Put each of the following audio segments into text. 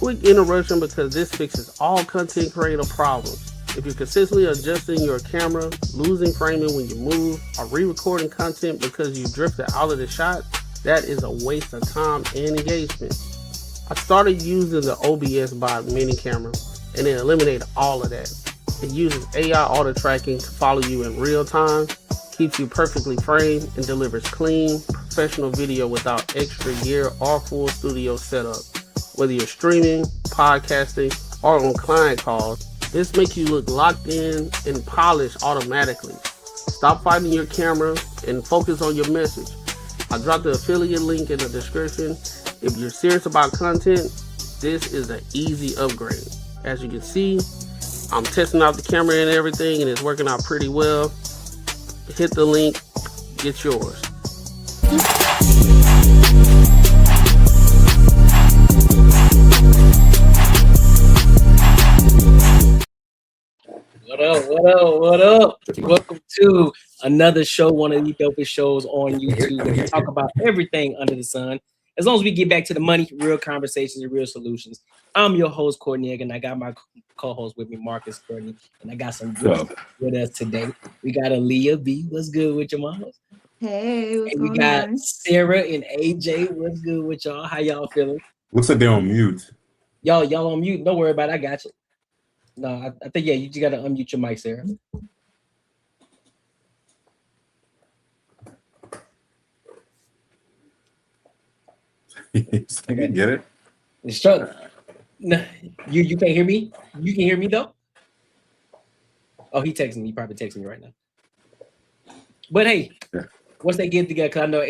Quick interruption because this fixes all content creator problems. If you're consistently adjusting your camera, losing framing when you move, or re-recording content because you drifted out of the shot, that is a waste of time and engagement. I started using the OBS Bot mini camera and it eliminated all of that. It uses AI auto tracking to follow you in real time, keeps you perfectly framed, and delivers clean, professional video without extra gear or full studio setup. Whether you're streaming, podcasting, or on client calls, this makes you look locked in and polished automatically. Stop fighting your camera and focus on your message. I dropped the affiliate link in the description. If you're serious about content, this is an easy upgrade. As you can see, I'm testing out the camera and everything, and it's working out pretty well. Hit the link, get yours. What up, what up, what up? Welcome to another show, one of the dopest shows on YouTube. We talk about everything under the sun. As long as we get back to the money, real conversations and real solutions. I'm your host, Courtney Egg, and I got my co-host with me, Marcus Courtney, and I got some guests with us today. We got Aaliyah B. What's good with your mamas? Hey, what's and we got on? Sarah and AJ. What's good with y'all? How y'all feeling? Looks like they're on mute. Y'all on mute. Don't worry about it. I got you. No, I think, yeah, you just got to unmute your mic, Sarah. Okay. Get it? It's no, you can't hear me? You can hear me, though? Oh, he texting me. He probably texting me right now. But, hey, once they get together, because I know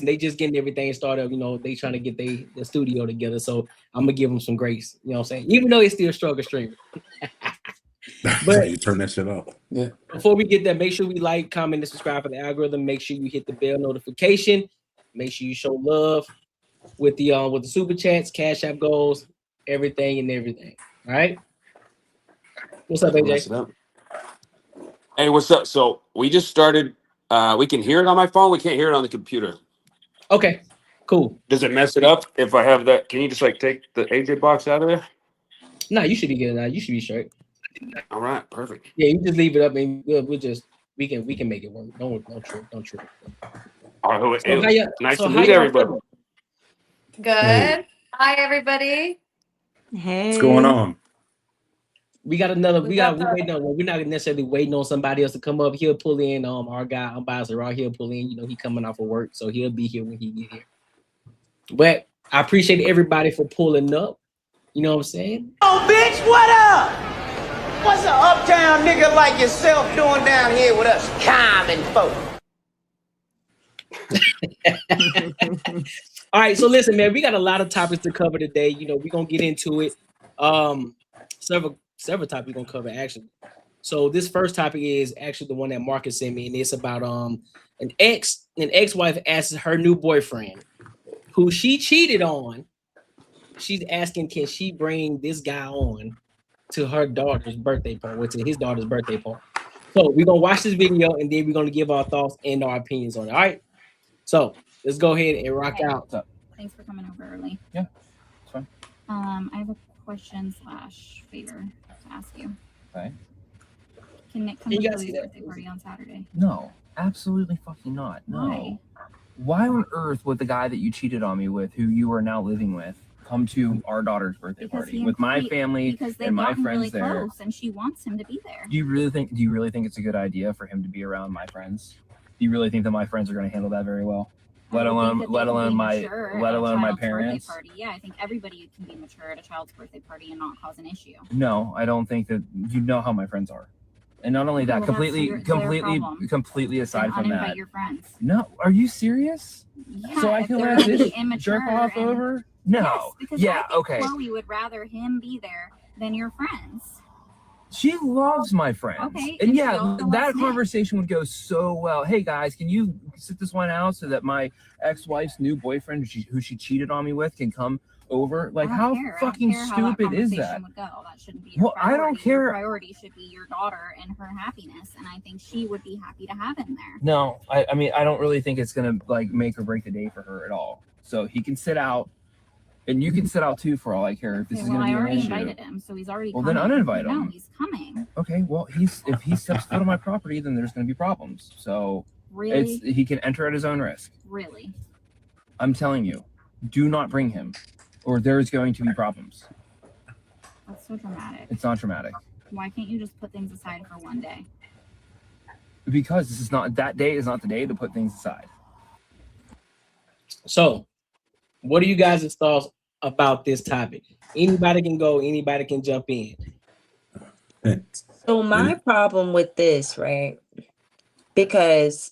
they just getting everything started, you know, they trying to get the studio together. So I'm going to give them some grace. You know what I'm saying? Even though it's still struggle streaming. But you turn that shit off. Yeah. Before we get there, make sure we like, comment, and subscribe for the algorithm. Make sure you hit the bell notification. Make sure you show love with the super chats, cash app goals, everything. All right. What's up, AJ? Hey, what's up? So we just started. We can hear it on my phone. We can't hear it on the computer. Okay. Cool. Does it mess it up if I have that? Can you just like take the AJ box out of there? No, you should be good now. You should be straight. All right, perfect. Yeah, you just leave it up and we can make it work. Don't trip. All right, so nice to meet everybody. Good. Hey. Hi, everybody. Hey. What's going on? We got another. We're not necessarily waiting on somebody else to come up. He'll pull in. Our guy, Ambassador, he'll pull in. You know, he coming off of work, so he'll be here when he get here. But I appreciate everybody for pulling up. You know what I'm saying? Oh, bitch, what up? What's an uptown nigga like yourself doing down here with us common folk? All right, so listen, man, we got a lot of topics to cover today. You know, we're gonna get into it. Several topics we're gonna cover actually. So this first topic is actually the one that Marcus sent me, and it's about an ex-wife asks her new boyfriend, who she cheated on. She's asking, can she bring this guy on to her daughter's birthday party, to his daughter's birthday party? So we're gonna watch this video and then we're gonna give our thoughts and our opinions on it. All right. So let's go ahead and rock out. Thanks for coming over early. Yeah, it's fine. I have a question / favor to ask you. Okay. Can Nick come to Lily's birthday party on Saturday? No, absolutely fucking not. No. Why on earth would the guy that you cheated on me with, who you are now living with, come to our daughter's birthday party with my family and my friends really there? Close and she wants him to be there. Do you really think it's a good idea for him to be around my friends? Do you really think that my friends are going to handle that very well? Let alone my parents. Party. Yeah, I think everybody can be mature at a child's birthday party and not cause an issue. No, I don't think that. You know how my friends are. And not only that, completely aside from that. Your friends. No, are you serious? Yeah, so I can let this jerk off and, over? No. Yes, because yeah. I think Okay. Chloe would rather him be there than your friends. She loves my friends. Okay. And yeah, that conversation would go so well. Hey guys, can you sit this one out so that my ex-wife's new boyfriend, who she cheated on me with, can come over? Like, how fucking stupid is that? That shouldn't be your priority. I don't care. Your priority should be your daughter and her happiness, and I think she would be happy to have him there. No, I mean, I don't really think it's gonna like make or break the day for her at all. So he can sit out. And you can sit out too for all I care. If this Okay, is well, going I to be already an issue. invited him, so he's already Well, coming. then uninvite him. No, he's coming. Okay, well, if he steps foot on my property, then there's going to be problems. So Really? he can enter at his own risk. Really? I'm telling you, do not bring him, or there's going to be problems. That's so dramatic. It's not dramatic. Why can't you just put things aside for one day? Because this is not, that day is not the day to put things aside. So, what are you guys' thoughts about this topic? Anybody can go, anybody can jump in. So my problem with this, right? Because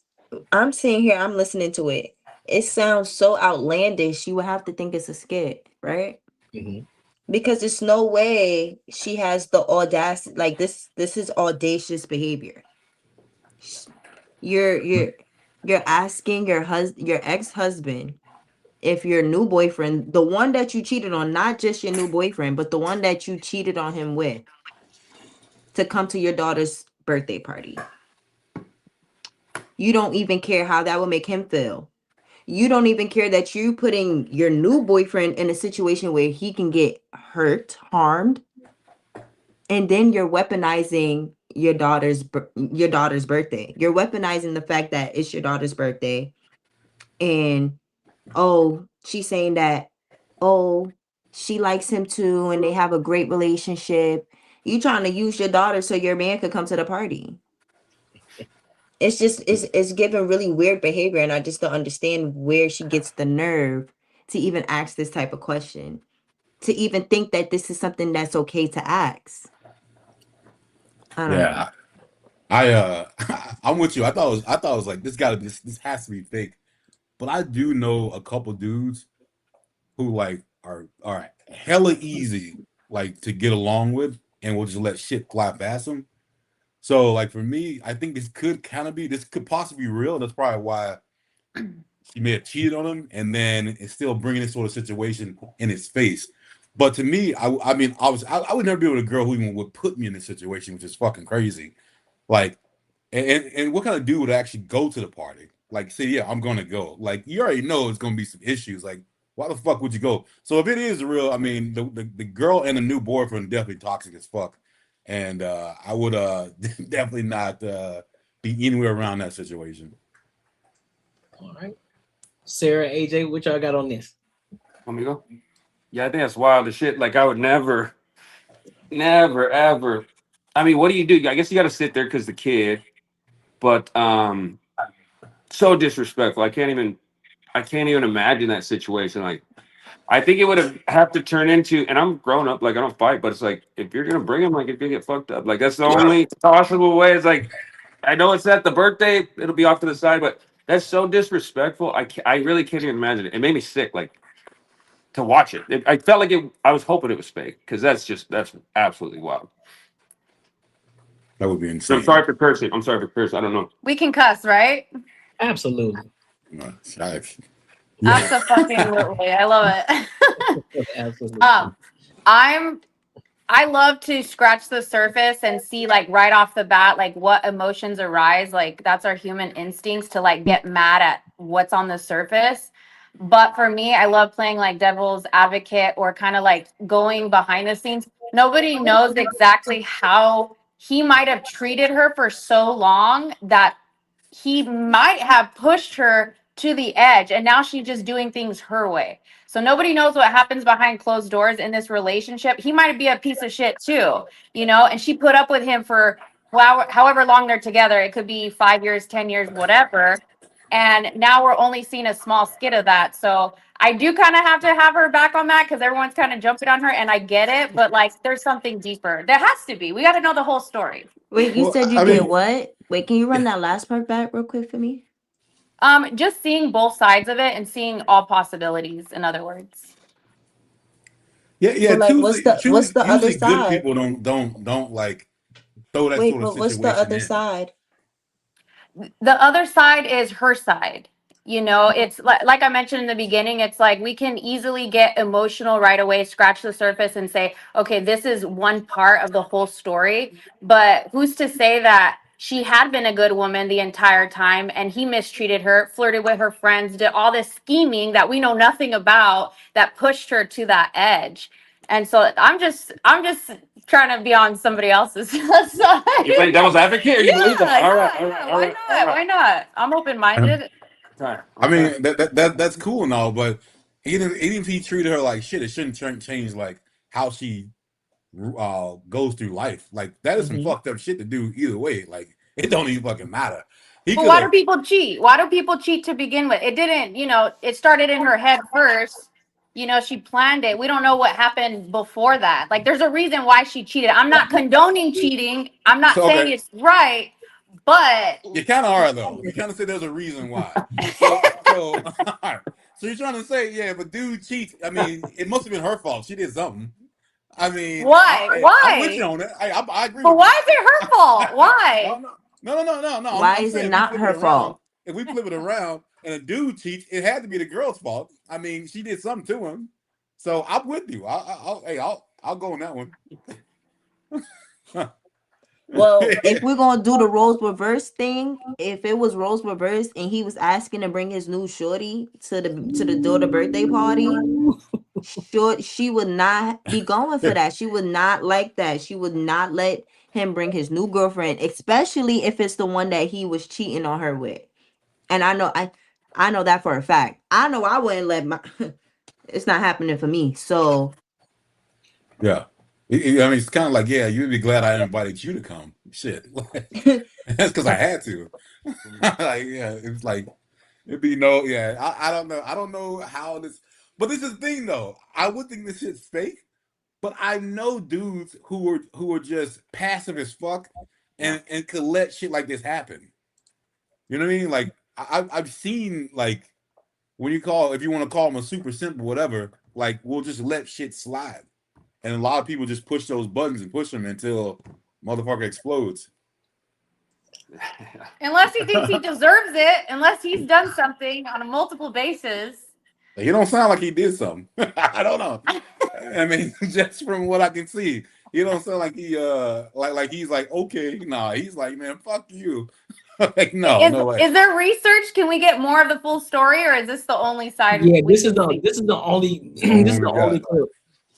I'm sitting here, I'm listening to it. It sounds so outlandish. You would have to think it's a skit, right? Mm-hmm. Because there's no way she has the audacity. Like this is audacious behavior. You're asking your ex-husband if your new boyfriend, the one that you cheated on, not just your new boyfriend, but the one that you cheated on him with, to come to your daughter's birthday party. You don't even care how that will make him feel. You don't even care that you're putting your new boyfriend in a situation where he can get hurt, harmed, and then you're weaponizing your daughter's birthday. You're weaponizing the fact that it's your daughter's birthday, and she's saying that she likes him too, and they have a great relationship. You trying to use your daughter so your man could come to the party. It's just it's giving really weird behavior, and I just don't understand where she gets the nerve to even ask this type of question, to even think that this is something that's okay to ask. I don't know. I'm with you. I thought it was like this has to be fake. But I do know a couple dudes who like are hella easy like to get along with and will just let shit fly past them. So like for me, I think this could possibly be real. That's probably why she may have cheated on him, and then it's still bringing this sort of situation in his face. But to me, I would never be with a girl who even would put me in this situation, which is fucking crazy. Like, and what kind of dude would actually go to the party? Like, say, yeah, I'm gonna go. Like, you already know it's gonna be some issues. Like, why the fuck would you go? So if it is real, I mean, the girl and the new boyfriend definitely toxic as fuck. And I would definitely not be anywhere around that situation. All right. Sarah, AJ, what y'all got on this? Want me to go? Yeah, I think that's wild as shit. Like, I would never, ever. I mean, what do you do? I guess you got to sit there because the kid. But so disrespectful. I can't even imagine that situation. Like, I think it would have to turn into, and I'm grown up, like I don't fight, but it's like if you're gonna bring him, like it's gonna get fucked up. Like that's the only possible way. It's like I know it's at the birthday, it'll be off to the side, but that's so disrespectful. I really can't even imagine it. It made me sick, like to watch it. I felt like it. I was hoping it was fake because that's absolutely wild. That would be insane. I'm sorry for cursing. I don't know. We can cuss, right? Absolutely. Absolutely. I love it. Absolutely. I love to scratch the surface and see like right off the bat, like what emotions arise. Like that's our human instincts to like get mad at what's on the surface. But for me, I love playing like devil's advocate or kind of like going behind the scenes. Nobody knows exactly how he might have treated her for so long that he might have pushed her to the edge, and now she's just doing things her way. So nobody knows what happens behind closed doors in this relationship. He might be a piece of shit too, and she put up with him for however long they're together. It could be 5 years, 10 years, whatever. And now we're only seeing a small skit of that. So I do kind of have to have her back on that because everyone's kind of jumping on her, and I get it, but like there's something deeper. There has to be. We got to know the whole story. Wait, you said you did what? Wait, can you run that last part back real quick for me? Just seeing both sides of it and seeing all possibilities, in other words. Yeah. So, like, what's the other side? Good people don't like throw that Wait, sort of but situation what's the other in. side? The other side is her side. It's like I mentioned in the beginning, it's like we can easily get emotional right away, scratch the surface and say, okay, this is one part of the whole story. But who's to say that she had been a good woman the entire time and he mistreated her, flirted with her friends, did all this scheming that we know nothing about that pushed her to that edge. And so I'm just trying to be on somebody else's side. You play devil's advocate, or you believe that? All right, Why not? Why not? I'm open-minded. Right. I mean, that's cool and all, but even if he treated her like shit, it shouldn't change like how she goes through life. Like that is some fucked up shit to do either way. Like it don't even fucking matter. But why do people cheat? Why do people cheat to begin with? It didn't, it started in her head first. She planned it. We don't know what happened before that. Like, there's a reason why she cheated. I'm not condoning cheating. I'm not saying it's right, but you kind of are though. You kind of say there's a reason why. So you're trying to say, yeah, if a dude cheats, I mean, it must have been her fault. She did something. I mean, why? I'm with you on it. I agree. But why is it her fault? Why? No. Why is it not her fault? If we flip it around and a dude cheats, it had to be the girl's fault. I mean, she did something to him. So I'm with you. I'll go on that one. Well, if we're gonna do the roles reverse thing, if it was roles reverse and he was asking to bring his new shorty to the daughter birthday party, she would not be going for that. She would not like that. She would not let him bring his new girlfriend, especially if it's the one that he was cheating on her with. And I know that for a fact. I know I wouldn't let my it's not happening for me. So yeah. I mean, it's kind of like, yeah, you'd be glad I invited you to come. Shit. That's because I had to. Like, yeah, it's like, it'd be no, yeah. I don't know. I don't know how this, but this is the thing though. I would think this shit's fake, but I know dudes who are just passive as fuck and could let shit like this happen. You know what I mean? Like, I've seen, like, if you want to call them a super simple, whatever, like, we'll just let shit slide. And a lot of people just push those buttons and push them until motherfucker explodes. Unless he thinks he deserves it, unless he's done something on a multiple basis. He don't sound like he did something. I don't know. I mean, just from what I can see, he don't sound like he like he's like, okay, nah. He's like, man, fuck you. Like, no way. Is there research? Can we get more of the full story, or is this the only side? Yeah, this is the only only clip.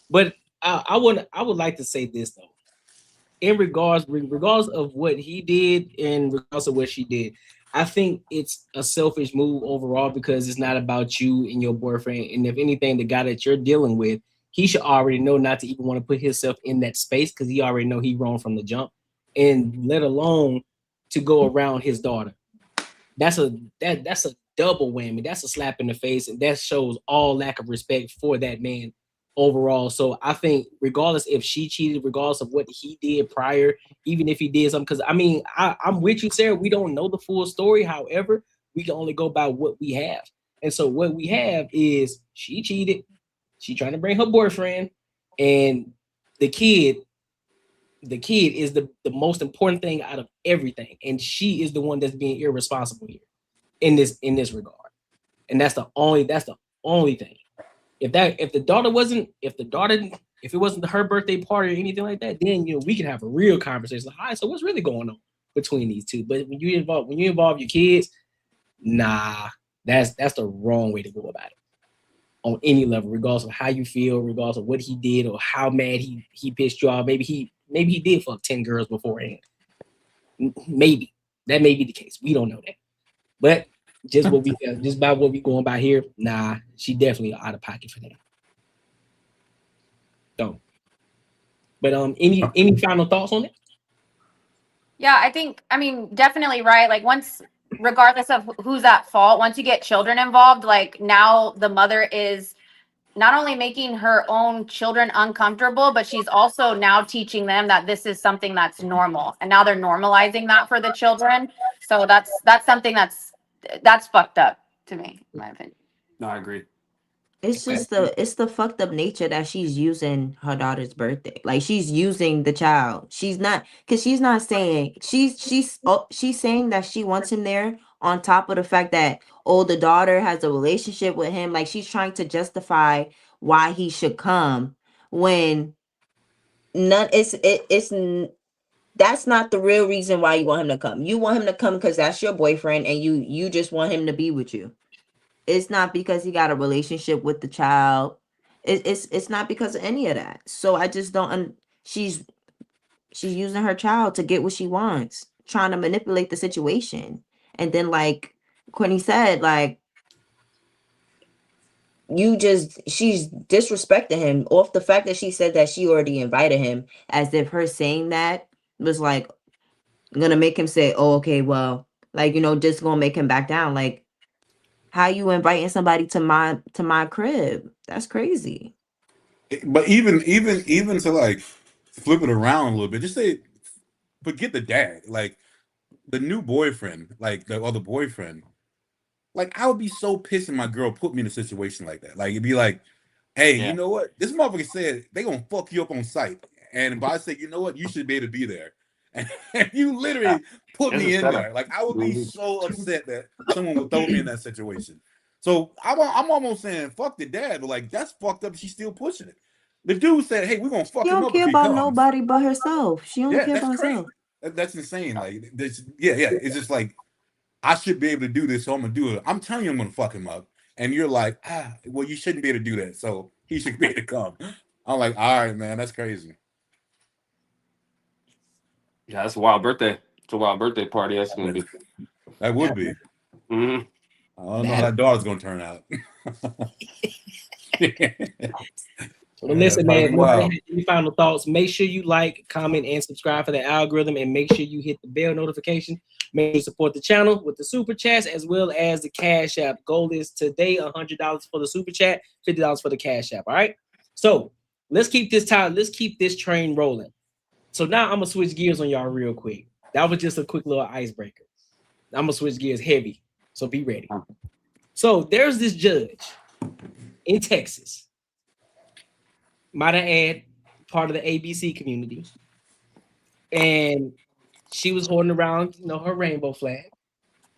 But I would like to say this though, in regards of what he did and regardless of what she did, I think it's a selfish move overall because it's not about you and your boyfriend. And if anything, the guy that you're dealing with, he should already know not to even want to put himself in that space because he already know he wrong from the jump, and let alone to go around his daughter. That's a double whammy. That's a slap in the face, and that shows all lack of respect for that man overall. So I think regardless if she cheated, regardless of what he did prior, even if he did something, because I mean, I'm with you, Sarah. We don't know the full story. However, we can only go by what we have. And so what we have is she cheated. She trying to bring her boyfriend, and the kid is the most important thing out of everything. And she is the one that's being irresponsible here in this regard. And that's the only thing. If it wasn't her birthday party or anything like that, then we can have a real conversation. Like, all right, so what's really going on between these two? But when you involve your kids, nah, that's the wrong way to go about it on any level, regardless of how you feel, regardless of what he did or how mad he pissed you off. Maybe he did fuck 10 girls beforehand. Maybe that may be the case. We don't know that, but just by what we going by here, nah, she definitely out of pocket for that. So, but any final thoughts on it? Yeah, I mean, definitely right. Like regardless of who's at fault, once you get children involved, like now the mother is not only making her own children uncomfortable, but she's also now teaching them that this is something that's normal. And now they're normalizing that for the children. So that's something that's fucked up to me, in my opinion. No, I agree. it's just the fucked up nature that she's using her daughter's birthday. Like she's using the child. She's not saying she's saying that she wants him there on top of the fact that the daughter has a relationship with him. Like she's trying to justify why he should come when that's not the real reason why you want him to come. You want him to come because that's your boyfriend and you just want him to be with you. It's not because he got a relationship with the child. It's not because of any of that. So I just don't she's using her child to get what she wants, trying to manipulate the situation. And then like Courtney said, like she's disrespecting him off the fact that she said that she already invited him, as if her saying that was like gonna make him say, oh, okay, well, like, just gonna make him back down. Like, how you inviting somebody to my crib? That's crazy. But even to like flip it around a little bit, just say, forget the dad, like the new boyfriend, like the other boyfriend. Like, I would be so pissed if my girl put me in a situation like that. Like, it'd be like, hey, you know what? This motherfucker said they gonna fuck you up on sight. And if I say, you know what, you should be able to be there. And you literally put me in there. Like, I would be so upset that someone would throw me in that situation. So I'm almost saying, fuck the dad, but like, that's fucked up. She's still pushing it. The dude said, hey, we're gonna fuck him up. She don't care about nobody but herself. She don't care about herself. That's insane. Like, it's just like, I should be able to do this, so I'm gonna do it. I'm telling you, I'm gonna fuck him up, and you're like, well, you shouldn't be able to do that, so he should be able to come. I'm like, all right, man, that's crazy. Yeah, that's a wild birthday. It's a wild birthday party. That's gonna be. That would be. Mm-hmm. I don't know how that daughter's gonna turn out. Well, listen, man, any final thoughts? Make sure you like, comment, and subscribe for the algorithm, and make sure you hit the bell notification. Make sure you support the channel with the super chats as well as the Cash App. Goal is today $100 for the super chat, $50 for the Cash App. All right. So let's keep this train rolling. So now I'm gonna switch gears on y'all real quick. That was just a quick little icebreaker. I'm gonna switch gears heavy. So be ready. So there's this judge in Texas. Might I add, part of the ABC community, and she was holding around, her rainbow flag,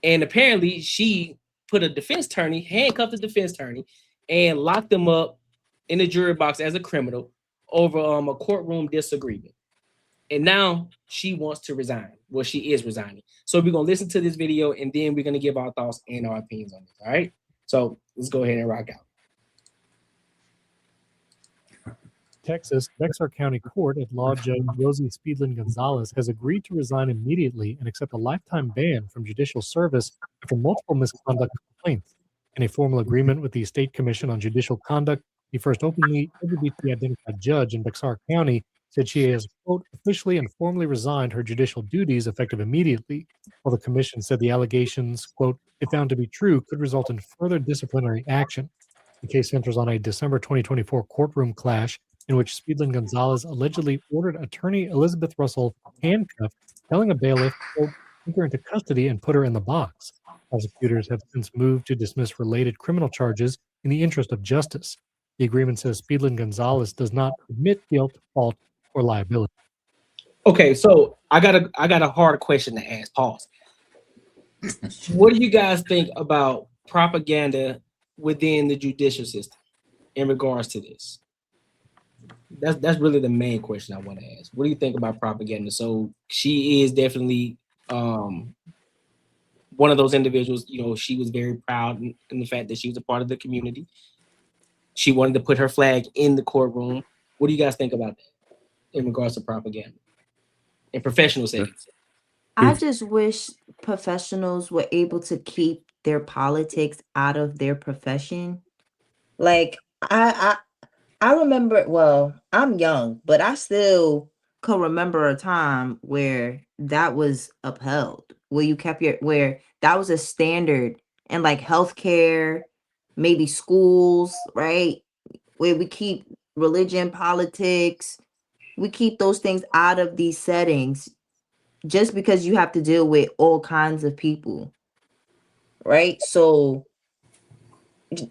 and apparently she put a defense attorney, handcuffed the defense attorney, and locked them up in the jury box as a criminal over a courtroom disagreement. And now she wants to resign. Well, she is resigning. So we're gonna listen to this video, and then we're gonna give our thoughts and our opinions on this. All right. So let's go ahead and rock out. Texas, Bexar County Court at Law Judge Rosie Speedlin Gonzalez has agreed to resign immediately and accept a lifetime ban from judicial service after multiple misconduct complaints. In a formal agreement with the State Commission on Judicial Conduct, the first openly LGBT-identified judge in Bexar County said she has, quote, officially and formally resigned her judicial duties effective immediately, while the commission said the allegations, quote, if found to be true, could result in further disciplinary action. The case centers on a December 2024 courtroom clash in which Speedlin Gonzalez allegedly ordered attorney Elizabeth Russell handcuffed, telling a bailiff to take her into custody and put her in the box. Prosecutors have since moved to dismiss related criminal charges in the interest of justice. The agreement says Speedlin Gonzalez does not admit guilt, fault, or liability. Okay, so I got a hard question to ask. Pause. What do you guys think about propaganda within the judicial system in regards to this? That's really the main question I want to ask. What do you think about propaganda? So she is definitely one of those individuals. She was very proud in the fact that she was a part of the community. She wanted to put her flag in the courtroom. What do you guys think about that in regards to propaganda in professional settings? I just wish professionals were able to keep their politics out of their profession. Like, I remember, well, I'm young, but I still can remember a time where that was upheld, where you kept where that was a standard in like healthcare, maybe schools, right? Where we keep religion, politics, we keep those things out of these settings just because you have to deal with all kinds of people, right? So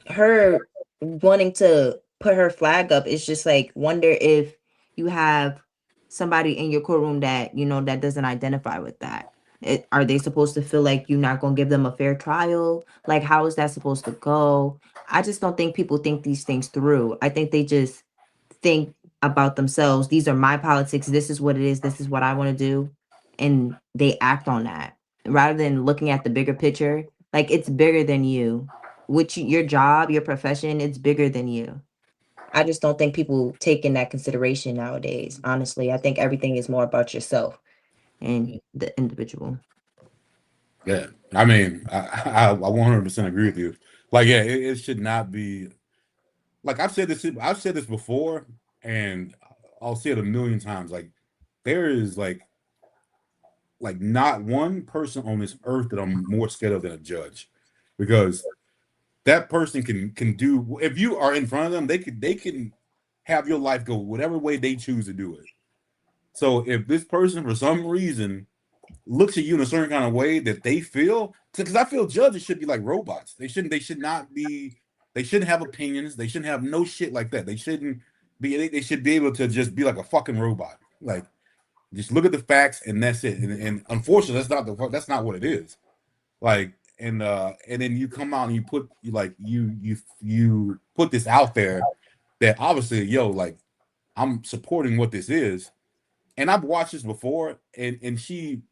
her wanting to put her flag up, it's just like, wonder if you have somebody in your courtroom that that doesn't identify with that. Are they supposed to feel like you're not going to give them a fair trial? Like, how is that supposed to go? I just don't think people think these things through. I think they just think about themselves. These are my politics. This is what it is. This is what I want to do. and they act on that rather than looking at the bigger picture. Like, it's bigger than you. Your job, your profession, it's bigger than you. I just don't think people take in that consideration nowadays. Honestly, I think everything is more about yourself and the individual. Yeah, I mean, I 100% agree with you. Like, yeah, it should not be. Like I've said this before, and I'll say it a million times. Like, there is like not one person on this earth that I'm more scared of than a judge, because that person can do, if you are in front of them, they can have your life go whatever way they choose to do it. So if this person for some reason looks at you in a certain kind of way that they feel, because I feel judges should be like robots. They shouldn't have opinions. They shouldn't have no shit like that. They should be able to just be like a fucking robot. Like, just look at the facts and that's it. And unfortunately, that's not what it is. Like, and then you come out and you put this out there that obviously, like, I'm supporting what this is. And I've watched this before, and she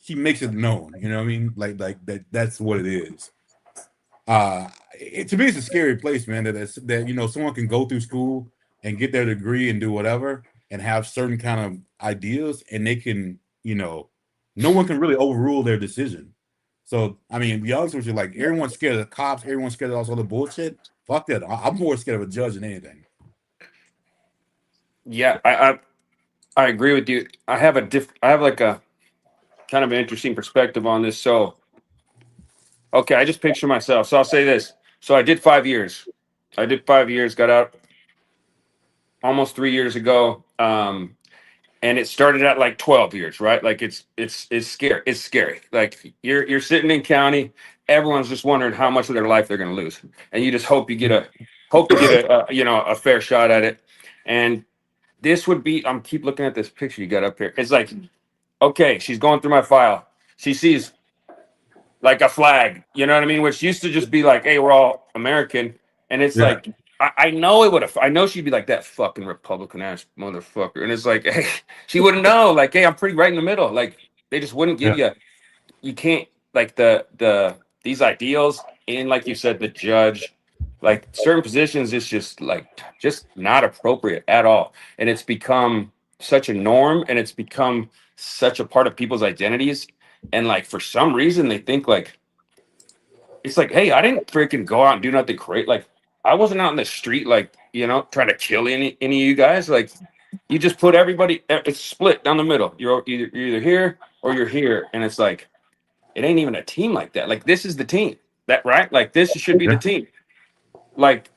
makes it known, you know what I mean? Like that's what it is. To me, it's a scary place, man, that someone can go through school and get their degree and do whatever and have certain kind of ideas, and they can, no one can really overrule their decision. So, I mean, to be honest with you, like, everyone's scared of the cops, everyone's scared of all this other bullshit. Fuck that. I'm more scared of a judge than anything. Yeah, I agree with you. I have like a kind of an interesting perspective on this. So, okay, I just picture myself. So I'll say this. So I did 5 years. Got out almost 3 years ago. And it started at like 12 years, right? Like it's scary. It's scary. Like you're sitting in county, everyone's just wondering how much of their life they're going to lose, and you just hope you get a fair shot at it. And this would be, I'm keep looking at this picture you got up here. It's like, okay, she's going through my file. She sees like a flag, you know what I mean? Which used to just be like, hey, we're all American. And it's like, I know it would have, I know she'd be like, that fucking Republican ass motherfucker. And it's like, hey, she wouldn't know, like, hey, I'm pretty right in the middle. Like, they just wouldn't give you can't, like, these ideals in, like you said, the judge, like certain positions is just not appropriate at all. And it's become such a norm, and it's become such a part of people's identities. And like, for some reason they think like, it's like, hey, I didn't freaking go out and do nothing great. Like, I wasn't out in the street, like, trying to kill any of you guys. Like, you just put everybody, it's split down the middle. You're either here or you're here. And it's like, it ain't even a team like that. Like, this is the team, that right? Like, this should be the team. Like,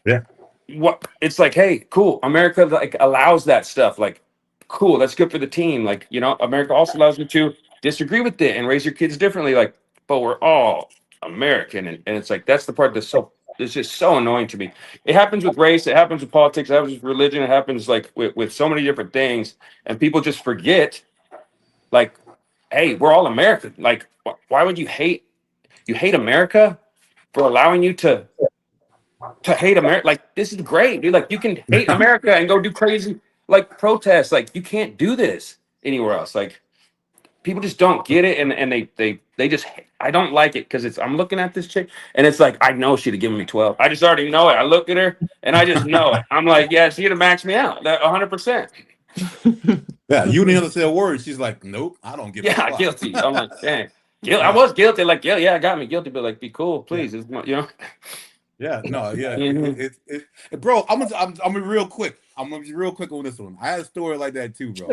what? It's like, hey, cool. America like allows that stuff. Like, cool. That's good for the team. Like, America also allows you to disagree with it and raise your kids differently. Like, but we're all American. And it's like, that's the part that's it's just so annoying to me. It happens with race. It happens with politics. It happens with religion. It happens like with so many different things. And people just forget, like, hey, we're all American. Like, why would you hate America for allowing you to hate America? Like, this is great, dude. Like, you can hate America and go do crazy, like, protests. Like, you can't do this anywhere else. Like, people just don't get it, and they just, I don't like it, because I'm looking at this chick, and it's like, I know she'd have given me 12. I just already know it. I look at her, and I just know it. I'm like, yeah, she'd have maxed me out, 100%. Yeah, you didn't have to say a word. She's like, nope, I don't give a fuck. Guilty. I'm like, dang. I was guilty. Like, yeah, I got me guilty, but like, be cool, please. It's, Yeah, no, yeah. Bro, I'm gonna be real quick. I'm gonna be real quick on this one. I had a story like that too, bro.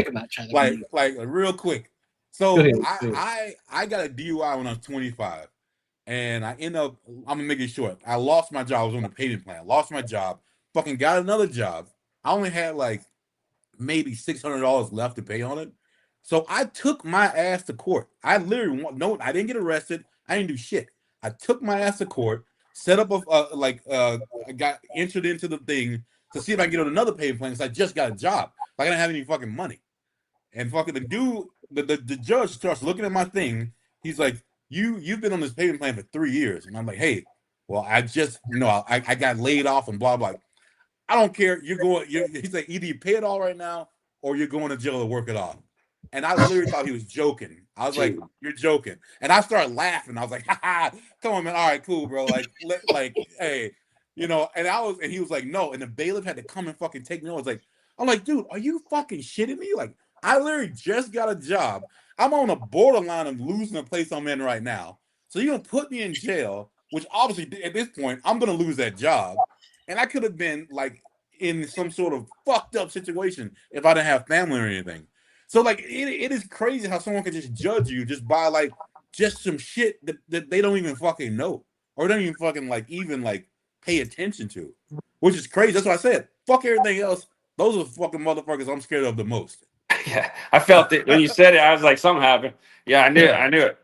Like real quick. So I got a DUI when I was 25, and I end up, I'm gonna make it short. I lost my job. I was on a payment plan. Lost my job. Fucking got another job. I only had like maybe $600 left to pay on it. So I took my ass to court. I literally I didn't get arrested. I didn't do shit. I took my ass to court. Set up I got entered into the thing to see if I can get on another payment plan, because I just got a job. I didn't have any fucking money. And fucking the dude, the judge starts looking at my thing. He's like, you've been on this payment plan for 3 years. And I'm like, hey, well, I just, I got laid off and blah, blah. I don't care. He's like, either you pay it all right now or you're going to jail to work it off. And I literally thought he was joking. I was like, "You're joking," and I started laughing. I was like, "Ha ha! Come on, man. All right, cool, bro. Like, hey, you know." And he was like, "No." And the bailiff had to come and fucking take me. I'm like, dude, are you fucking shitting me? Like, I literally just got a job. I'm on a borderline of losing the place I'm in right now. So you're gonna put me in jail, which obviously at this point I'm gonna lose that job, and I could have been like in some sort of fucked up situation if I didn't have family or anything. So like it is crazy how someone can just judge you just by like just some shit that they don't even fucking know or don't even fucking like pay attention to, which is crazy. That's what I said. Fuck everything else. Those are the fucking motherfuckers I'm scared of the most. Yeah, I felt it when you said it. I was like, something happened. Yeah, I knew it.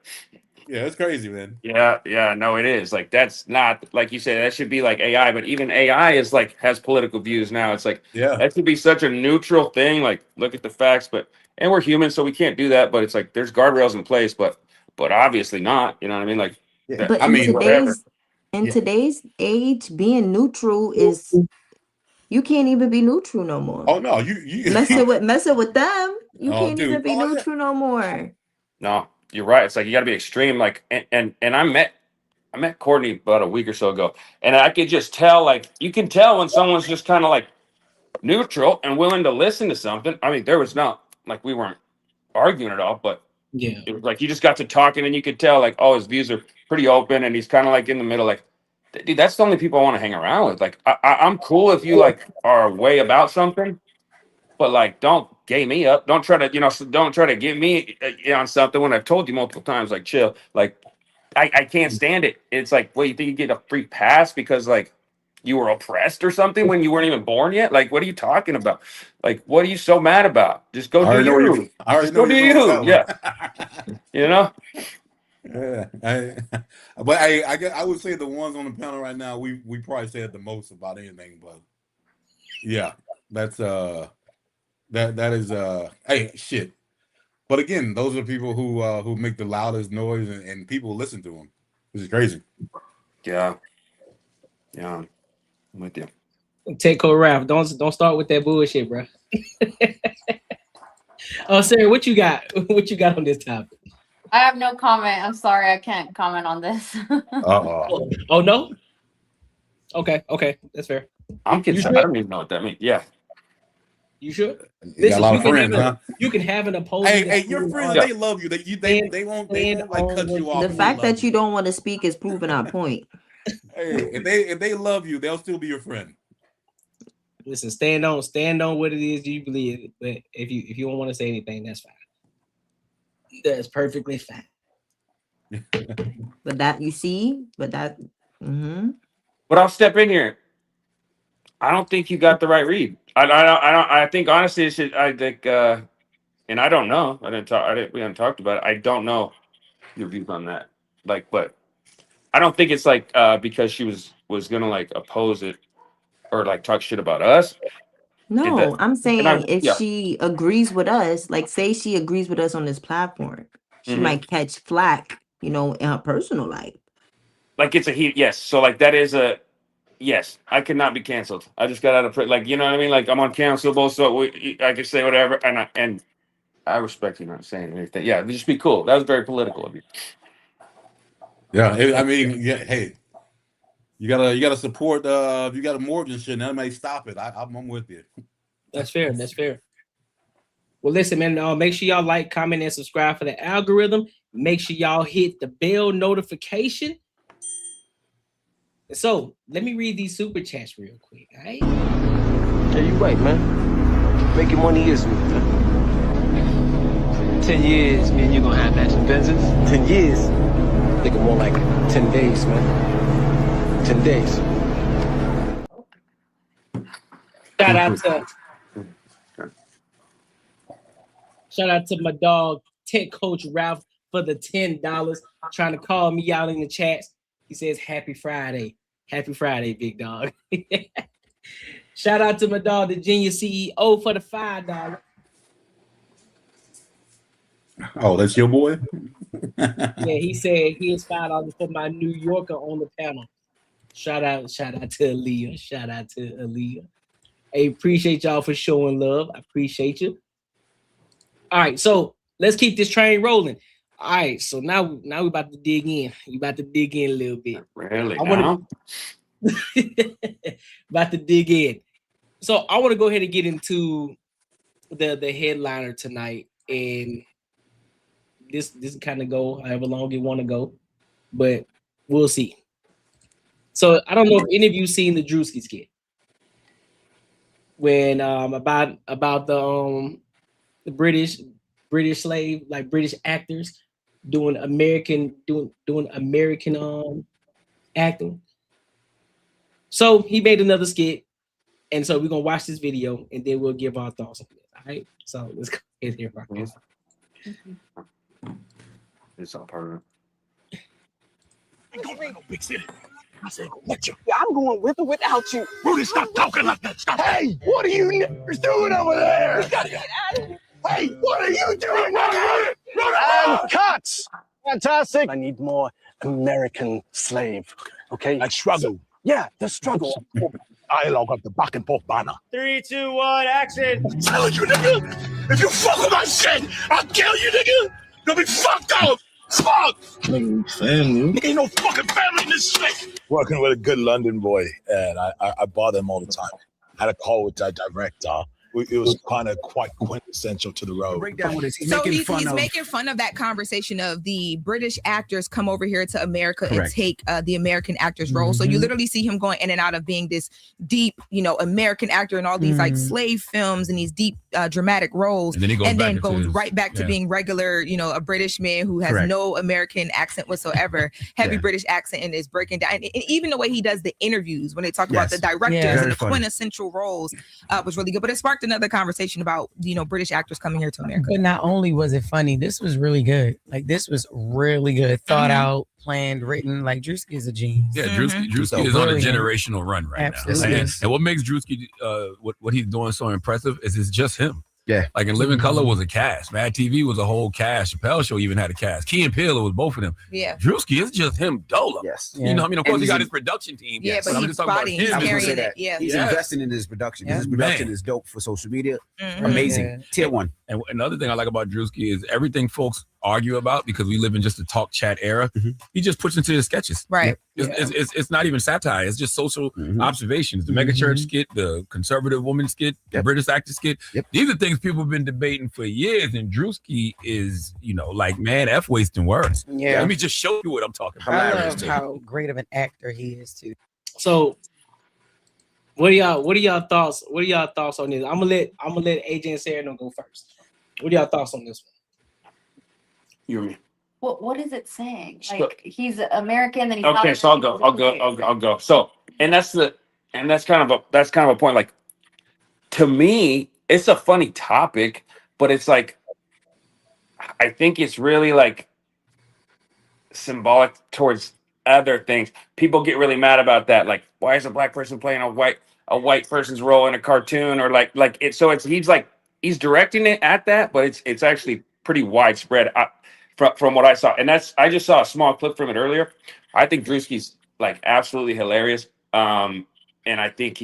Yeah, it's crazy, man. Yeah, no, it is. Like, that's not, like you said, that should be like AI, but even AI is like, has political views now. It's like, that should be such a neutral thing. Like, look at the facts, and we're human, so we can't do that. But it's like, there's guardrails in place, but obviously not. You know what I mean? Like, But in today's age, being neutral is, you can't even be neutral no more. Oh no, you messing with them, you can't even be neutral no more. No, you're right. It's like you got to be extreme. Like, and I met Courtney about a week or so ago, and I could just tell. Like, you can tell when someone's just kind of like neutral and willing to listen to something. I mean, there was not like we weren't arguing at all, but yeah, it was like you just got to talking, and you could tell like, oh, his views are pretty open, and he's kind of like in the middle. Like, dude, that's the only people I want to hang around with. Like, I'm cool if you like are way about something. But like, don't gay me up. Don't try to, don't try to get me on something when I've told you multiple times, like, chill. Like, I can't stand it. It's like, well, you think you get a free pass because like you were oppressed or something when you weren't even born yet? Like, what are you talking about? Like, what are you so mad about? Just go do you. Just go do you. Yeah. You know? Yeah. But I would say the ones on the panel right now, we probably said the most about anything, but yeah, that's that is hey shit. But again, those are people who make the loudest noise and people listen to them, which is crazy. Yeah, I'm with you. Take code Ralph. Don't start with that bullshit, bro. Oh, Sarah, what you got? What you got on this topic? I have no comment. I'm sorry, I can't comment on this. Oh no. Okay, that's fair. I'm concerned. I don't even know what that means. Yeah. You sure? You got a lot of friends, huh? You can have an opposing. Hey, your friends, they love you. They won't like cut you off. The fact that you don't want to speak is proving our point. Hey, if they love you, they'll still be your friend. Listen, stand on what it is you believe. But if you don't want to say anything, that's fine. That's perfectly fine. But that But I'll step in here. I don't think you got the right read. I think honestly, and I don't know. We haven't talked about it. I don't know your views on that. Like, but I don't think it's like because she was gonna like oppose it or like talk shit about us. No, I'm saying if she agrees with us, like say she agrees with us on this platform, she might catch flack, in her personal life. Like it's a yes. So like that is a yes. I could not be canceled. I just got out of like you know what I mean. Like I'm uncancelable, so I can say whatever, and I respect you not saying anything. Yeah, just be cool. That was very political of you. Yeah, I mean, yeah. Hey, you gotta support. If you got a mortgage and shit, that may stop it. I'm with you. That's fair. Well, listen, man. Make sure y'all like, comment, and subscribe for the algorithm. Make sure y'all hit the bell notification. So let me read these super chats real quick. All right? Yeah, you right, man. Making money is me, man. 10 years, me and you gonna have matching Benzes. 10 years. I think more like 10 days, man. 10 days. Shout out to my dog, Tech Coach Ralph, for the $10. Trying to call me out in the chats. He says, Happy Friday. Happy Friday, big dog. Shout out to my dog, the Genius CEO, for the $5. Oh, that's your boy? Yeah, he said he is $5 for my New Yorker on the panel. Shout out to Aaliyah. Shout out to Aaliyah. Hey, appreciate y'all for showing love. I appreciate you. All right, so let's keep this train rolling. All right, so now we're about to dig in. We about to dig in a little bit. Really? I want to about to dig in. So I want to go ahead and get into the headliner tonight, and this kind of go however long you want to go, but we'll see. So I don't know if any of you seen the Druski skit when about the British slave, like British actors doing American acting. So he made another skit, and so we're gonna watch this video and then we'll give our thoughts on it. All right. So let's go ahead here, Marcus. It's all part of it. Big city. I said, let you. Yeah, I'm going with or without you. Rudy, stop talking like that. Stop. Hey, what are you niggers doing over there? We gotta get out of here. Hey, what are you doing? And cut. Fantastic. I need more American slave. Okay. Like struggle. Yeah, the struggle. Oyelowo got the back and forth banner. 3, 2, 1, action. I'm telling you, nigga. If you fuck with my shit, I'll kill you, nigga. You'll be fucked up. Fuck! Nigga, family. Nigga, ain't no fucking family in this shit. Working with a good London boy, and I bother him all the time. I had a call with that director. It was kind of quite quintessential to the road. Breakdown with this. He's making fun of that conversation of the British actors come over here to America and take the American actors' role. So you literally see him going in and out of being this deep, American actor in all these like slave films and these deep dramatic roles, and then goes right back to being regular, a British man who has no American accent whatsoever, heavy British accent, and is breaking down. And even the way he does the interviews when they talk about the directors and the quintessential roles was really good. But it sparked another conversation about British actors coming here to America. But not only was it funny, this was really good. Like this was really good, thought out, planned, written. Like Druski is a genius. Yeah, Druski is on a generational run right now. And what makes Druski what he's doing so impressive is it's just him. Yeah. Like in Living Color was a cast. Mad TV was a whole cast. Chappelle Show even had a cast. Key and Peele was both of them. Yeah. Druski is just him dolo. Yes. You know what I mean? Of course, he got his production team. Yeah, but I'm he's just talking about him. carrying it. Yeah. He's investing in his production. His production is dope for social media. Amazing. Tier 1. And another thing I like about Druski is everything folks argue about, because we live in just a talk chat era, he just puts into his sketches. Right. It's not even satire. It's just social observations. The megachurch skit, the conservative woman skit, the British actor skit. These are things people have been debating for years, and Druski is, like, man, F wasting words. Yeah. Let me just show you what I'm talking about. I love how great of an actor he is too. So what are y'all thoughts? What are y'all thoughts on this? I'm gonna let AJ and Sarah go first. What are y'all thoughts on this one? You and me. What is it saying? Like he's American, then he's okay. So I'll go. So that's kind of a point. Like, to me, it's a funny topic, but it's like, I think it's really like symbolic towards other things. People get really mad about that. Like, why is a black person playing a white person's role in a cartoon, or like it? So he's directing it at that, but it's actually pretty widespread from what I saw. And I just saw a small clip from it earlier. I think Druski's like absolutely hilarious. And I think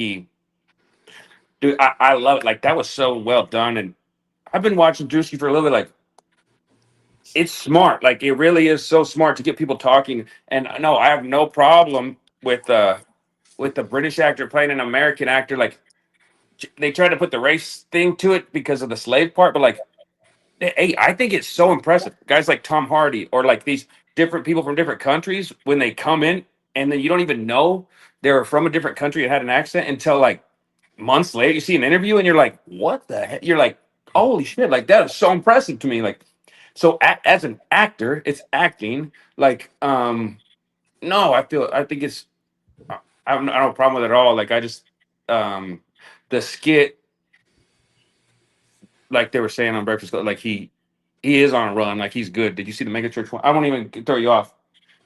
I love it. Like, that was so well done. And I've been watching Druski for a little bit. Like, it's smart. Like, it really is so smart to get people talking. And no, I have no problem with the British actor playing an American actor. Like, they tried to put the race thing to it because of the slave part, but like, hey, I think it's so impressive. Guys like Tom Hardy, or like these different people from different countries, when they come in and then you don't even know they're from a different country and had an accent until like months later, you see an interview and you're like, what the heck? You're like, holy shit. Like, that is so impressive to me. Like, so as an actor, it's acting. Like, no, I think it's, I have no problem with it at all. Like, I just, the skit, like they were saying on Breakfast Club, like he is on a run. Like, he's good. Did you see the megachurch one? I won't even throw you off.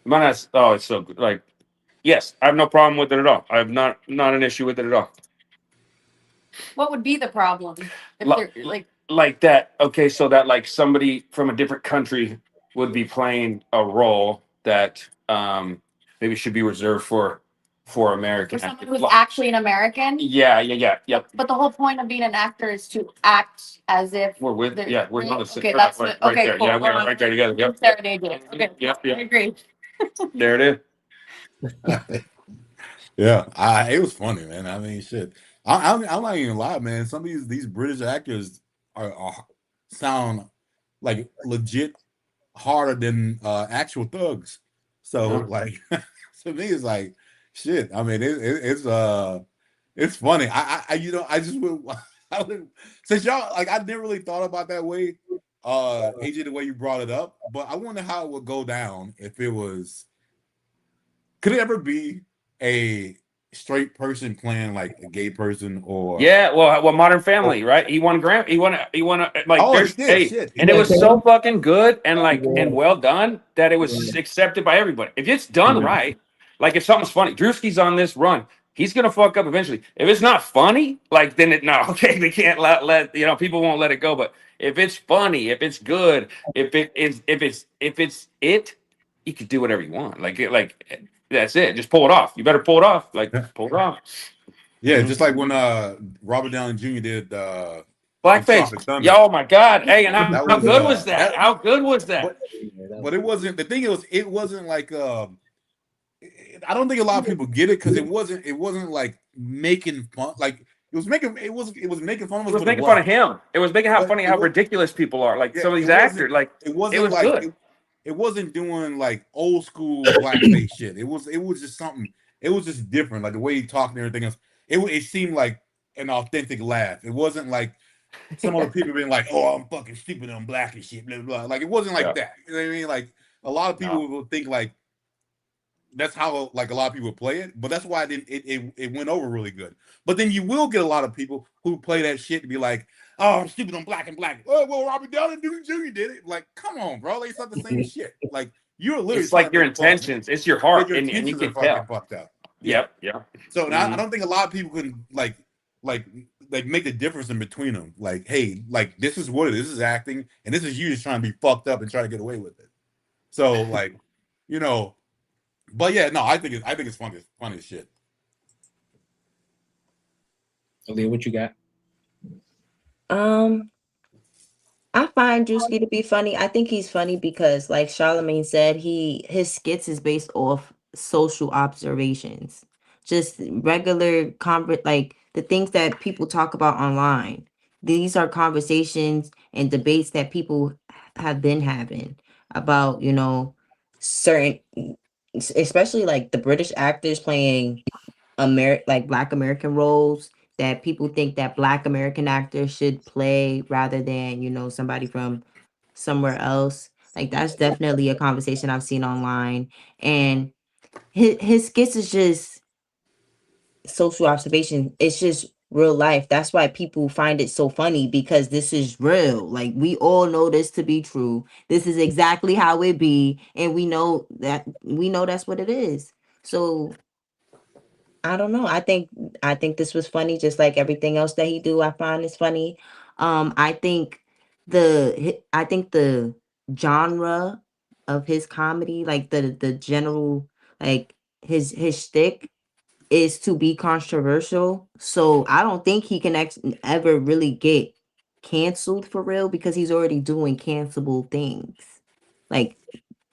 You might not. Oh, it's so good. Like, yes, I have no problem with it at all. I have not an issue with it at all. What would be the problem? If they're, like that. Okay, so that like somebody from a different country would be playing a role that maybe should be reserved for for American For someone actors. who's actually an American. Yep. But the whole point of being an actor is to act as if We're on the okay. same. That's Right okay. there. Cool. Yeah, we're right there together. Yep. Serenade it. Okay. Yep. I agree. There it is. Yeah, it was funny, man. I mean, shit. I'm not even lie, man. Some of these British actors are sound like legit harder than actual thugs. So like, to me, it's like shit. I mean, it's funny. I just would since y'all like I never really thought about that way, AJ, the way you brought it up. But I wonder how it would go down if it was. Could it ever be a straight person playing like a gay person or well, Modern Family, right? He won like shit. And it was so fucking good and and well done that it was accepted by everybody. If it's done right, like if something's funny, Druski's on this run, he's gonna fuck up eventually. If it's not funny, like then they can't let people won't let it go. But if it's funny, if it's good, if it's you could do whatever you want. Like that's it. Just pull it off. You better pull it off. Like pull it off. Yeah, just like when Robert Downey Jr. did Blackface. Oh my God! Hey, and how good was that? How good was that? But it wasn't. The thing is, it wasn't like. I don't think a lot of people get it because it wasn't like making fun. Like it was making fun of us. It was making fun of him. It was making how ridiculous people are. Like some of these actors. Like it was good. It wasn't doing like old school blackface shit. It was just something. It was just different, like the way he talked and everything else. It seemed like an authentic laugh. It wasn't like some other people being like, "Oh, I'm fucking stupid, I'm black and shit." Blah blah. Like it wasn't like that. You know what I mean? Like a lot of people will think like that's how like a lot of people play it. But that's why it went over really good. But then you will get a lot of people who play that shit to be like, "Oh, I'm stupid, I'm black and black." Oh, well, Robert Downey Jr. did it. Like, come on, bro. Like, it's not the same shit. Like, you're literally. It's like your intentions. It's your heart, your and you can fucking tell. Fucked up. Yeah. So I don't think a lot of people can like make the difference in between them. Like, hey, like this is what it is. This is acting, and this is you just trying to be fucked up and try to get away with it. So like, but yeah, no, I think it's funny as shit. Aaliyah, what you got? I find Druski to be funny. I think he's funny because, like Charlamagne said, his skits is based off social observations, just regular like the things that people talk about online. These are conversations and debates that people have been having about, certain, especially like the British actors playing like Black American roles that people think that Black American actors should play rather than, somebody from somewhere else. Like that's definitely a conversation I've seen online. And his skits is just social observation. It's just real life. That's why people find it so funny, because this is real. Like we all know this to be true. This is exactly how it be. And we know that's what it is. So I don't know. I think this was funny, just like everything else that he do. I find is funny. I think the genre of his comedy, like the general, like his shtick, is to be controversial. So I don't think he can ever really get canceled for real, because he's already doing cancelable things. Like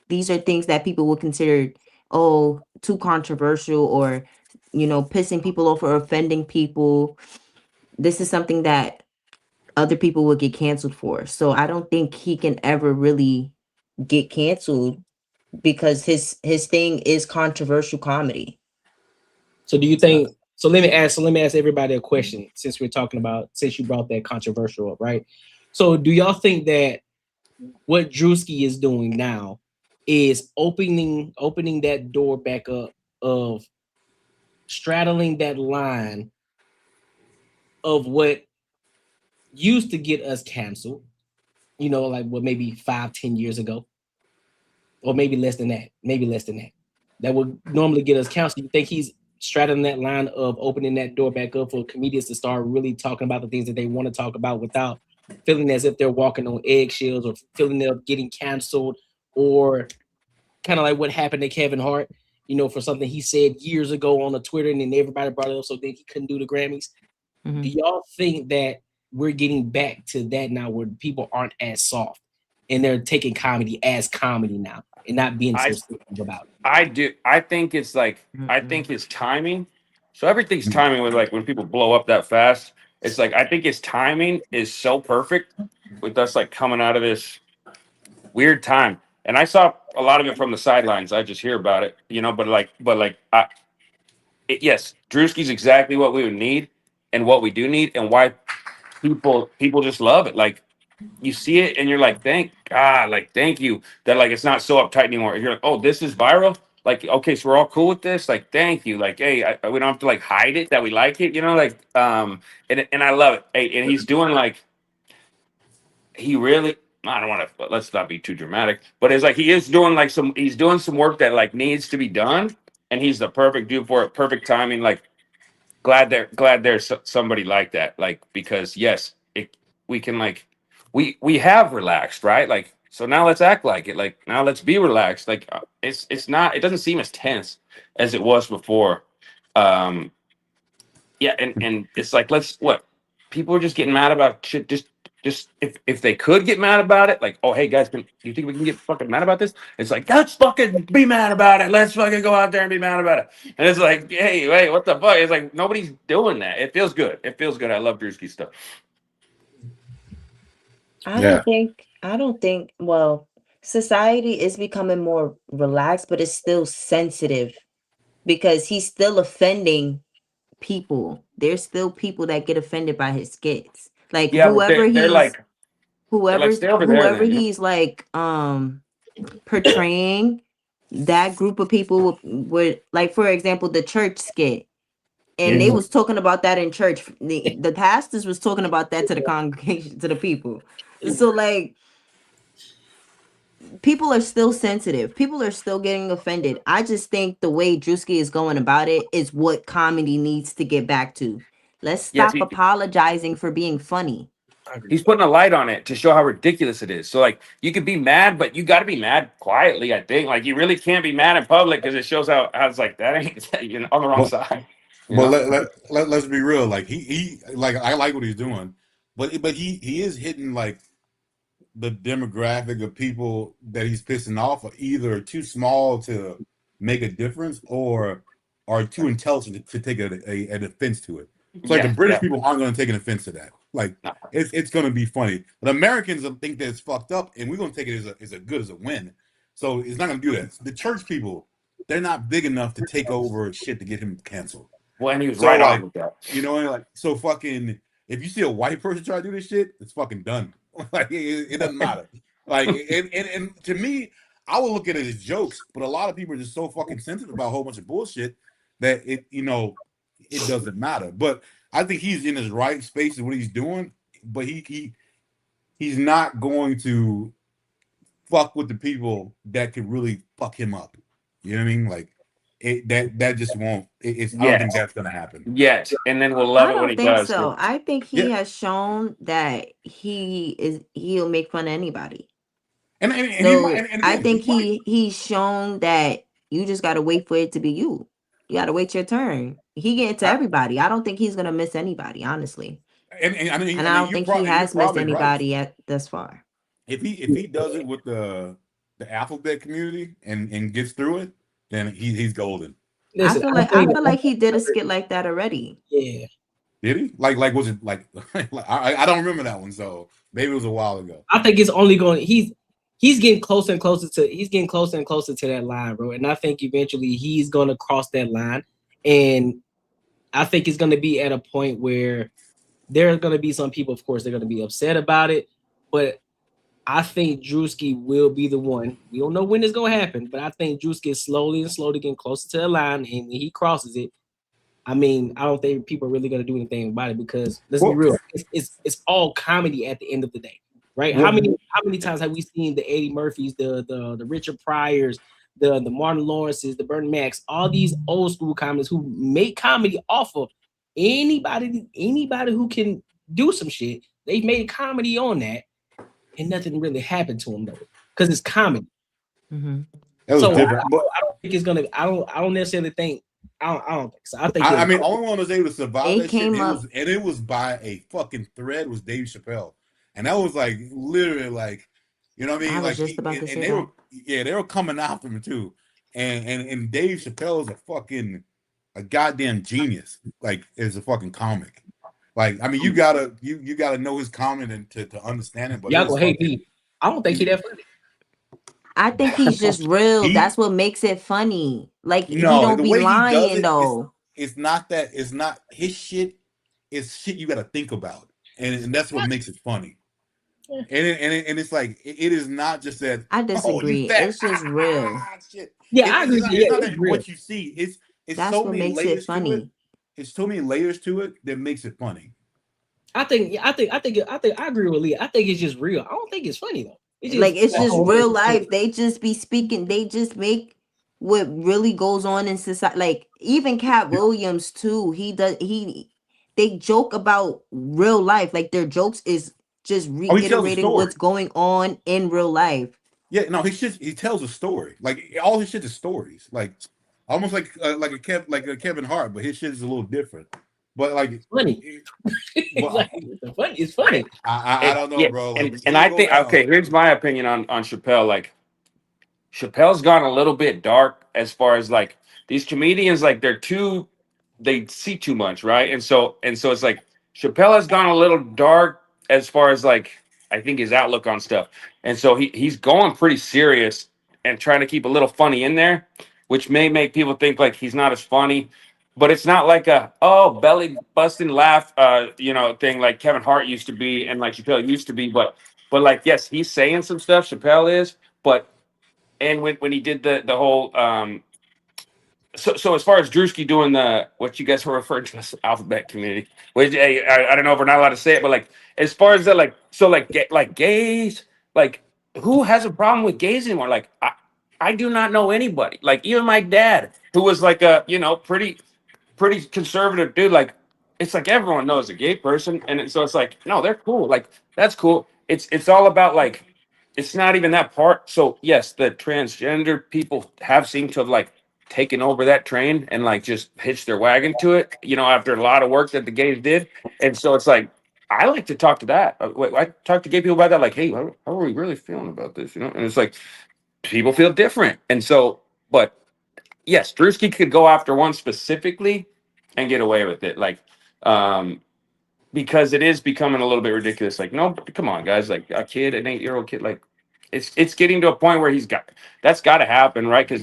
these are things that people would consider too controversial, or pissing people off or offending people. This is something that other people would get canceled for. So I don't think he can ever really get canceled, because his thing is controversial comedy. So do you think, let me ask everybody a question, since you brought that controversial up, right? So do y'all think that what Druski is doing now is opening that door back up of straddling that line of what used to get us canceled, like what, maybe 5-10 years ago, or maybe less than that, that would normally get us canceled? You think he's straddling that line of opening that door back up for comedians to start really talking about the things that they want to talk about without feeling as if they're walking on eggshells, or feeling they're getting canceled, or kind of like what happened to Kevin Hart? you know, for something he said years ago on the Twitter, and then everybody brought it up, so then he couldn't do the Grammys. Do y'all think that we're getting back to that now, where people aren't as soft and they're taking comedy as comedy now and not being so sensitive about it? I do. I think it's like, I think his timing. So everything's timing with, like, when people blow up that fast, it's like, I think his timing is so perfect with us, like, coming out of this weird time. And I saw a lot of it from the sidelines. I just hear about it, you know, yes, Druski's exactly what we would need and what we do need, and why people just love it. Like, you see it and you're like, thank God, like, thank you that, like, it's not so uptight anymore. You're like, oh, this is viral. Like, okay, so we're all cool with this. Like, thank you. Like, hey, we don't have to, like, hide it that we like it, you know, like, and I love it. Hey, and he's doing, like, he really, I don't want to, let's not be too dramatic, but it's like, he's doing some work that, like, needs to be done, and he's the perfect dude for it. Perfect timing. Like, glad there's somebody like that. Like, because yes, we can, like, we have relaxed, right? Like, so now let's act like it. Like, now let's be relaxed. Like, it's not, it doesn't seem as tense as it was before. Yeah, and it's like, people are just getting mad about shit. Just if they could get mad about it, like, oh, hey guys, do you think we can get fucking mad about this? It's like, let's fucking be mad about it. Let's fucking go out there and be mad about it. And it's like, hey, wait, what the fuck? It's like, nobody's doing that. It feels good. It feels good. I love Druski stuff. I don't think, well, society is becoming more relaxed, but it's still sensitive because he's still offending people. There's still people that get offended by his skits. Like, Yeah, whoever he's like portraying, that group of people would, like, for example, the church skit. And they was talking about that in church. The pastors was talking about that to the congregation, to the people. So, like, people are still sensitive. People are still getting offended. I just think the way Druski is going about it is what comedy needs to get back to. Let's stop apologizing for being funny. He's putting a light on it to show how ridiculous it is. So, like, you could be mad, but you got to be mad quietly, I think. Like, you really can't be mad in public because it shows how it's like, that ain't, you're on the wrong side. But let's be real. Like, he like, I like what he's doing, but he is hitting, like, the demographic of people that he's pissing off are either too small to make a difference or are too intelligent to take an offense to it. It's like the British people aren't going to take an offense to that. Like, it's going to be funny. But Americans think that it's fucked up, and we're going to take it as a good as a win. So it's not going to do that. The church people, they're not big enough to take over shit to get him canceled. Well, and he was right on with that. You know, like, so fucking, if you see a white person try to do this shit, it's fucking done. Like, it doesn't matter. Like, and to me, I would look at it as jokes, but a lot of people are just so fucking sensitive about a whole bunch of bullshit that it doesn't matter. But I think he's in his right space in what he's doing, but he's not going to fuck with the people that could really fuck him up. You know what I mean? Like, that just won't. I don't think that's gonna happen. Yes, and then we'll love it when he does. So I think he has shown that he'll make fun of anybody. And I think he's shown that you just gotta wait for it to be you. You gotta wait your turn. He getting to everybody. I don't think he's gonna miss anybody, honestly. And I don't think he has missed anybody at thus far. If he does it with the alphabet community and gets through it, then he's golden. Listen, I feel like he did a skit like that already. Yeah. Did he? Like was it like I don't remember that one, so maybe it was a while ago. I think it's only going, he's getting closer and closer to that line, bro. And I think eventually he's gonna cross that line. And I think it's gonna be at a point where there are gonna be some people, of course, they're gonna be upset about it, but I think Druski will be the one. We don't know when it's gonna happen, but I think Druski is slowly getting closer to the line, and when he crosses it, I mean, I don't think people are really gonna do anything about it because let's be real, it's all comedy at the end of the day, right? How many times have we seen the Eddie Murphys, the Richard Pryors, the Martin Lawrences, the Bernie Macs, all these old school comedians who make comedy off of anybody who can do some shit. They've made comedy on that. And nothing really happened to him though, because it's comedy. That was different. think it's gonna. I don't necessarily think. I don't think so. I think. I mean, only one was able to survive that shit. It was by a fucking thread. Was Dave Chappelle, and that was like literally like, you know what I mean? I was like, just about to say they that. they were coming after him too, and Dave Chappelle is a goddamn genius. Like, as a fucking comic. Like, I mean, you gotta know his comment and to understand it. But y'all gonna hate me. I don't think he that funny. I think he's just real. That's what makes it funny. Like, he no, don't the be way lying he does it, though. It's not that. It's not his shit. It's shit you got to think about, and that's what makes it funny. And it's like it is not just that. I disagree. It's just real. Shit. Yeah, I agree. It's not that what you see. It's that's so what many makes layers it funny. to it. It's so many layers to it that makes it funny. I think I agree with Leah. I think it's just real. I don't think it's funny though. It's just real life. They just be speaking. They just make what really goes on in society. Like, even Cat Williams too. They joke about real life. Like, their jokes is just reiterating what's going on in real life. Yeah, no, he tells a story. Like, all his shit is stories. Like, almost like a Kevin Hart, but his shit is a little different. But like, it's funny. It's funny. I don't know, bro. Like, and I think here's my opinion on Chappelle. Like, Chappelle's gone a little bit dark as far as like these comedians. Like, they see too much, right? And so it's like Chappelle has gone a little dark as far as like I think his outlook on stuff. And so he's going pretty serious and trying to keep a little funny in there, which may make people think like he's not as funny. But it's not like a belly busting laugh thing like Kevin Hart used to be and like Chappelle used to be. But like, yes, he's saying some stuff, Chappelle is, and when he did the whole so as far as Druski doing what you guys were referring to as alphabet community, which I don't know if we're not allowed to say it, but like as far as like gays, like who has a problem with gays anymore? Like I do not know anybody. Like even my dad, who was like a pretty conservative dude, like it's like everyone knows a gay person, and so it's like no, they're cool. Like that's cool. It's all about like it's not even that part. So yes, the transgender people have seemed to have like taken over that train and like just hitched their wagon to it, after a lot of work that the gays did. And so it's like I like to talk to that. I talk to gay people about that, like, hey, how are we really feeling about this? And it's like people feel different. And so, but yes, Druski could go after one specifically and get away with it, like because it is becoming a little bit ridiculous. Like, no, come on, guys, like a kid, an 8-year-old kid, like it's getting to a point where that's got to happen, right? Because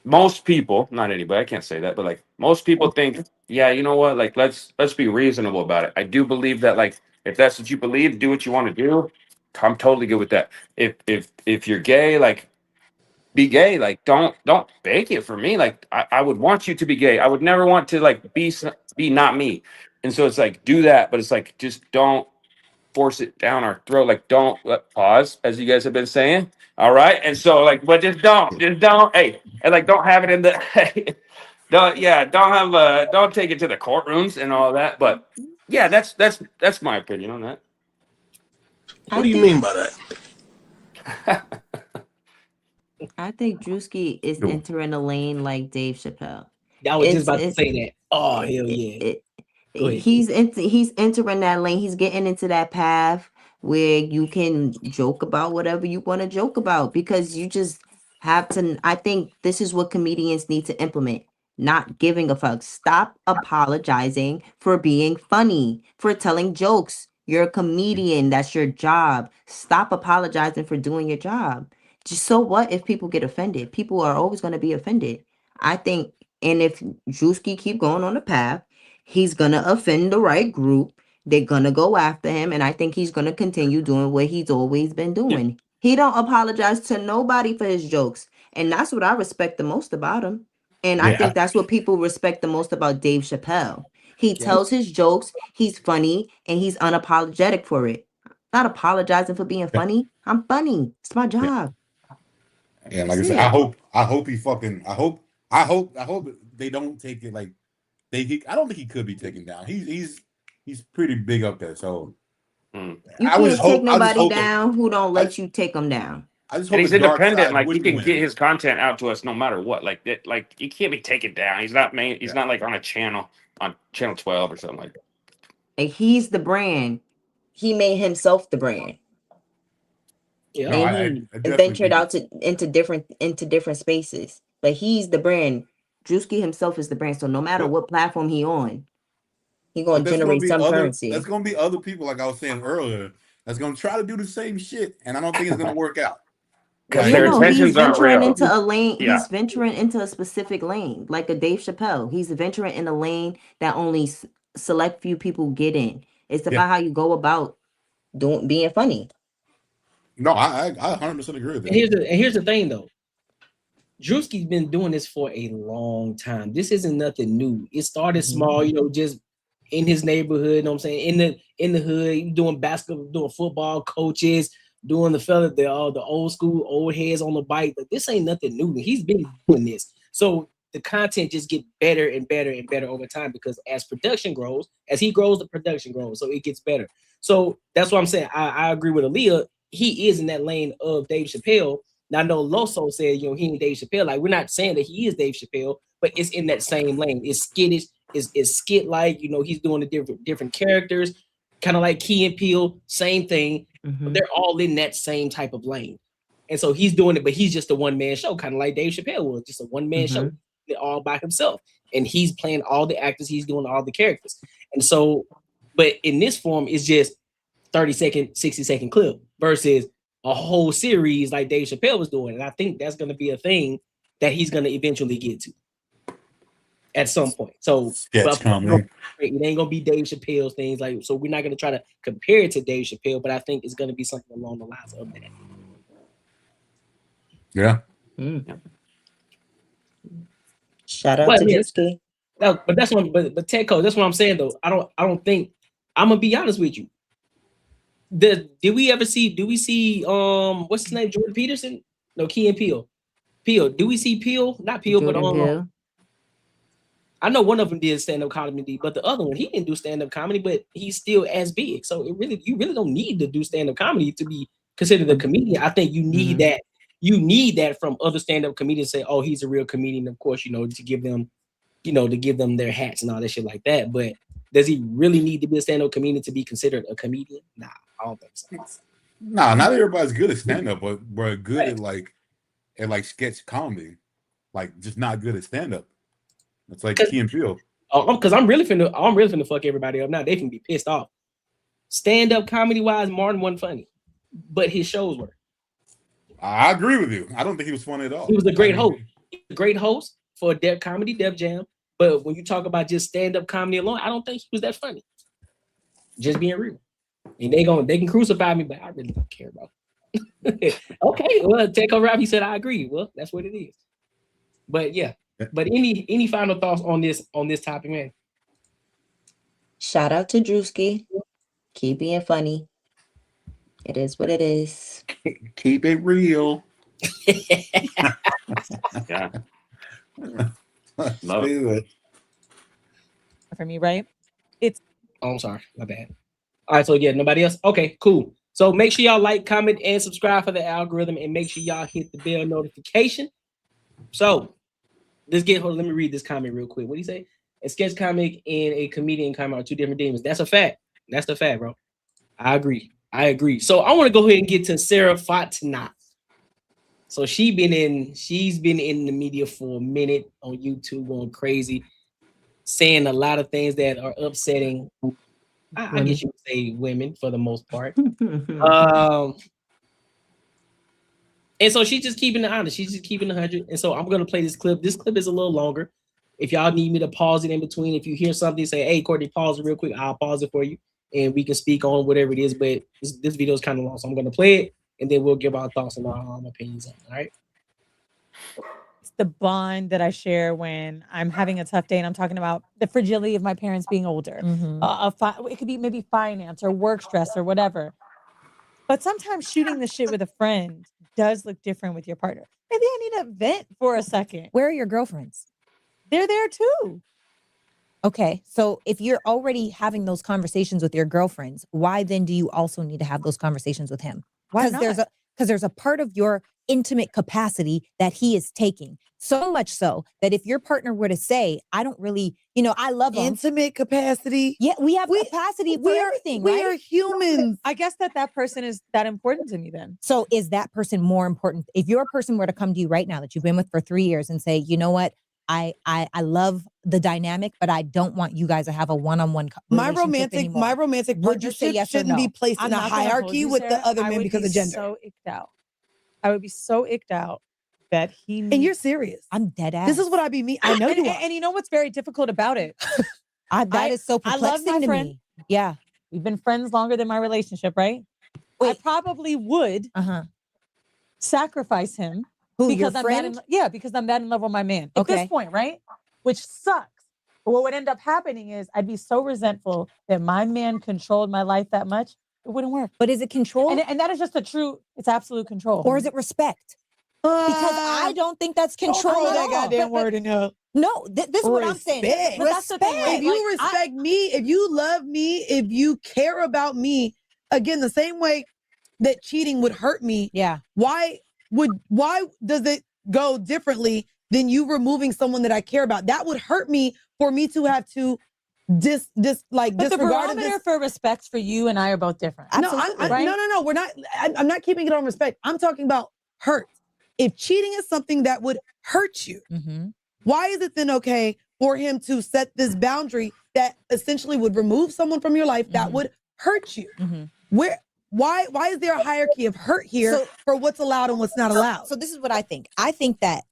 most people, not anybody, I can't say that, but like most people think, yeah, you know what, like let's be reasonable about it. I do believe that, like, if that's what you believe, do what you want to do. I'm totally good with that. If you're gay, like be gay, like don't beg it for me. Like I would want you to be gay. I would never want to like be not me. And so it's like do that, but it's like just don't force it down our throat. Like don't pause, as you guys have been saying. All right. And so like, but just don't, hey, and like don't have it in the don't take it to the courtrooms and all that. But yeah, that's my opinion on that. What do you mean by that? I think Druski is entering a lane like Dave Chappelle. I was just about to say that. Oh, hell yeah. He's entering that lane. He's getting into that path where you can joke about whatever you want to joke about, because you just have to. I think this is what comedians need to implement. Not giving a fuck. Stop apologizing for being funny, for telling jokes. You're a comedian. That's your job. Stop apologizing for doing your job. Just so what if people get offended? People are always going to be offended. I think, and if Druski keep going on the path, he's going to offend the right group. They're going to go after him. And I think he's going to continue doing what he's always been doing. Yeah. He don't apologize to nobody for his jokes. And that's what I respect the most about him. And I think that's what people respect the most about Dave Chappelle. He tells his jokes, he's funny, and he's unapologetic for it. Not apologizing for being funny. I'm funny. It's my job. Yeah, like I said, I hope they don't take it like I don't think he could be taken down. He's pretty big up there. So you can't take nobody down who don't let you take them down. I just And hope he's the dark independent. side Like he wouldn't can win. get his content out to us no matter what. Like that. Like he can't be taken down. He's not main. He's not like on a channel on channel 12 or something like that. And he's the brand. He made himself the brand. Yeah. No, And I he definitely ventured think out into different spaces. But he's the brand. Druski himself is the brand. So no matter But- what platform he on, he but gonna there's generate be some other. currency. There's gonna be other people, like I was saying earlier, that's gonna try to do the same shit, and I don't think it's gonna work out. Because Like, their He's intentions aren't venturing real. into a lane. Yeah. He's venturing into a specific lane, like a Dave Chappelle. He's venturing in a lane that only select few people get in. It's about how you go about being funny. No, I 100% agree with And that. here's the thing though. Druski's been doing this for a long time. This isn't nothing new. It started small, just in his neighborhood, you know what I'm saying? In the hood, doing basketball, doing football, coaches, doing the old school, old heads on the bike. But this ain't nothing new. He's been doing this. So the content just get better and better and better over time because as production grows, as he grows, the production grows. So it gets better. So that's what I'm saying. I agree with Aaliyah. He is in that lane of Dave Chappelle. Now I know Loso said, he ain't Dave Chappelle. Like we're not saying that he is Dave Chappelle, but it's in that same lane. It's skittish, it's skit like, he's doing the different characters, kind of like Key and Peele, same thing. But they're all in that same type of lane. And so he's doing it, but he's just a one-man show, kind of like Dave Chappelle was, just a one-man show all by himself. And he's playing all the actors, he's doing all the characters. And so, but in this form, it's just 30-second, 60-second clip versus a whole series like Dave Chappelle was doing. And I think that's going to be a thing that he's going to eventually get to at some point. So Sketch comedy. it ain't going to be Dave Chappelle's things. Like, so we're not going to try to compare it to Dave Chappelle, but I think it's going to be something along the lines of that. Yeah. Shout out to Druski. But that's what. But Tedco, that's what I'm saying though. I don't think. I'm gonna be honest with you. Do we see what's his name? Jordan Peterson? No, Key and Peele. Do we see Peele? Not Peele, Jordan but Peele. I know one of them did stand-up comedy, but the other one, he didn't do stand-up comedy, but he's still as big. So you really don't need to do stand-up comedy to be considered a comedian. I think you need that. You need that from other stand-up comedians say, oh, he's a real comedian, of course, to give them, to give them their hats and all that shit like that. But does he really need to be a stand-up comedian to be considered a comedian? Nah, I don't think so. Nah, not everybody's good at stand-up, but we're good at like sketch comedy. Like just not good at stand-up. It's like Key and Peele. Because I'm really finna fuck everybody up now. They can be pissed off. Stand-up comedy-wise, Martin wasn't funny, but his shows were. I agree with you. I don't think he was funny at all. He was a great host. He was a great host for a Def Jam. But when you talk about just stand-up comedy alone, I don't think he was that funny. Just being real. And they can crucify me, but I really don't care about it. Okay, well, Teco Rob, he said I agree. Well, that's what it is. But yeah. But any final thoughts on this topic, man? Shout out to Druski. Keep being funny. It is what it is. Keep it real. Yeah. Love it. For me, right? I'm sorry, my bad. All right, so yeah, nobody else. Okay, cool. So make sure y'all like, comment, and subscribe for the algorithm, and make sure y'all hit the bell notification. So let me read this comment real quick. What do you say? A sketch comic and a comedian comic are two different demons. That's a fact. That's the fact, bro. I agree. So I want to go ahead and get to Sarah Fatina. So she's been in the media for a minute on YouTube, going crazy, saying a lot of things that are upsetting. I guess you would say women for the most part. And so she's just keeping it honest. She's just keeping 100. And so I'm going to play this clip. This clip is a little longer. If y'all need me to pause it in between, if you hear something, say, hey, Courtney, pause it real quick. I'll pause it for you. And we can speak on whatever it is. But this video is kind of long. So I'm going to play it. And then we'll give our thoughts and our opinions on it. All right. It's the bond that I share when I'm having a tough day and I'm talking about the fragility of my parents being older. It could be maybe finance or work stress or whatever. But sometimes shooting the shit with a friend does look different with your partner. Maybe I need to vent for a second. Where are your girlfriends? They're there too. Okay, so if you're already having those conversations with your girlfriends, why then do you also need to have those conversations with him? Why Because because there's a part of your intimate capacity that he is taking. So much so that if your partner were to say, I don't really, I love him. Intimate capacity. Yeah, we have capacity for everything, we right? are humans. I guess that person is that important to me then. So is that person more important? If your person were to come to you right now that you've been with for 3 years and say, you know what? I love the dynamic, but I don't want you guys to have a one-on-one my romantic partnership shouldn't be placed in a hierarchy with the other men because of gender. So icked out. I would be so icked out that he and you're serious. I'm dead ass. This is what I be me. I know you are. And you know what's very difficult about it? That is so perplexing I love my to friend. me. Yeah, we've been friends longer than my relationship, right? I probably would sacrifice him. Who, because your I'm friend? because I'm that in love with my man. At this point, right? Which sucks. But what would end up happening is I'd be so resentful that my man controlled my life that much. It wouldn't work. But is it control? And that is just it's absolute control. Or is it respect? Because I don't think that's control. Throw at that all. goddamn word in there. No, this is what I'm saying. But that's the thing, right? If you respect me, if you love me, if you care about me, again, the same way that cheating would hurt me. Yeah. Why does it go differently than you removing someone that I care about? That would hurt me for me to have to But disregard the barometer for respect for you and I are both different. Absolutely. No. We're not. I'm not keeping it on respect. I'm talking about hurt. If cheating is something that would hurt you, why is it then okay for him to set this boundary that essentially would remove someone from your life that would hurt you? Why is there a hierarchy of hurt here for what's allowed and what's not allowed? So this is what I think. I think that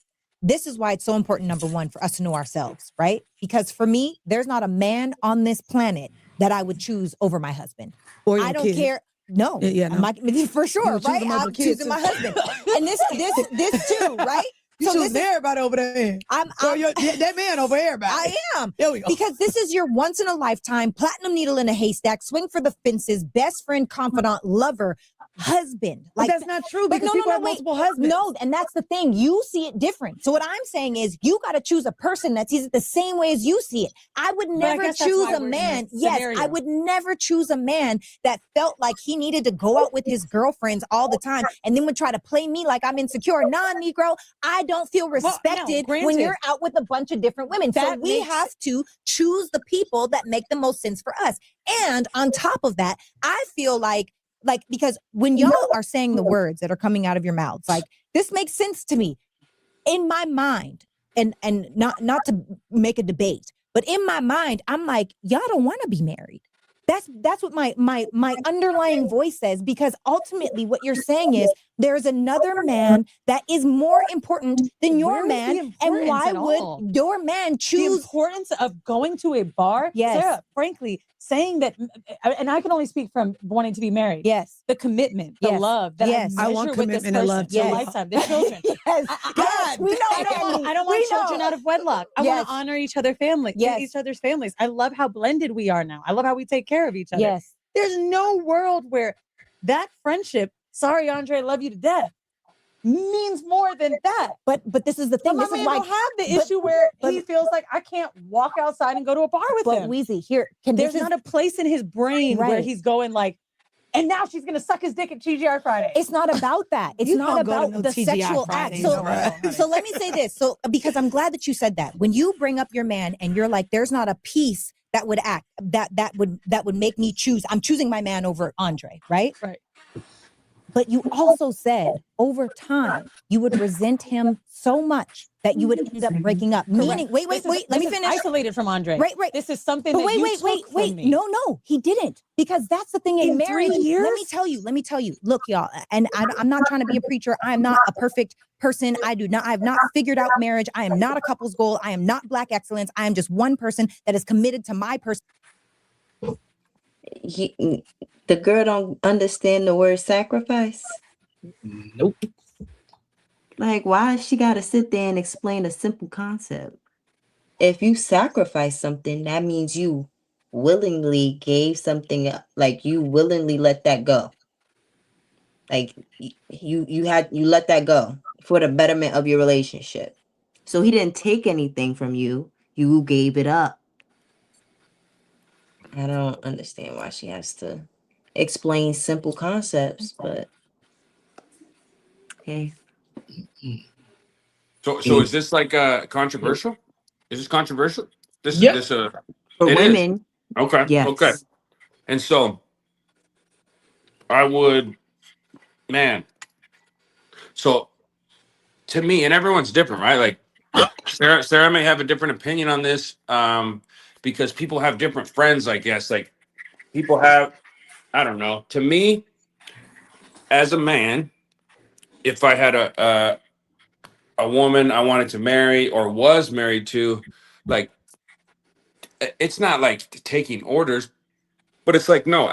this is why it's so important, number one, for us to know ourselves, right? Because for me, there's not a man on this planet that I would choose over my husband. Or your I don't kid. care. No, Yeah, no. for sure, right? I'm choosing my husband. And this too, right? You choosing everybody over there. That man over everybody. I am. There we go. Because this is your once in a lifetime platinum needle in a haystack, swing for the fences, best friend, confidant, lover, husband. But that's not true because people have multiple husbands. No, and that's the thing. You see it different. So what I'm saying is you got to choose a person that sees it the same way as you see it. I would never choose a man. Yes, I would never choose a man that felt like he needed to go out with his girlfriends all the time and then would try to play me like I'm insecure. Nah, Negro, I don't feel respected when you're out with a bunch of different women. So we have to choose the people that make the most sense for us. And on top of that, I feel like because when y'all are saying the words that are coming out of your mouths, like this makes sense to me in my mind, and not to make a debate, but in my mind, I'm like, y'all don't want to be married. That's what my underlying voice says, because ultimately what you're saying is there's another man that is more important than your man. And why would your man choose the importance of going to a bar? Yes. Sarah, frankly, saying that, and I can only speak from wanting to be married. Yes. The commitment, the love. That I want commitment and love too. The lifetime, the children. Yes. God, we know. I don't want children out of wedlock. I want to honor each other's families. I love how blended we are now. I love how we take care of each other. Yes. There's no world where that friendship, sorry, Andre, I love you to death, means more than that. But this is the thing. This is why don't have the issue where he feels like I can't walk outside and go to a bar with him. But Weezy, here, there's not a place in his brain where he's going like, and now she's gonna suck his dick at TGI Friday. It's not about that. It's not about the sexual act. So let me say this. So because I'm glad that you said that. When you bring up your man and you're like, there's not a piece that would act that would make me choose. I'm choosing my man over Andre, right? Right. But you also said over time you would resent him so much that you would end up breaking up. Meaning, wait, let me finish. Isolated from Andre. Right. This is something. But that wait. No, he didn't. Because that's the thing in marriage. 3 years? Let me tell you. Look, y'all, and I'm not trying to be a preacher. I am not a perfect person. I have not figured out marriage. I am not a couple's goal. I am not Black excellence. I am just one person that is committed to my person. The girl don't understand the word sacrifice. Nope. Like, why she got to sit there and explain a simple concept? If you sacrifice something, that means you willingly gave something up. Like, you willingly let that go. Like, you let that go for the betterment of your relationship. So he didn't take anything from you. You gave it up. I don't understand why she has to explain simple concepts, but Okay. So is this like controversial? Is this controversial? This Yep. this For it is. women, Okay. yes. Okay. And so I would, man. So to me, and everyone's different, right? Like Sarah may have a different opinion on this, because people have different friends, I guess. Like people have, I don't know. To me, as a man, if I had a woman I wanted to marry or was married to, like it's not like taking orders, but it's like no,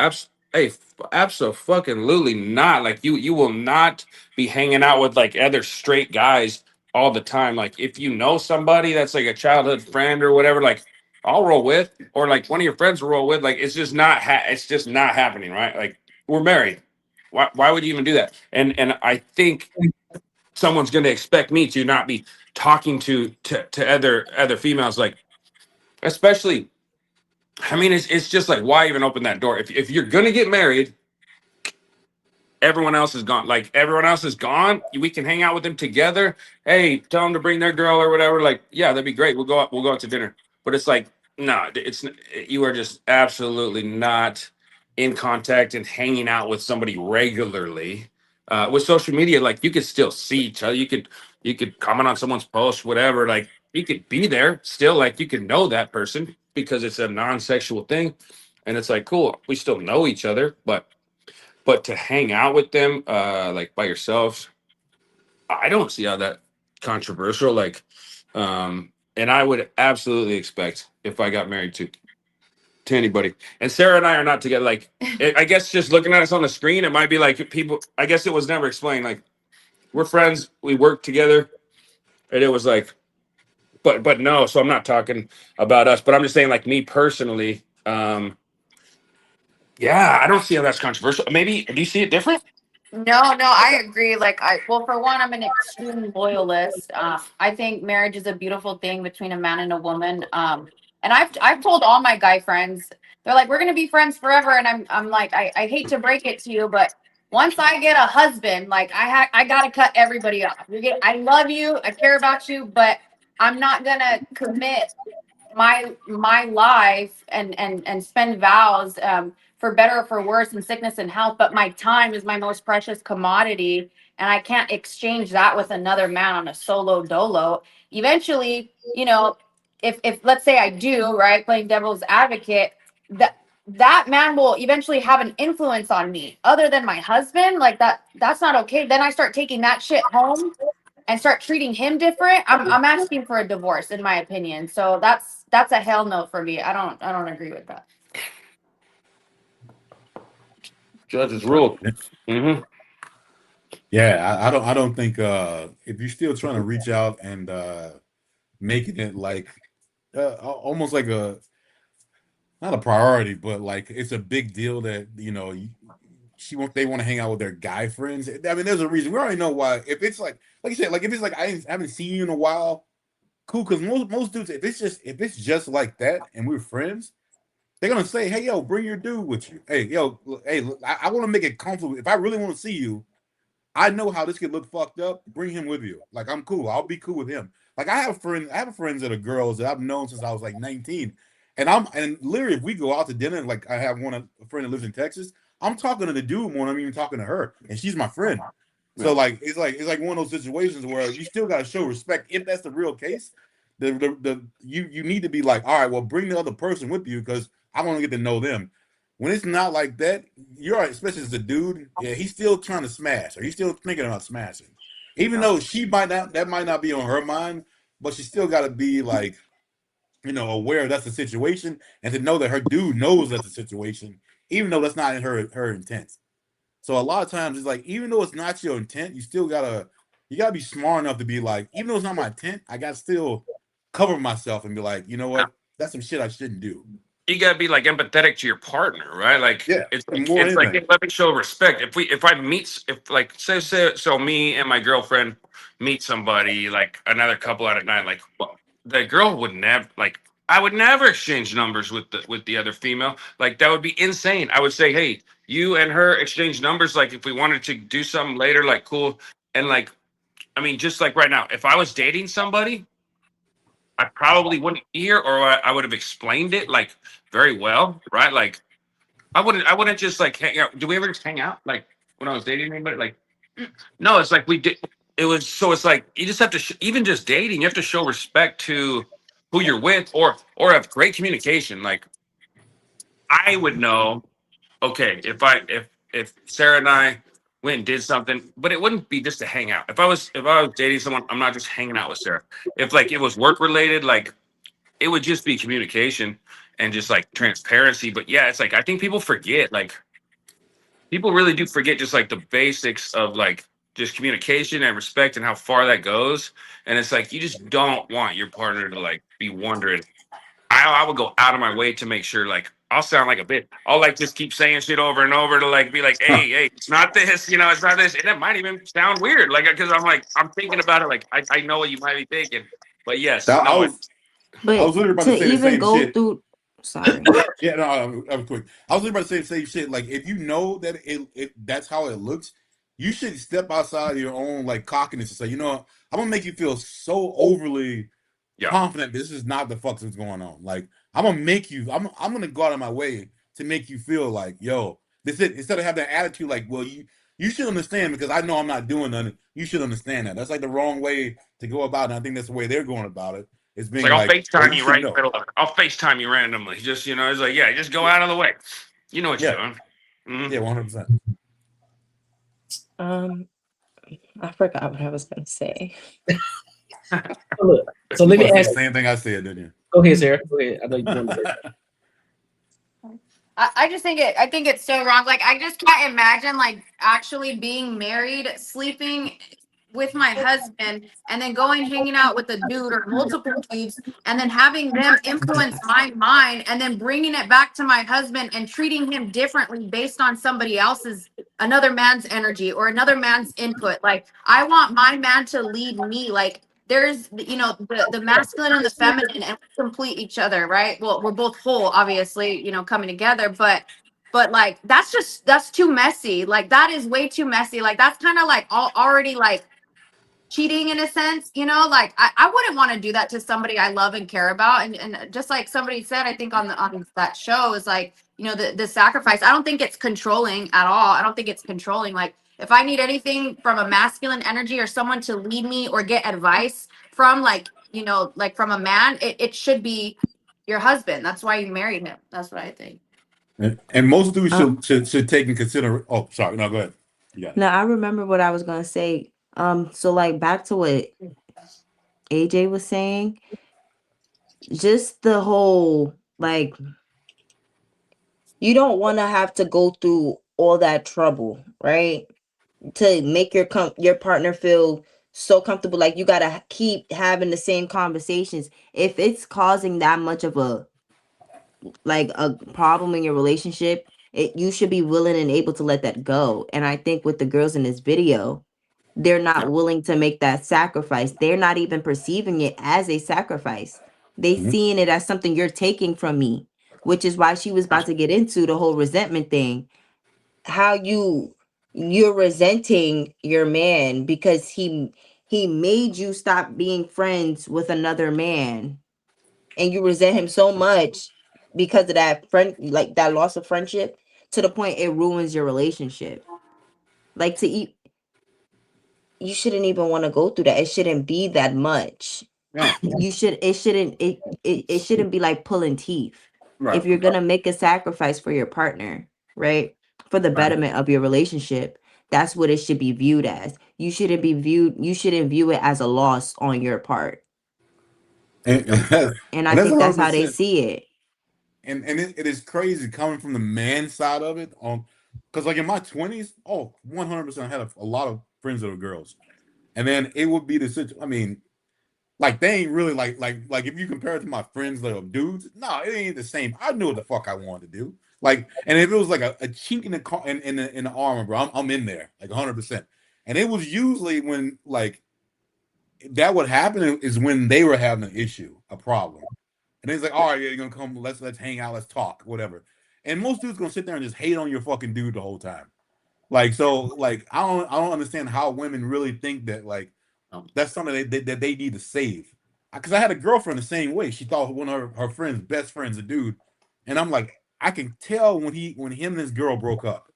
absolutely not. Like you will not be hanging out with like other straight guys all the time. Like if you know somebody that's like a childhood friend or whatever, like I'll roll with, or like one of your friends will roll with. Like it's just not it's just not happening, right? Like we're married. Why would you even do that? And I think someone's going to expect me to not be talking to other females, like especially. I mean, it's just like, why even open that door? If you're gonna get married, everyone else is gone. Like everyone else is gone. We can hang out with them together. Hey, tell them to bring their girl or whatever. Like, yeah, that'd be great. We'll go out to dinner. But it's like, no, you are just absolutely not in contact and hanging out with somebody regularly. With social media, like you could still see each other. You could comment on someone's post, whatever. Like you could be there still. Like you could know that person because it's a non-sexual thing, and it's like cool. We still know each other, but to hang out with them, like by yourselves, I don't see how that controversial. Like, and I would absolutely expect if I got married to anybody. And Sarah and I are not together. Like, I guess just looking at us on the screen, it might be like people. I guess it was never explained. Like, we're friends, we work together, and it was like, but no. So I'm not talking about us, but I'm just saying, like me personally. Yeah, I don't see how that's controversial. Maybe do you see it different? No, I agree. Like, well, for one, I'm an extreme loyalist. I think marriage is a beautiful thing between a man and a woman. And I've told all my guy friends, they're like, we're gonna be friends forever. And I'm like, I hate to break it to you, but once I get a husband, like I gotta cut everybody off. I love you, I care about you, but I'm not gonna commit my life and spend vows for better or for worse in sickness and health, but my time is my most precious commodity, and I can't exchange that with another man on a solo dolo. Eventually, if let's say I do, right, playing devil's advocate, that man will eventually have an influence on me other than my husband. Like that's not okay. Then I start taking that shit home and start treating him different. I'm asking for a divorce, in my opinion. So that's a hell no for me. I don't agree with that. Judge's rule. Mm-hmm. Yeah, I don't think if you're still trying to reach out and making it like almost like not a priority, but like it's a big deal that they want to hang out with their guy friends. I mean, there's a reason. We already know why. If it's like you said, like if it's like I haven't seen you in a while, cool. Because most dudes, if it's just like that and we're friends, they're gonna say, hey, yo, bring your dude with you. Hey, yo, hey, I want to make it comfortable. If I really want to see you, I know how this could look fucked up. Bring him with you. Like I'm cool. I'll be cool with him. Like I have friends that are girls that I've known since I was like 19. And literally if we go out to dinner, like I have a friend that lives in Texas, I'm talking to the dude more than I'm even talking to her. And she's my friend. So like it's like one of those situations where you still gotta show respect. If that's the real case, you need to be like, all right, well, bring the other person with you because I want to get to know them. When it's not like that, you're right, especially as a dude, yeah, he's still trying to smash, or he's still thinking about smashing. Even though that might not be on her mind, but she still got to be like, aware that's the situation, and to know that her dude knows that's the situation, even though that's not in her intent. So a lot of times it's like, even though it's not your intent, you gotta be smart enough to be like, even though it's not my intent, I gotta still cover myself and be like, you know what, that's some shit I shouldn't do. You gotta be like empathetic to your partner, right? Like it's like let me show respect. If I meet say so me and my girlfriend meet somebody, like another couple out at night, like the girl would never, like I would never exchange numbers with the other female. Like that would be insane. I would say, hey, you and her exchange numbers, like if we wanted to do something later, like cool. And like, I mean, just like right now, if I was dating somebody, I probably wouldn't be here, or I would have explained it like very well, right? Like, I wouldn't just like hang out. Do we ever just hang out? Like when I was dating anybody? Like, no, it's like we did. It was so. It's like you just have to even just dating. You have to show respect to who you're with, or have great communication. Like, I would know. Okay, if Sarah and I went and did something, but it wouldn't be just to hang out. If I was dating someone, I'm not just hanging out with Sarah. If like it was work related, like it would just be communication and just like transparency. But yeah, it's like I think people forget, like people really do forget just like the basics of like just communication and respect and how far that goes. And it's like you just don't want your partner to like be wondering. I would go out of my way to make sure like I'll sound like a bitch. I'll like just keep saying shit over and over to like be like, hey, it's not this, it's not this. And it might even sound weird. Like, because I'm thinking about it. Like, I know what you might be thinking, but yes. I was literally about to say the same shit. Sorry. Yeah, no, I'm quick. I was literally about to say the same shit. Like, if you know that it that's how it looks, you should step outside your own like cockiness and say, I'm gonna make you feel so overly confident this is not the fuck that's going on. Like, I'm gonna make you, I'm gonna go out of my way to make you feel like, yo, this is it. Instead of having that attitude, like, well, you should understand because I know I'm not doing nothing. You should understand that. That's like the wrong way to go about it. And I think that's the way they're going about it. It's being I'll FaceTime you right in know. the middle of it. I'll FaceTime you randomly. Just, it's like, yeah, just go out of the way. You know what you're doing. Mm-hmm. Yeah, 100%. I forgot what I was gonna say. So let me ask the same thing I said, didn't you? Go ahead, Sarah. Go ahead. I know you want to say that. I just think I think it's so wrong. Like, I just can't imagine like actually being married, sleeping with my husband, and then going hanging out with a dude or multiple dudes, and then having them influence my mind, and then bringing it back to my husband and treating him differently based on another man's energy or another man's input. Like, I want my man to lead me. Like, there's the masculine and the feminine, and we complete each other, right? Well, we're both whole, obviously, coming together, but like that's too messy. Like, that is way too messy. Like, that's kind of like already like cheating in a sense, like I wouldn't want to do that to somebody I love and care about. And just like somebody said, I think on that show, is like, the sacrifice. I don't think it's controlling at all. I don't think it's controlling. Like, if I need anything from a masculine energy or someone to lead me or get advice from, like, like from a man, it should be your husband. That's why you married him. That's what I think. And most dudes should take in consideration. Oh, sorry. No, go ahead. Yeah. No, I remember what I was gonna say. So like back to what AJ was saying, just the whole like, you don't want to have to go through all that trouble, right? To make your partner feel so comfortable. Like, you gotta keep having the same conversations. If it's causing that much of a problem in your relationship, you should be willing and able to let that go. And I think with the girls in this video, they're not willing to make that sacrifice. They're not even perceiving it as a sacrifice. They seeing it as something you're taking from me, which is why she was about to get into the whole resentment thing. How you're resenting your man because he made you stop being friends with another man, and you resent him so much because of that like that loss of friendship, to the point it ruins your relationship. Like, you shouldn't even want to go through that. It shouldn't be that much. Yeah. It shouldn't be like pulling teeth. Right. If you're gonna make a sacrifice for your partner, right, for the betterment of your relationship, that's what it should be viewed as. You shouldn't view it as a loss on your part. And I think that's how they see it. And it is crazy coming from the man side of it. Because like in my 20s, 100% I had a lot of friends that were girls. And then it would be the situation. I mean, like, they ain't really like if you compare it to my friends that are dudes, no, it ain't the same. I knew what the fuck I wanted to do. Like, and if it was like a chink in the armor, bro, I'm in there like 100%. And it was usually when like that would happen is when they were having an issue, a problem. And it's like, all right, yeah, you're gonna come, let's hang out, let's talk, whatever. And most dudes gonna sit there and just hate on your fucking dude the whole time. Like, so, like, I don't understand how women really think that, like, that's something that they need to save. Because I had a girlfriend the same way. She thought one of her friends, best friends, a dude, and I'm like, I can tell when him and his girl broke up.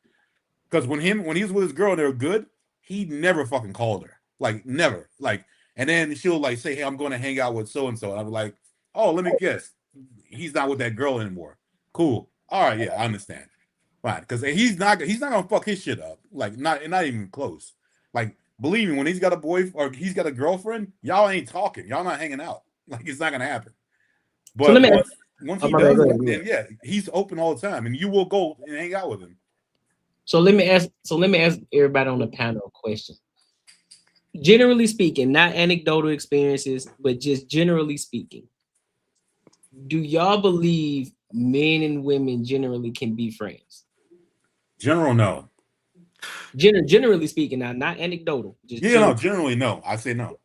Because when he was with his girl and they were good, he never fucking called her, like never, like. And then she'll like say, "Hey, I'm going to hang out with so and so." I'm like, "Oh, let me guess, he's not with that girl anymore." Cool. All right, yeah, I understand. Fine, because he's not gonna fuck his shit up. Like not even close. Like believe me, when he's got a boyfriend or he's got a girlfriend, y'all ain't talking. Y'all not hanging out. Like it's not gonna happen. But So let me once he does, then yeah, he's open all the time, and you will go and hang out with him. So let me ask everybody on the panel a question. Generally speaking, not anecdotal experiences, but just generally speaking, do y'all believe men and women generally can be friends? General, no. Generally speaking, now not anecdotal. Just generally no. I say no.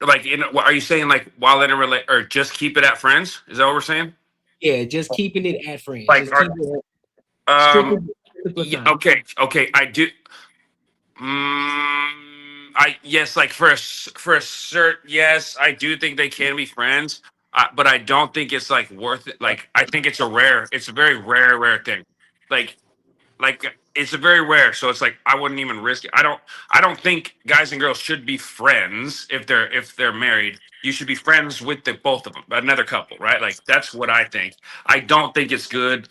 Like, are you saying like while in a relate or just keep it at friends? Is that what we're saying? Yeah, just keeping it at friends. Like, just strictly okay. I do. Yes, like for a cert, yes, I do think they can be friends, but I don't think it's like worth it. Like, I think it's a very rare thing. Like it's a very rare. So it's like I wouldn't even risk it. I don't think guys and girls should be friends if they're married. You should be friends with both of them, another couple, right? Like that's what I think. I don't think it's good.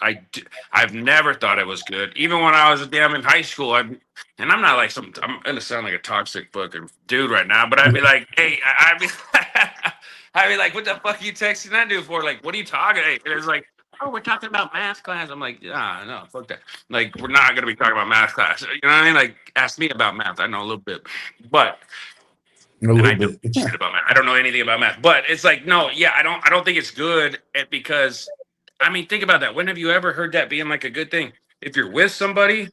I've never thought it was good. Even when I was in high school, and I'm not like I'm gonna sound like a toxic fucking dude right now, but I'd be like, hey, I'd be like, what the fuck are you texting that dude for? Like, what are you talking? And it's like, oh, we're talking about math class. I'm like, no, fuck that. Like, we're not gonna be talking about math class. You know what I mean? Like, ask me about math. I know a little bit, but I know shit about math. I don't know anything about math. But it's like, no, yeah, I don't think it's good because, I mean, think about that. When have you ever heard that being like a good thing? If you're with somebody,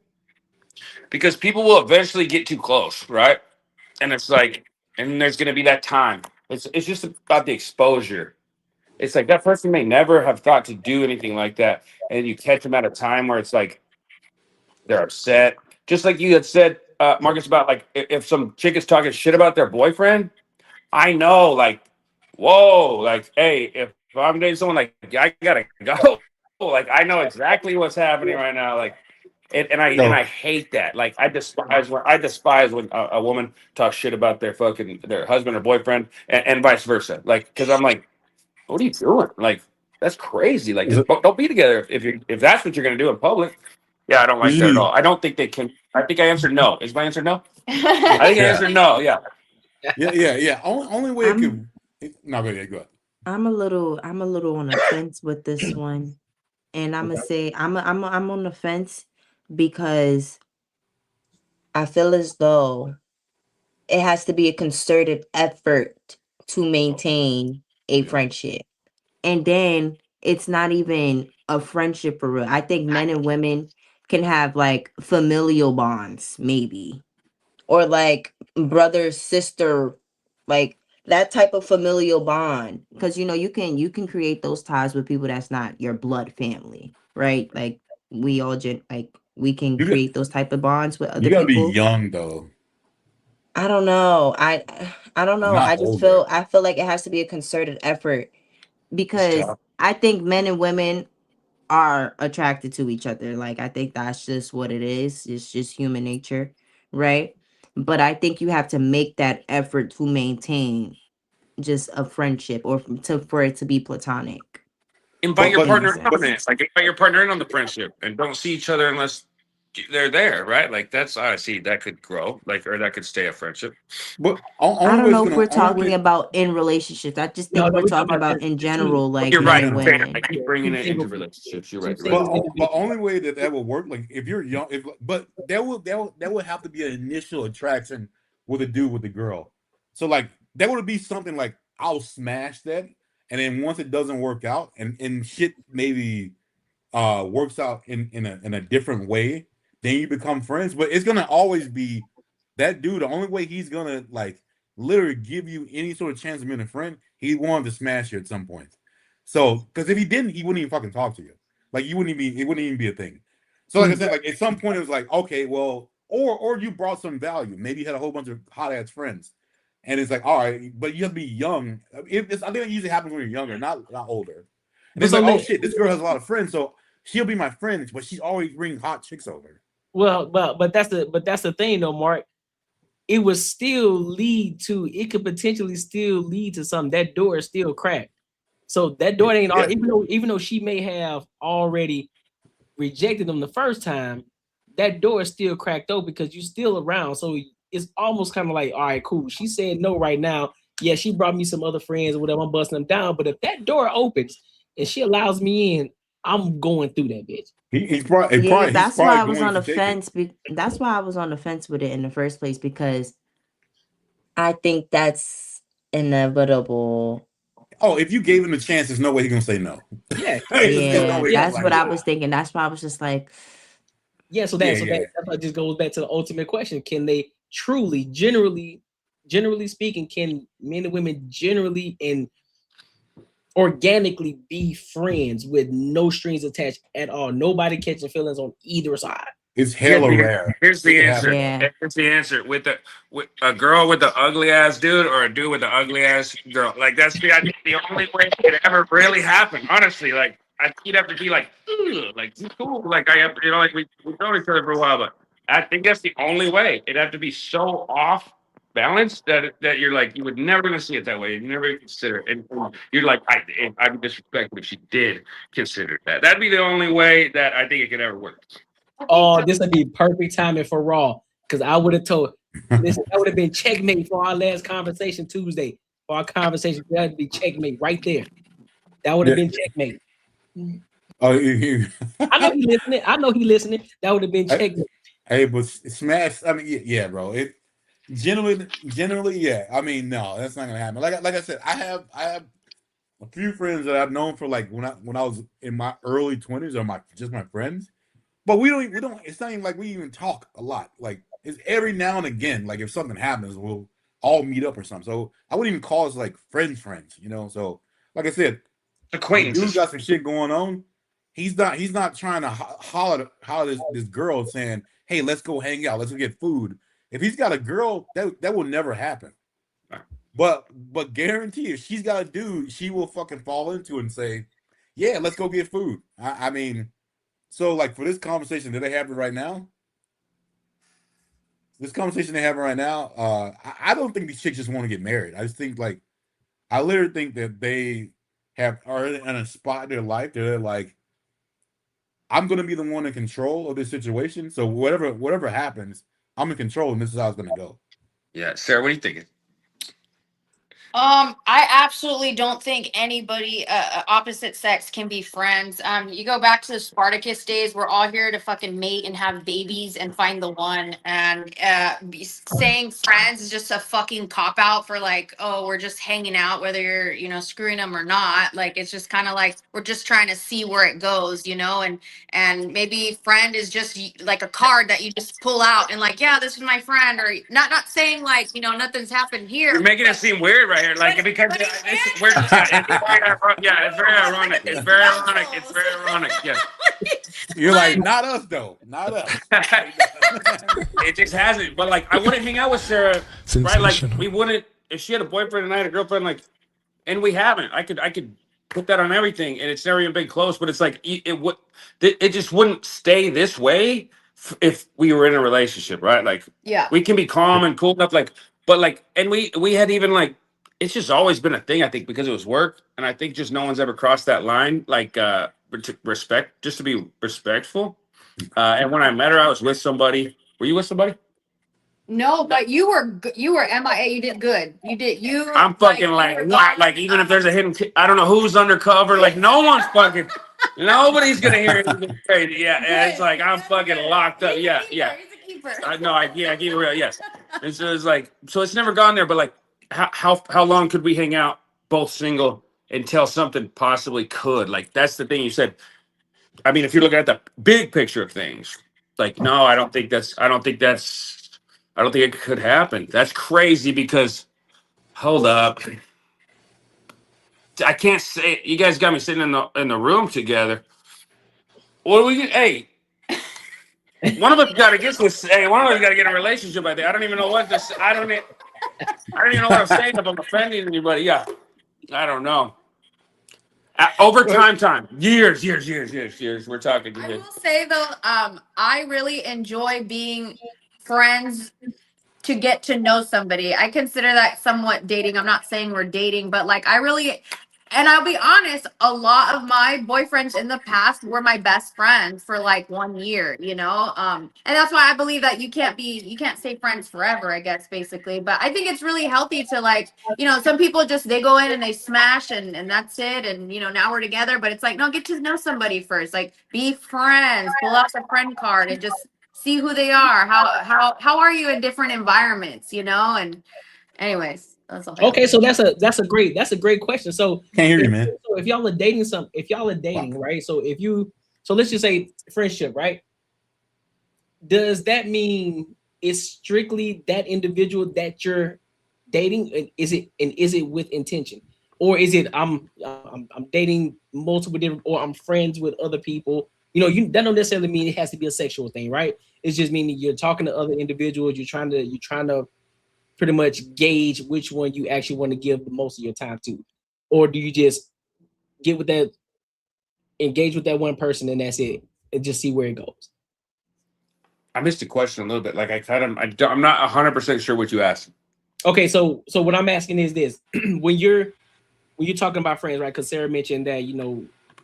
because people will eventually get too close, right? And it's like, and there's gonna be that time. It's just about the exposure. It's like that person may never have thought to do anything like that, and you catch them at a time where it's like they're upset. Just like you had said, Marcus, about like if some chick is talking shit about their boyfriend, I know, like, whoa, like, hey, if I'm dating someone, like, I gotta go. Like, I know exactly what's happening right now. Like, and I hate that. Like, I despise when a woman talks shit about their husband or boyfriend, and vice versa. Like, because I'm like, what are you doing? Like, that's crazy. Like, just don't be together if that's what you're gonna do in public. Yeah, I don't like that at all. I don't think they can. I think I answered no. Is my answer no? I think I answered no. Yeah. Yeah. Only way it could. No, go ahead. I'm a little on the fence with this one, and I'm gonna say I'm on the fence because I feel as though it has to be a concerted effort to maintain a friendship, and then it's not even a friendship for real. I think men and women can have like familial bonds, maybe, or like brother sister, like that type of familial bond, because you can create those ties with people that's not your blood family, right? Like we all we can create those type of bonds with other You gotta people. be young though. I don't know. I don't know. Not I just older. I feel like it has to be a concerted effort because I think men and women are attracted to each other. Like I think that's just what it is. It's just human nature, right? But I think you have to make that effort to maintain just a friendship or for it to be platonic. Invite your partner in on it. Like, invite your partner in on the friendship, and don't see each other unless they're there, right? Like that's I see that could grow, like, or that could stay a friendship. But I don't know if we're talking about in relationships. I just think we're talking about in general, like you're right. men and women. I keep bringing it into relationships. You're right. But only way that will work, like if you're young, but there will have to be an initial attraction with a dude with a girl. So like there would be something like I'll smash that, and then once it doesn't work out, and shit maybe works out in a different way, then you become friends. But it's gonna always be that dude. The only way he's gonna like literally give you any sort of chance of being a friend, he wanted to smash you at some point. So because if he didn't, he wouldn't even fucking talk to you. Like it wouldn't even be a thing. So like I said, like at some point it was like, okay, well, or you brought some value. Maybe you had a whole bunch of hot ass friends, and it's like, all right, but you have to be young. I think it usually happens when you're younger, not older. And it's like, oh shit, this girl has a lot of friends, so she'll be my friend, but she's always bringing hot chicks over. Well, but that's the thing though, Mark. It would still lead to, it could potentially still lead to something. That door is still cracked. So that door ain't even though she may have already rejected them the first time, that door is still cracked open because you're still around. So it's almost kind of like, all right, cool. She said no right now. Yeah, she brought me some other friends or whatever. I'm busting them down. But if that door opens and she allows me in, I'm going through that bitch. That's why I was on the fence. That's why I was on the fence with it in the first place, because I think that's inevitable. Oh, if you gave him a chance, there's no way he's gonna say no. Yeah, that's what I was thinking. That's why I was just like, so that just goes back to the ultimate question: can they truly, generally speaking, can men and women generally and organically be friends with no strings attached at all? Nobody catching feelings on either side. It's hella rare. Here's the answer. Here's the answer. With a girl with the ugly ass dude or a dude with the ugly ass girl. Like that's the only way it could ever really happen. Honestly, like you'd have to be like cool. Like I have, like we know each other for a while, but I think that's the only way. It'd have to be so off balance that you're like, you would never gonna see it that way. You never consider it. And you're like, I'd be disrespectful if she did consider that. That'd be the only way that I think it could ever work. Oh, this would be perfect timing for Raw, because I would have told this. That would have been checkmate for our last conversation Tuesday. For our conversation, that would be checkmate right there. That would have been checkmate. Oh, I know he listening. That would have been checkmate. Hey, but smash. I mean, yeah, bro. It generally, yeah. I mean, no, that's not gonna happen. Like I said, I have a few friends that I've known for like when I was in my early 20s, or my friends. But we don't. It's not even like we even talk a lot. Like it's every now and again. Like if something happens, we'll all meet up or something. So I wouldn't even call us like friends. So like I said, acquaintances. Dude's got some shit going on. He's not trying to holler this girl saying, "Hey, let's go hang out. Let's go get food." If he's got a girl, that will never happen. But guarantee if she's got a dude, she will fucking fall into it and say, "Yeah, let's go get food." I mean. So, like, for this conversation that they have right now, I don't think these chicks just want to get married. I just think, like, I literally think that they are in a spot in their life that they're like, I'm going to be the one in control of this situation. So, whatever happens, I'm in control, and this is how it's going to go. Yeah. Sarah, what are you thinking? I absolutely don't think anybody opposite sex can be friends. You go back to the Spartacus days, we're all here to fucking mate and have babies and find the one. And saying friends is just a fucking cop out for like, oh, we're just hanging out, whether you're, screwing them or not. Like, it's just kind of like, we're just trying to see where it goes, and maybe friend is just like a card that you just pull out and like, yeah, this is my friend, or not saying like, nothing's happened here. You're making it seem weird right here, like because we're just, it's very ironic. It's very ironic. Yeah. You're like, not us though, not us. It just hasn't. But like, I wouldn't hang out with Sarah, right? Like, we wouldn't if she had a boyfriend and I had a girlfriend. Like, and we haven't. I could put that on everything, and it's never even been close. But it's like it just wouldn't stay this way if we were in a relationship, right? Like, yeah, we can be calm and cool enough, like. But like, and we had even like, it's just always been a thing, I think, because it was work. And I think just no one's ever crossed that line, like respect, just to be respectful. And when I met her, I was with somebody. Were you with somebody? No, but you were MIA. You did good. I'm fucking like even if there's a hidden, I don't know who's undercover. Like no one's fucking, nobody's gonna hear anything crazy. Yeah, it's like I'm fucking locked up. Yeah. I keep it real. Yes. And so it's like, so it's never gone there. But like, how long could we hang out both single until something possibly could? Like that's the thing you said. I mean, if you look at the big picture of things, like no, I don't think it could happen. That's crazy because, hold up, I can't say. You guys got me sitting in the room together. What do we get? Hey. One of us got to get this. Hey, one of us got to get a relationship. I think. I don't even know what this. I don't even know what I'm saying if I'm offending anybody. Yeah, I don't know. Over time, years. We're talking. I will say though, I really enjoy being friends to get to know somebody. I consider that somewhat dating. I'm not saying we're dating, but like I really, and I'll be honest, a lot of my boyfriends in the past were my best friends for like 1 year, you know? And that's why I believe that you can't stay friends forever, I guess, basically. But I think it's really healthy to like, you know, some people just, they go in and they smash and that's it. And, you know, now we're together, but it's like, no, get to know somebody first. Like be friends, pull out the friend card and just see who they are. How are you in different environments, you know? And anyways, that's all. Okay, so that's a great question. So can't hear you, man. So if y'all are dating right? So let's just say friendship, right? Does that mean it's strictly that individual that you're dating? Is it with intention? Or is it I'm dating multiple different, or I'm friends with other people? You know, that don't necessarily mean it has to be a sexual thing, right? It's just meaning you're talking to other individuals. You're trying to pretty much gauge which one you actually want to give the most of your time to, or do you just engage with that one person and that's it, and just see where it goes? I missed the question a little bit. Like I'm not 100% sure what you asked. Okay, so what I'm asking is this: when you're talking about friends, right? Because Sarah mentioned that, you know,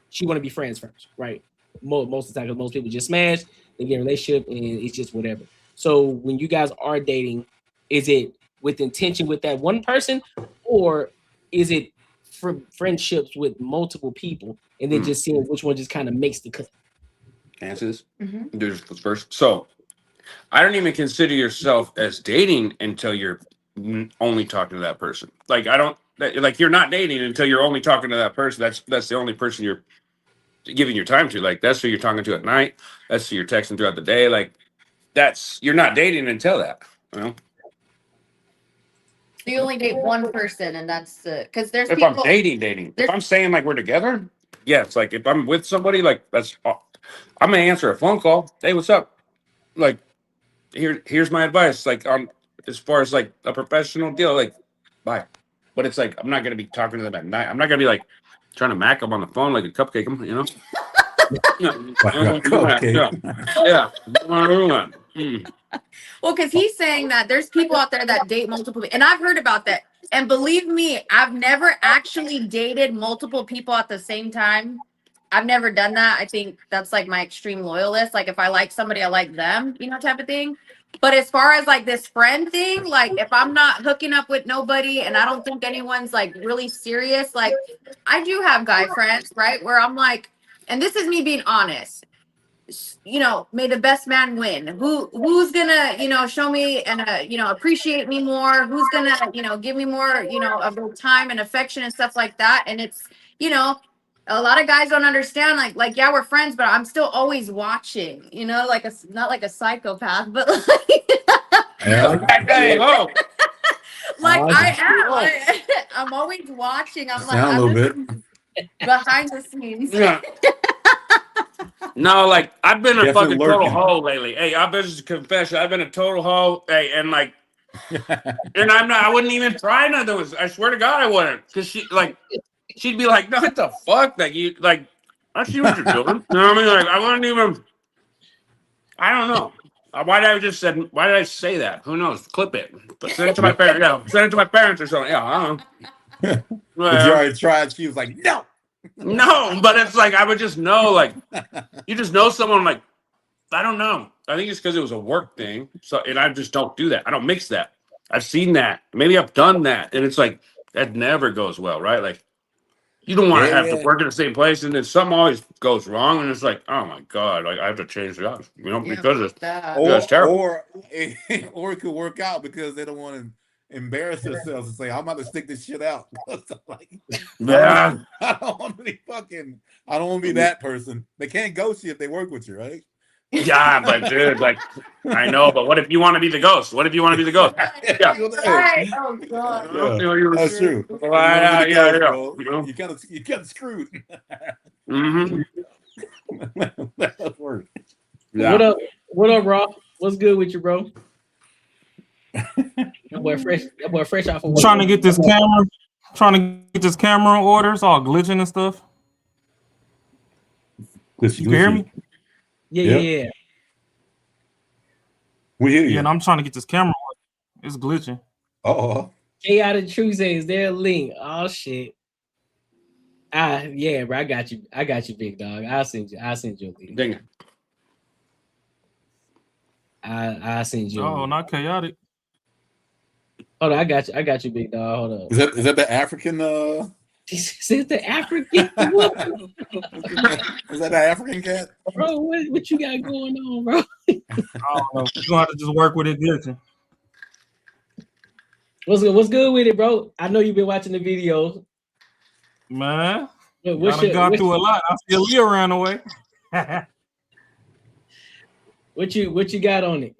she want to be friends first, right? Most of the time, because most people just smash, they get in a relationship, and it's just whatever. So when you guys are dating, is it with intention with that one person, or is it for friendships with multiple people, and then just seeing which one just kind of makes the cut? Answers. There's first. So I don't even consider yourself as dating until you're only talking to that person. Like you're not dating until you're only talking to that person. That's the only person you're giving your time to. Like that's who you're talking to at night. That's who you're texting throughout the day. Like you're not dating until that. You know. You only date one person, and that's because there's if people. I'm dating. If I'm saying like we're together, yes. Like if I'm with somebody, like I'm gonna answer a phone call. Hey, what's up? Like here's my advice. Like as far as like a professional deal, like bye. But it's like I'm not gonna be talking to them at night. I'm not gonna be like trying to mac them on the phone like a cupcake them, you know? Yeah. Well, because he's saying that there's people out there that date multiple, and I've heard about that. And believe me, I've never actually dated multiple people at the same time. I've never done that. I think that's like my extreme loyalist. Like if I like somebody, I like them, you know, type of thing. But as far as like this friend thing, like if I'm not hooking up with nobody and I don't think anyone's like really serious, like I do have guy friends, right? Where I'm like, and this is me being honest, you know, may the best man win. Who's gonna, you know, show me and you know, appreciate me more? Who's gonna, you know, give me more, you know, of their time and affection and stuff like that? And it's, you know, a lot of guys don't understand. Like yeah, we're friends, but I'm still always watching. You know, like not like a psychopath, but like, like I am. I'm always watching. I'm like Sound a little bit behind the scenes. Yeah. No, like I've been a Definitely fucking total lurking. hoe lately. Hey, I've been just a confession. I've been a total hoe. Hey, and like, and I wouldn't even try nothing. I swear to God, I wouldn't. Cause she'd be like, no, what the fuck? Like you, like, I see what you're doing. You know what I mean? Like, I wouldn't even. I don't know. Why did I say that? Who knows? Clip it. But send it to my parents. Yeah, send it to my parents or something. Yeah, I don't know. But you already tried. She was like, no. No, but it's like I would just know, like you just know someone, like I don't know. I think it's because it was a work thing. So and I just don't do that. I don't mix that. I've seen that. Maybe I've done that. And it's like that never goes well, right? Like you don't want to have to work in the same place and then something always goes wrong and it's like, oh my God, like I have to change jobs, you know, because it's terrible. Or it could work out because they don't want to embarrass themselves and say, I'm about to stick this shit out. Like, yeah. I don't want to be that person. They can't ghost you if they work with you, right? Yeah, but dude, like I know, but what if you want to be the ghost? What if you want to be the ghost? Yeah. Right. Oh God. Yeah, that's true. You kind of screwed. Mm-hmm. That works. Yeah. What up, bro? What's good with you, bro? That boy fresh off of Trying to get this camera. Trying to get this camera in order. It's all glitching and stuff. Glitchy, you can hear me? Yeah. We hear you. Yeah, and I'm trying to get this camera. It's glitching. Chaotic Truth says there a link. Oh shit. Yeah, bro. I got you, big dog. I'll send you a link. Dang it. I'll send you. Oh, not chaotic. Hold on, I got you, big dog. Hold up. Is that the African? Is it the African? Is that the African cat? Bro, what you got going on, bro? I don't know. You're gonna have to just work with it glitching. What's good with it, bro? I know you've been watching the videos. Man, What's gone through a lot. I see Leah ran away. What you got on it?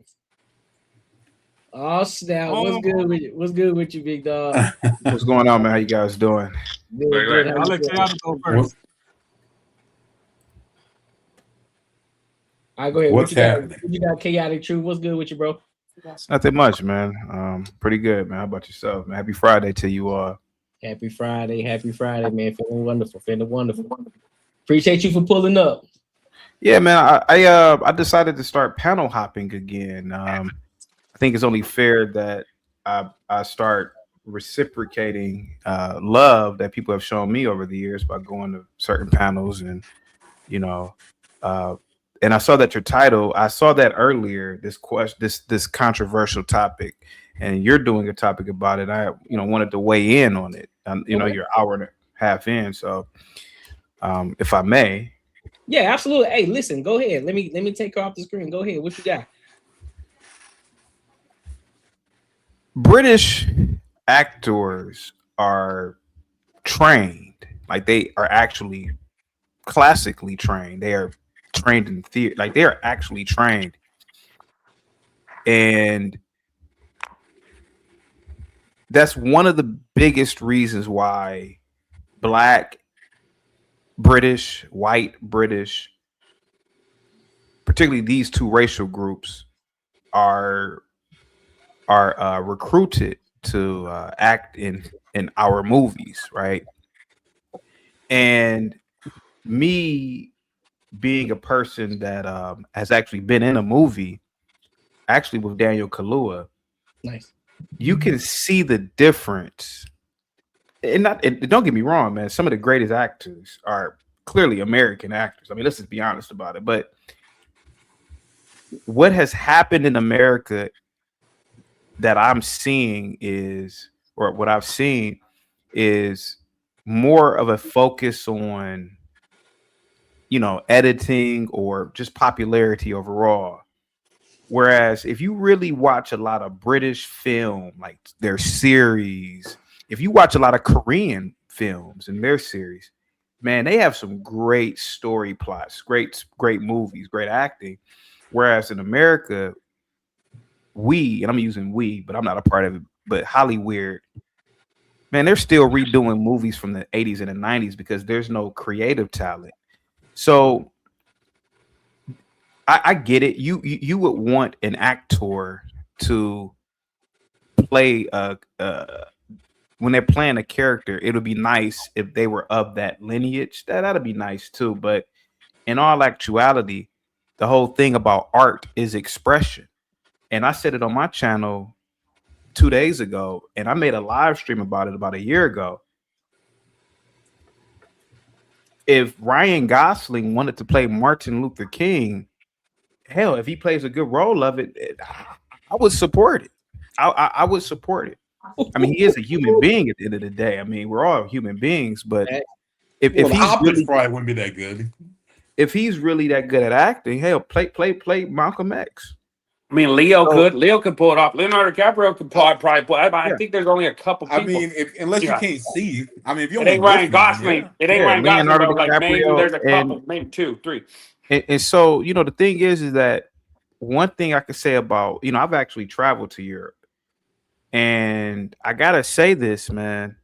Oh snap! What's good with you? What's good with you, big dog? What's going on, man? How you guys doing? Good. I'll let you go first. All right, go ahead. What's happening? What you got, Chaotic Truth? What's good with you, bro? Nothing much, man. Pretty good, man. How about yourself, man? Happy Friday to you all. Happy Friday, man. Feeling wonderful. Appreciate you for pulling up. Yeah, man. I decided to start panel hopping again. I think it's only fair that I start reciprocating love that people have shown me over the years by going to certain panels, and and I saw that your title. I saw that earlier. This controversial topic, and you're doing a topic about it. I wanted to weigh in on it. You're hour and a half in, so if I may. Yeah, absolutely. Hey, listen, go ahead. Let me take her off the screen. Go ahead. What you got? British actors are trained, like they are actually classically trained. They are trained in theater, like they are actually trained. And that's one of the biggest reasons why Black British, white British, particularly these two racial groups, are recruited to act in our movies, right? And me being a person that has actually been in a movie, actually with Daniel Kaluuya, nice. You can see the difference. And don't get me wrong, man. Some of the greatest actors are clearly American actors. I mean, let's just be honest about it. But what has happened in America that I'm seeing is, or what I've seen is, more of a focus on, editing or just popularity overall. Whereas if you really watch a lot of British film, like their series, if you watch a lot of Korean films and their series, man, they have some great story plots, great movies, great acting. Whereas in America, and I'm using we, but I'm not a part of it, but Hollywood, man, they're still redoing movies from the 80s and the 90s because there's no creative talent. So I get it. You would want an actor to play when they're playing a character, it would be nice if they were of that lineage. That'd be nice too. But in all actuality, the whole thing about art is expression. And I said it on my channel 2 days ago, and I made a live stream about it about a year ago. If Ryan Gosling wanted to play Martin Luther King, hell, if he plays a good role of it, I would support it. I would support it. I mean, he is a human being at the end of the day. I mean, we're all human beings, but if he's really, probably wouldn't be that good. If he's really that good at acting, hell, play Malcolm X. I mean, Leo could pull it off. Leonardo DiCaprio could probably pull it. I think there's only a couple people. I mean, unless you can't see. I mean, if you it ain't Ryan Gosling. It ain't Ryan Gosling. Leonardo Like maybe DiCaprio there's a couple, maybe 2, 3. And so, the thing is that one thing I could say about, I've actually traveled to Europe. And I gotta say this, man,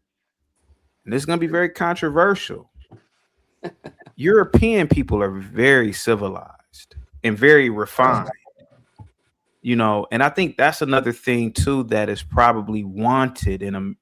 and this is gonna be very controversial. European people are very civilized and very refined. You know, and I think that's another thing too that is probably wanted in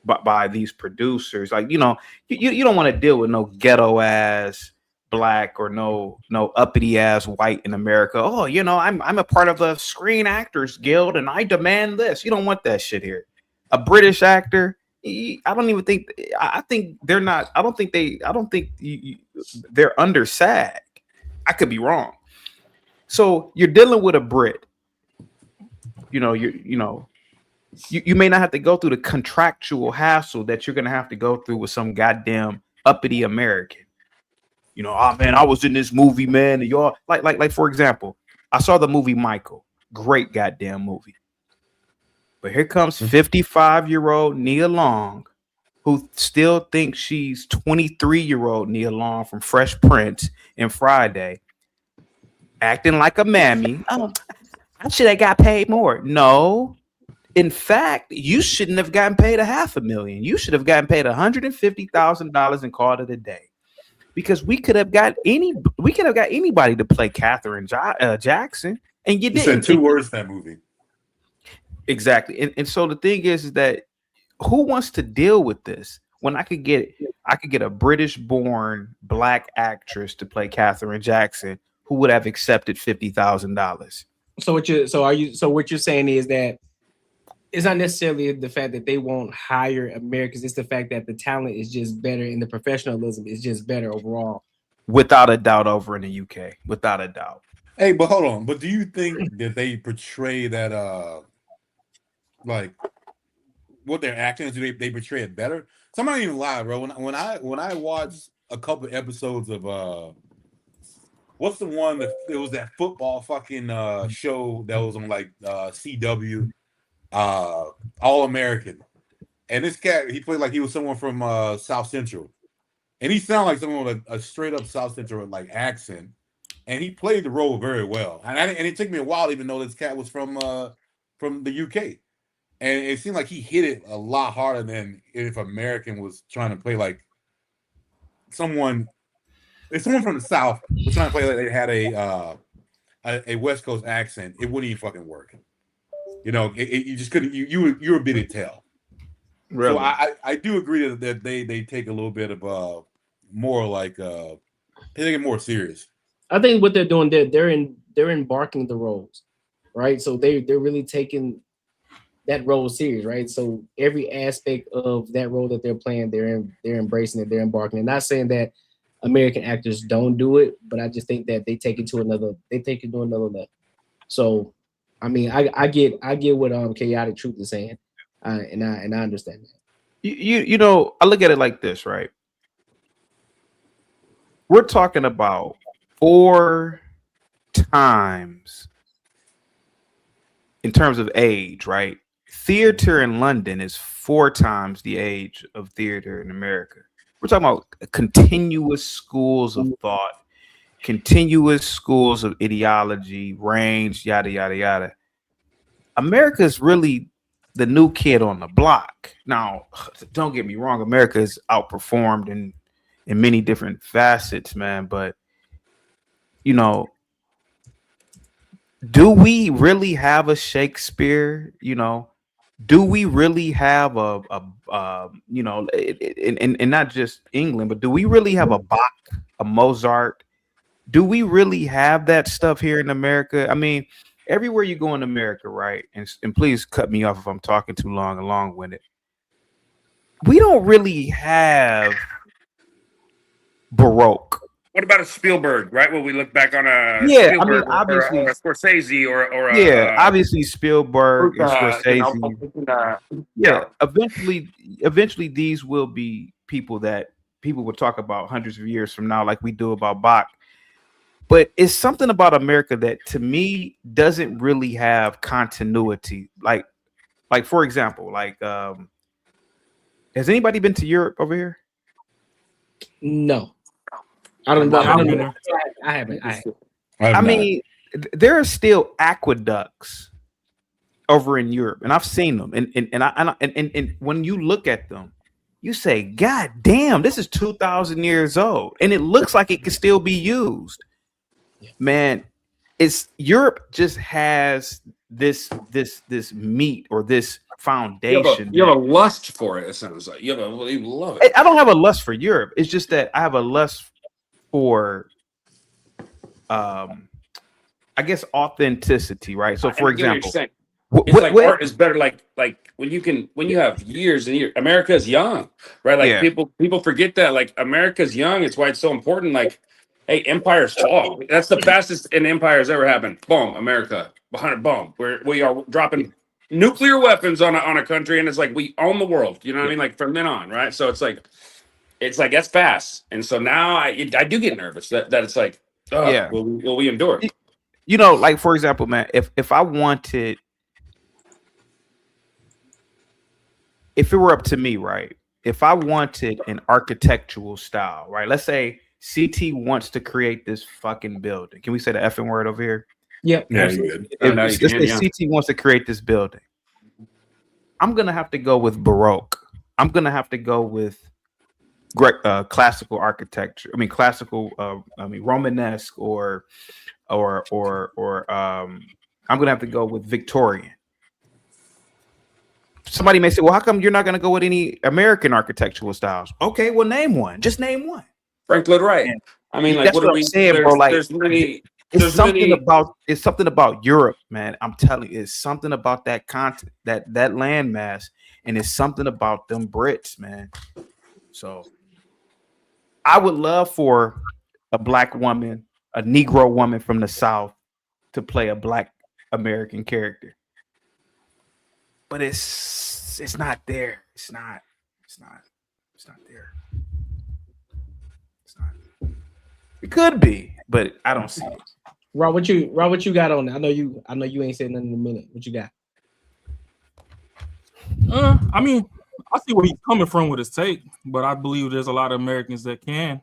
by these producers. Like, you know, you don't want to deal with no ghetto ass black or no uppity ass white in America. Oh, you know, I'm a part of the Screen Actors Guild and I demand this. You don't want that shit here. A British actor, I don't even think. I think they're not. I don't think they're under SAG. I could be wrong. So you're dealing with a Brit. You may not have to go through the contractual hassle that you're gonna have to go through with some goddamn uppity American. You know, oh man, I was in this movie, man. And y'all like for example, I saw the movie Michael. Great goddamn movie. But here comes 55-year-old Nia Long, who still thinks she's 23-year-old Nia Long from Fresh Prince and Friday, acting like a mammy. Oh, I should have got paid more. No. In fact, you shouldn't have gotten paid $500,000. You should have gotten paid $150,000 and called it a day. Because we could have got anybody to play Katherine Jackson, and you didn't. You said 2 words in that movie. Exactly. And so the thing is that who wants to deal with this when I could get a British born black actress to play Katherine Jackson who would have accepted $50,000. So what you're saying is that it's not necessarily the fact that they won't hire Americans, it's the fact that the talent is just better and the professionalism is just better overall. Without a doubt over in the UK. Without a doubt. Hey, but hold on. But do you think that they portray that like what they're acting is, do they portray it better? So I'm not even lie, bro. When I watched a couple episodes of what's the one that it was that football fucking show that was on like CW, All American, and this cat, he played like he was someone from South Central, and he sounded like someone with a straight up South Central like accent, and he played the role very well. And it took me a while to even know this cat was from the UK. And it seemed like he hit it a lot harder than if American was trying to play like someone. If someone from the South was trying to play like they had a West Coast accent, it wouldn't even fucking work. You know, you just couldn't. You were a bit of tell. Really? So I do agree that they take a little bit of more like they take it more serious. I think what they're doing, they're embarking the roles, right? So they're really taking that role serious, right? So every aspect of that role that they're playing, they're embracing it, they're embarking it. Not saying that American actors don't do it, but I just think that they take it to another level. So I mean, I get what Chaotic Truth is saying, and I understand that. You know, I look at it like this, right? We're talking about 4 times in terms of age, right? Theater in London is 4 times the age of theater in America. We're talking about continuous schools of thought, continuous schools of ideology, range, yada, yada, yada. America is really the new kid on the block. Now, don't get me wrong, America is outperformed in many different facets, man. But, you know, do we really have a Shakespeare? You know, do we really have a you know, and not just England, but do we really have a Bach, a Mozart? Do we really have that stuff here in America? I mean, everywhere you go in America, right? And please cut me off if I'm talking too long and long-winded. We don't really have Baroque. What about a Spielberg, right? When we look back on a Spielberg, I mean, obviously, or a Scorsese or obviously Spielberg and Scorsese. Eventually these will be people that people will talk about hundreds of years from now, like we do about Bach. But it's something about America that to me doesn't really have continuity. Like for example, has anybody been to Europe over here? No. I don't know. I haven't. I mean, there are still aqueducts over in Europe, and I've seen them. And when you look at them, you say, "God damn, this is 2,000 years old," and it looks like it can still be used. Man, it's Europe just has this meat or this foundation. You have a lust for it. It sounds like you love it. I don't have a lust for Europe. It's just that I have a lust for, I guess, authenticity, right? So, for example, it's like art is better. Like when you have years and years. America is young, right? Like people forget that. Like America's young. It's why it's so important. Like, hey, empires fall. That's the fastest an empire has ever happened. Boom, America behind. Boom, we are dropping nuclear weapons on a country, and it's like we own the world. You know what I mean? Like from then on, right? So it's like that's fast. And so now I do get nervous that it's like, will we endure? You know, like for example, man, if I wanted, if it were up to me, right? If I wanted an architectural style, right? Let's say CT wants to create this fucking building. Can we say the effing word over here? Yep. Yeah, let's say CT wants to create this building. I'm gonna have to go with Baroque. I'm gonna have to go with classical architecture. I mean, Romanesque or I'm gonna have to go with Victorian. Somebody may say, well, how come you're not gonna go with any American architectural styles? Okay, well, name one. Just name one. Frank Lloyd Wright. I mean, like, that's what I'm saying, bro. Like, it's something about Europe, man. I'm telling you, it's something about that continent, that landmass, and it's something about them Brits, man. So I would love for a black woman, a Negro woman from the South, to play a black American character. But it's not there. It's not there. It's not. It could be, but I don't see it. Rob, what you got on there? I know you ain't said nothing in a minute. What you got? I mean, I see where he's coming from with his take, but I believe there's a lot of Americans that can.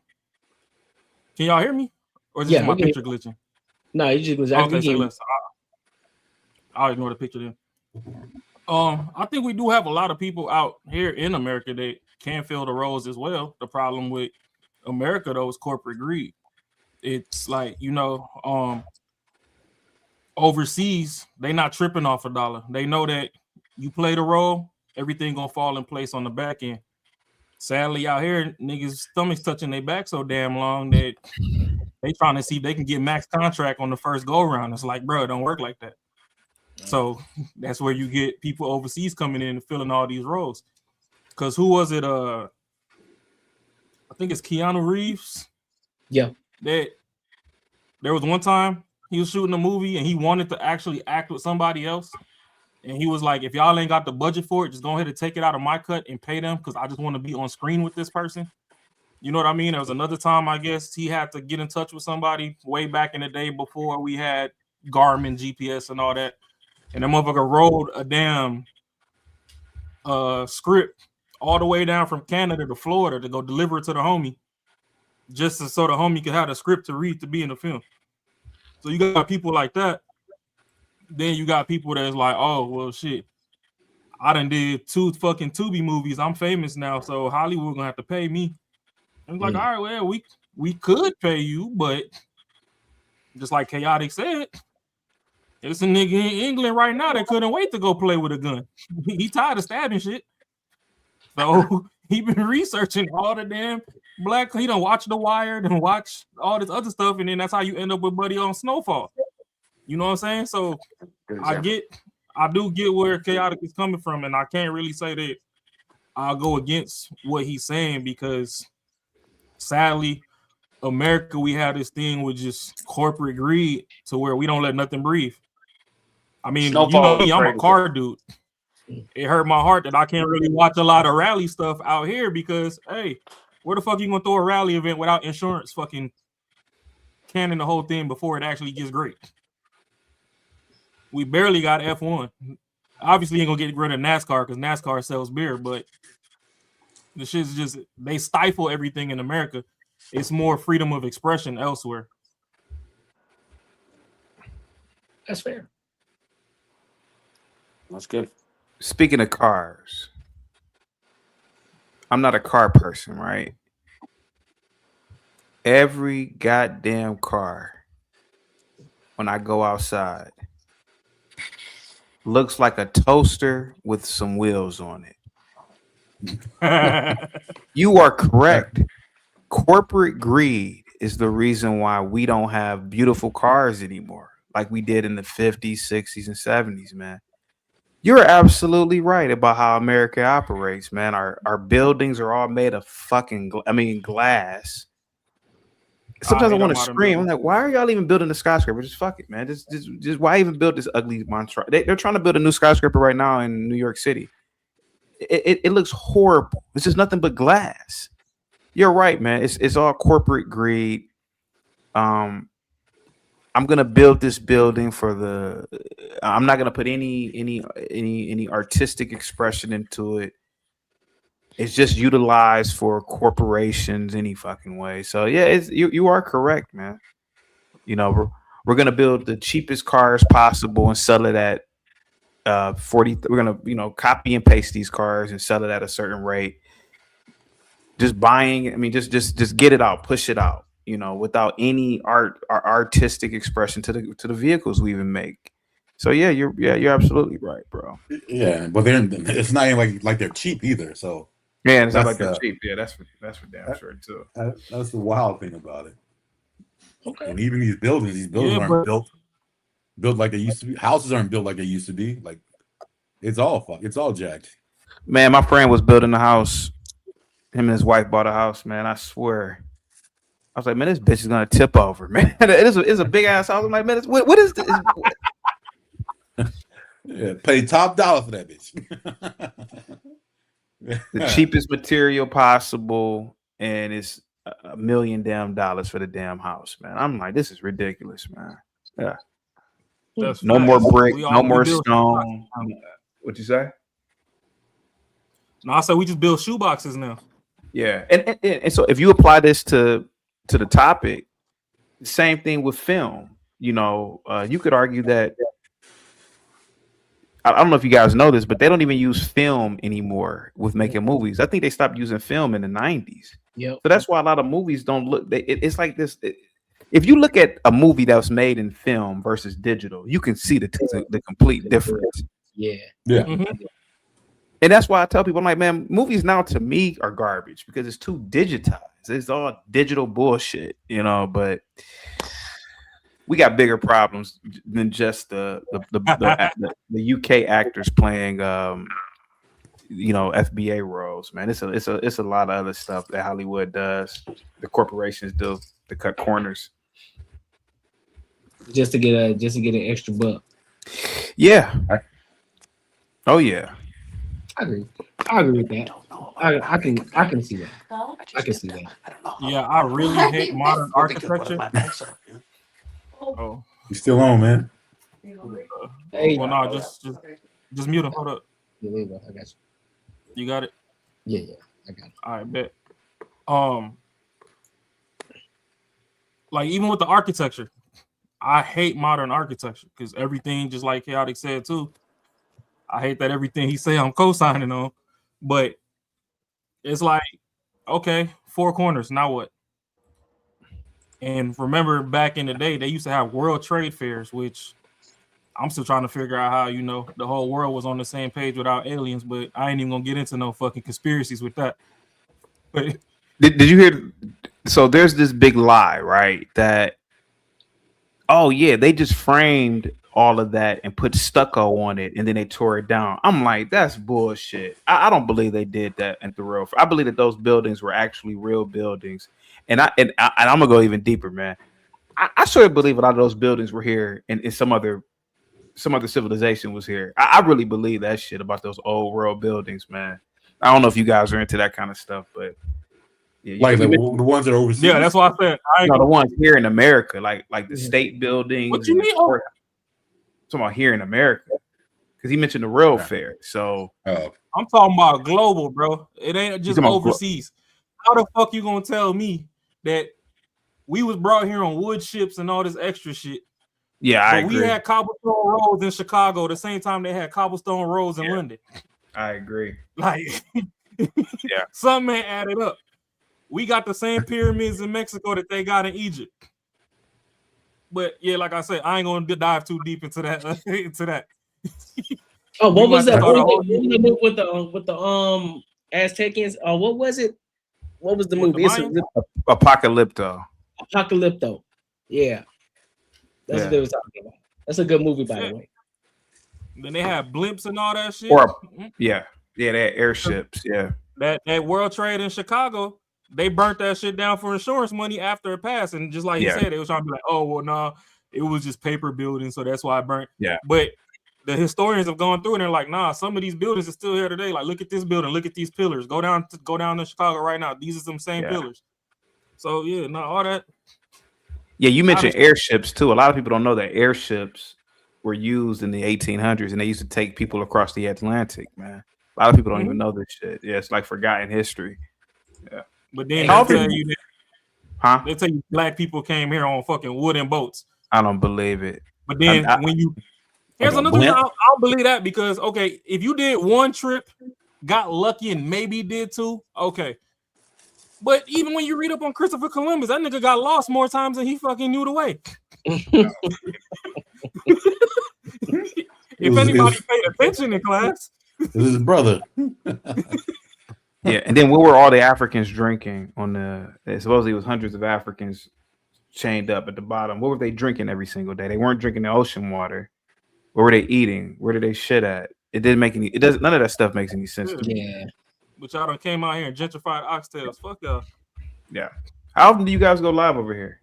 Can y'all hear me? Or is this my picture glitching? No, you just glitching. Okay, so I'll ignore the picture then. I think we do have a lot of people out here in America that can fill the roles as well. The problem with America, though, is corporate greed. It's like, overseas, they not tripping off a dollar. They know that you play the role, everything gonna fall in place on the back end. Sadly, out here, niggas' stomachs touching their back so damn long that they trying to see if they can get max contract on the first go round. It's like, bro, it don't work like that. So that's where you get people overseas coming in and filling all these roles. Because who was it? I think it's Keanu Reeves. Yeah. That there was one time he was shooting a movie and he wanted to actually act with somebody else. And he was like, if y'all ain't got the budget for it, just go ahead and take it out of my cut and pay them because I just want to be on screen with this person. You know what I mean? There was another time, I guess, he had to get in touch with somebody way back in the day before we had Garmin, GPS, and all that. And the motherfucker rolled a damn script all the way down from Canada to Florida to go deliver it to the homie, just so the homie could have the script to read to be in the film. So you got people like that. Then you got people that's like, oh, well, shit, I done did 2 fucking Tubi movies. I'm famous now, so Hollywood gonna have to pay me. And it's like, all right, well, we could pay you, but just like Chaotic said, there's a nigga in England right now that couldn't wait to go play with a gun. He tired of stabbing shit. So he been researching all the damn black. He done watch The Wire and watch all this other stuff, and then that's how you end up with Buddy on Snowfall. You know what I'm saying? So I do get where Chaotic is coming from, and I can't really say that I'll go against what he's saying because sadly, America, we have this thing with just corporate greed to where we don't let nothing breathe. I mean, Snowfall, I'm a car dude. It hurt my heart that I can't really watch a lot of rally stuff out here because, hey, where the fuck you gonna throw a rally event without insurance fucking canning the whole thing before it actually gets great? We barely got F1. Obviously, ain't gonna get rid of NASCAR because NASCAR sells beer, but the shit's just, they stifle everything in America. It's more freedom of expression elsewhere. That's fair. That's good. Speaking of cars, I'm not a car person, right? Every goddamn car when I go outside looks like a toaster with some wheels on it. You are correct. Corporate greed is the reason why we don't have beautiful cars anymore, like we did in the 50s, 60s, and 70s, man. You're absolutely right about how America operates, man. Our buildings are all made of fucking glass. Sometimes I want to scream. I'm like, why are y'all even building a skyscraper? Just fuck it, man. Just why even build this ugly monstrosity? They're trying to build a new skyscraper right now in New York City. It looks horrible. It's just nothing but glass. You're right, man. It's all corporate greed. I'm gonna build this building for the. I'm not gonna put any artistic expression into it. It's just utilized for corporations any fucking way. So yeah, you are correct, man. You know, we're gonna build the cheapest cars possible and sell it at 40. We're gonna copy and paste these cars and sell it at a certain rate. Just buying. I mean, just get it out, push it out. Without any artistic expression to the vehicles we even make. So yeah, you're absolutely right, bro. Yeah, but it's not even like they're cheap either. So yeah, it's not like they're cheap. Yeah, that's for damn sure too. That's the wild thing about it. Okay. And even these buildings aren't built like they used to be. Houses aren't built like they used to be. Like it's all jacked. Man, my friend was building a house. Him and his wife bought a house. Man, I swear. I was like, man, this bitch is gonna tip over, man. It's a big ass house. I'm like, man, what is this? Yeah, pay top dollar for that bitch. The cheapest material possible, and it's $1 million for the damn house, man. I'm like, this is ridiculous, man. Yeah. No more brick, no more stone. What'd you say? No, I said we just build shoeboxes now. Yeah, and so if you apply this to the topic, same thing with film. You could argue that I don't know if you guys know this, but they don't even use film anymore with making movies. I think they stopped using film in the 90s. Yep. So that's why a lot of movies don't look. It's like this. If you look at a movie that was made in film versus digital, you can see the complete difference. Yeah. Yeah. Mm-hmm. And that's why I tell people, I'm like, man, movies now to me are garbage because it's too digitized. It's all digital bullshit, but we got bigger problems than just the UK actors playing FBA roles, man. It's a lot of other stuff that Hollywood does. The corporations do to cut corners. Just to get an extra buck. Yeah. Oh yeah. I agree with that. I can see that. I can see that. Yeah, I really hate modern architecture. Oh, you still on, man? Hey, well, no, just mute him. Hold up. Yeah, there you go. I got you. You got it? Yeah, I got it. All right, bet. Like even with the architecture, I hate modern architecture because everything, just like Chaotic said too. I hate that everything he say I'm co-signing on, but it's like, okay, 4 corners, now what? And remember back in the day, they used to have world trade fairs, which I'm still trying to figure out how, the whole world was on the same page without aliens, but I ain't even gonna get into no fucking conspiracies with that. But did you hear? So there's this big lie, right? That, oh yeah, they just framed all of that and put stucco on it and then they tore it down. I'm like, that's bullshit. I don't believe they did that in the real. I believe that those buildings were actually real buildings. And I'm gonna go even deeper, man. I sort of believe a lot of those buildings were here and some other civilization was here. I really believe that shit about those old world buildings, man. I don't know if you guys are into that kind of stuff, but yeah, like the ones that are overseas. Yeah, that's why I said the ones here in America, like the state buildings. What you mean? Talking about here in America, because he mentioned the World Fair. So I'm talking about global, bro. It ain't just overseas. How the fuck you gonna tell me that we was brought here on wood ships and all this extra shit? Yeah, I agree. We had cobblestone roads in Chicago the same time they had cobblestone roads in London. I agree. Like, yeah, something ain't added up. We got the same pyramids in Mexico that they got in Egypt. But yeah, like I said, I ain't gonna dive too deep into that. Oh, what was that? Start a whole With the Aztecians? Oh, what was it? What was the movie? Apocalypto. Apocalypto. Yeah. That's what they was talking about. That's a good movie, by the way. Then they had blimps and all that shit. They had airships. Yeah. That World Trade in Chicago, they burnt that shit down for insurance money after it passed. And just like you said, they was trying to be like, oh, well, no, it was just paper buildings, so that's why I burnt. Yeah. But the historians have gone through and they're like, nah, some of these buildings are still here today. Like, look at this building, look at these pillars. Go down to Chicago right now. These are some same pillars. So all that. Yeah, you mentioned airships too. A lot of people don't know that airships were used in the 1800s, and they used to take people across the Atlantic. Man, a lot of people don't even know this shit. Yeah, it's like forgotten history. Yeah, but then they'll tell you that, they tell you black people came here on fucking wooden boats. I don't believe it. But then here's another thing, I'll believe that because if you did one trip, got lucky, and maybe did two, okay. But even when you read up on Christopher Columbus, that nigga got lost more times than he fucking knew the way. If anybody paid attention in class, it was his brother. Yeah, and then what were all the Africans drinking on supposedly it was hundreds of Africans chained up at the bottom. What were they drinking every single day? They weren't drinking the ocean water. What were they eating? Where did they shit at? It didn't make any. It doesn't. None of that stuff makes any sense to me. Yeah. But y'all done came out here and gentrified oxtails. Fuck y'all. Yeah. How often do you guys go live over here?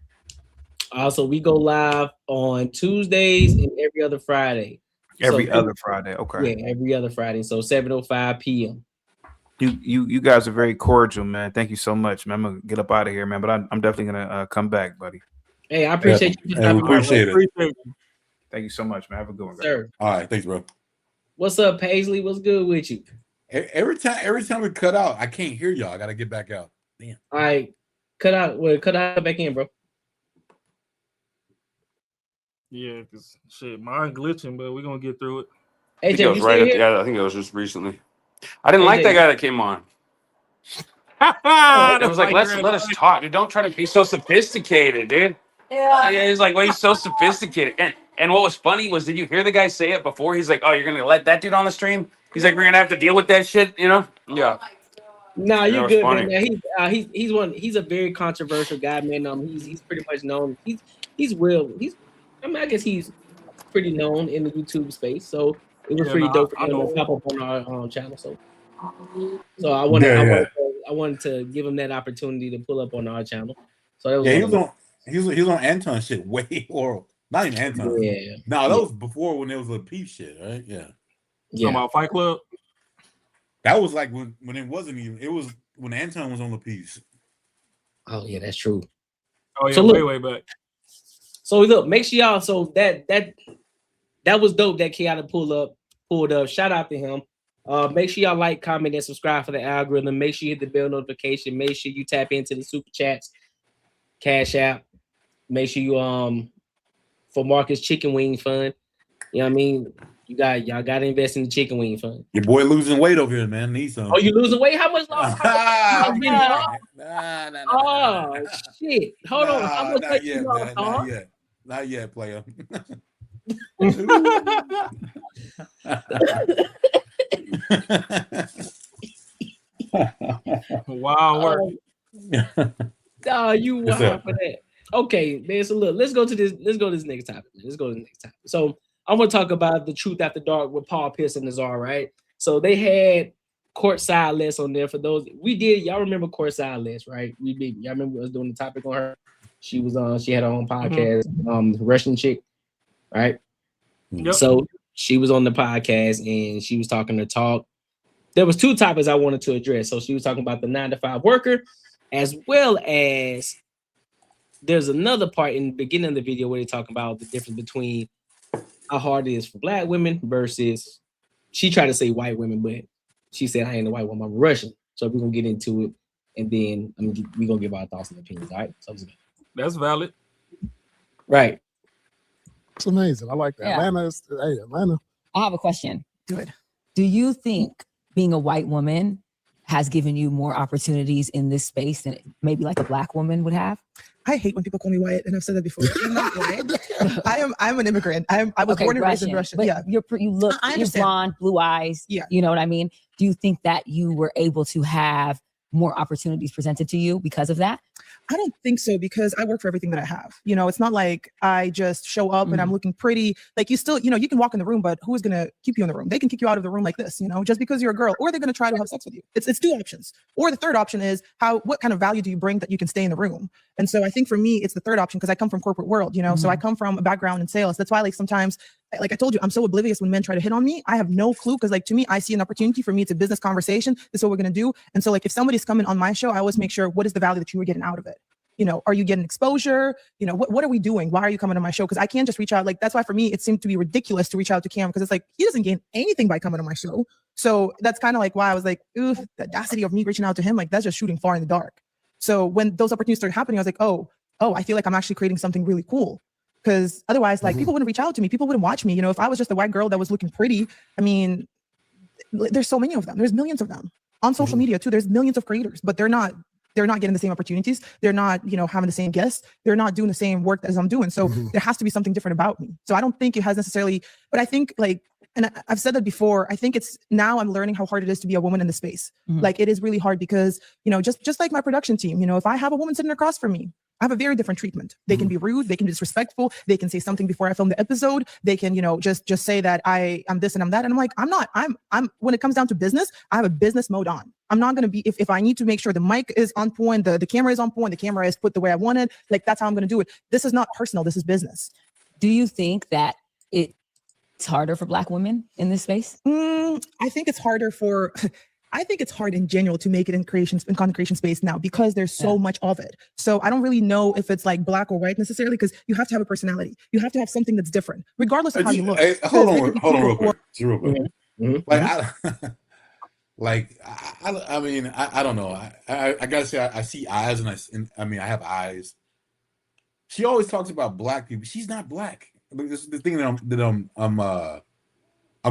So we go live on Tuesdays and every other Friday. Every other Friday. Okay. Yeah, every other Friday. So 7:05 p.m. You guys are very cordial, man. Thank you so much, man. I'm gonna get up out of here, man. But I'm definitely gonna come back, buddy. Hey, I appreciate you. We appreciate it. Thank you so much, man. Have a good one, sir. All right, thanks, bro. What's up, Paisley? What's good with you? Every time we cut out, I can't hear y'all. I gotta get back out. Damn. All right, cut out back in, bro. Yeah, because shit, mine glitching, but we're gonna get through it. I think it was right at the end. I think it was just recently. I didn't like that guy that came on. It was like, let us talk, dude. Don't try to be so sophisticated, dude. Yeah. He's like, well, he's so sophisticated. And what was funny was, did you hear the guy say it before? He's like, oh, you're gonna let that dude on the stream? He's like, we're gonna have to deal with that shit, you know? Yeah. Nah, you good, man. He's a very controversial guy, man. He's pretty much known. I guess he's pretty known in the YouTube space. So it was pretty dope for him to pop up on our channel. So I wanted to give him that opportunity to pull up on our channel. So that was he was on Anton shit way or not even Anton. Yeah. No, that was before when there was a peep shit, right? Yeah. Talking about Fight Club. That was like when it wasn't even. It was when Anton was on the piece. Oh yeah, that's true. Oh yeah, so way back. So look, make sure y'all. So that was dope. That Kiana pulled up. Shout out to him. Make sure y'all like, comment, and subscribe for the algorithm. Make sure you hit the bell notification. Make sure you tap into the super chats, Cash App. Make sure you for Marcus Chicken Wing Fund. You know what I mean? Y'all gotta invest in the chicken wing fund. Your boy losing weight over here, man. Need some. Oh, you losing weight? How much lost? Oh shit! Hold on. How much not yet, man. Not yet, player. Wow work. Oh, you wild for that. Okay, man. So look, let's go to this next topic. So I'm gonna talk about the Truth After Dark with Paul Pierce and Nazar, right? So they had courtside Les on there for those y'all remember courtside Les, right? Y'all remember us doing the topic on her. She was on. She had her own podcast, Russian chick, right? Yep. So she was on the podcast and she was talking to talk. There was two topics I wanted to address. So she was talking about the 9-to-5 worker, as well as there's another part in the beginning of the video where they talk about the difference between how hard it is for black women versus, she tried to say white women, but she said, I ain't a white woman, I'm Russian. So we're going to get into it, and then we're going to give our thoughts and opinions, all right? So that's valid. Right. It's amazing. I like that. Yeah. Atlanta. I have a question. Good. Do you think being a white woman has given you more opportunities in this space than maybe like a black woman would have? I hate when people call me white, and I've said that before. I'm not white. I'm an immigrant. I was born and raised in Russia. But Yeah. you look, I you're understand. blonde, blue eyes. Yeah. You know what I mean? Do you think that you were able to have more opportunities presented to you because of that? I don't think so, because I work for everything that I have. You know, it's not like I just show up and I'm looking pretty. Like, you still, you know, you can walk in the room, but who is going to keep you in the room? They can kick you out of the room like this, you know, just because you're a girl, or they're going to try to have sex with you. It's two options. Or the third option is what kind of value do you bring that you can stay in the room? And so I think for me, it's the third option, because I come from corporate world, you know, so I come from a background in sales. That's why, like, sometimes, like I told you, I'm so oblivious when men try to hit on me. I have no clue, because, like, to me, I see an opportunity. For me, it's a business conversation. This is what we're going to do. And so, like, if somebody's coming on my show, I always make sure, what is the value that you were getting out of it? You know, are you getting exposure? You know, what are we doing? Why are you coming on my show? Because I can't just reach out. Like, that's why for me, it seemed to be ridiculous to reach out to Cam, because it's like, he doesn't gain anything by coming on my show. So that's kind of like why I was like, ooh, the audacity of me reaching out to him, like, that's just shooting far in the dark. So when those opportunities started happening, I was like, oh, I feel like I'm actually creating something really cool. Because otherwise, like, people wouldn't reach out to me. People wouldn't watch me. You know, if I was just a white girl that was looking pretty, I mean, there's so many of them. There's millions of them on social media too. There's millions of creators, but they're not getting the same opportunities. They're not, you know, having the same guests. They're not doing the same work as I'm doing. So there has to be something different about me. So I don't think it has necessarily, but I think, like, and I've said that before, I think it's, now I'm learning how hard it is to be a woman in the space. Like, it is really hard, because, you know, just like my production team, you know, if I have a woman sitting across from me, I have a very different treatment. They can be rude. They can be disrespectful. They can say something before I film the episode. They can, you know, just say that I'm this and I'm that. And I'm like, I'm not, I'm, when it comes down to business, I have a business mode on. I'm not going to be, if I need to make sure the mic is on point, the camera is on point, the camera is put the way I want it, like, that's how I'm going to do it. This is not personal. This is business. Do you think that it's harder for Black women in this space? I think it's harder for, I think it's hard in general to make it in content creation space now, because there's so much of it. So I don't really know if it's like Black or white necessarily, because you have to have a personality. You have to have something that's different, regardless of how you look. Hold on real quick. Real quick. Like, I mean, I don't know. I gotta say, I see eyes, and I mean, I have eyes. She always talks about Black people. She's not Black. This is the thing that I'm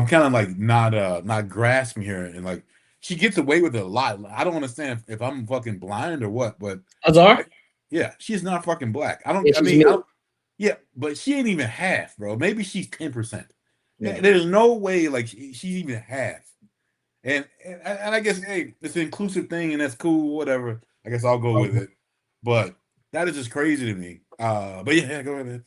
kind of like not grasping here, and like, she gets away with it a lot. I don't understand if I'm fucking blind or what, but Azar? Yeah, she's not fucking Black. Yeah, but she ain't even half, bro. Maybe she's 10%. Yeah. There's no way, like, she's even half. And I guess, hey, it's an inclusive thing, and that's cool, whatever. I guess I'll go with it. But that is just crazy to me. But yeah, go ahead.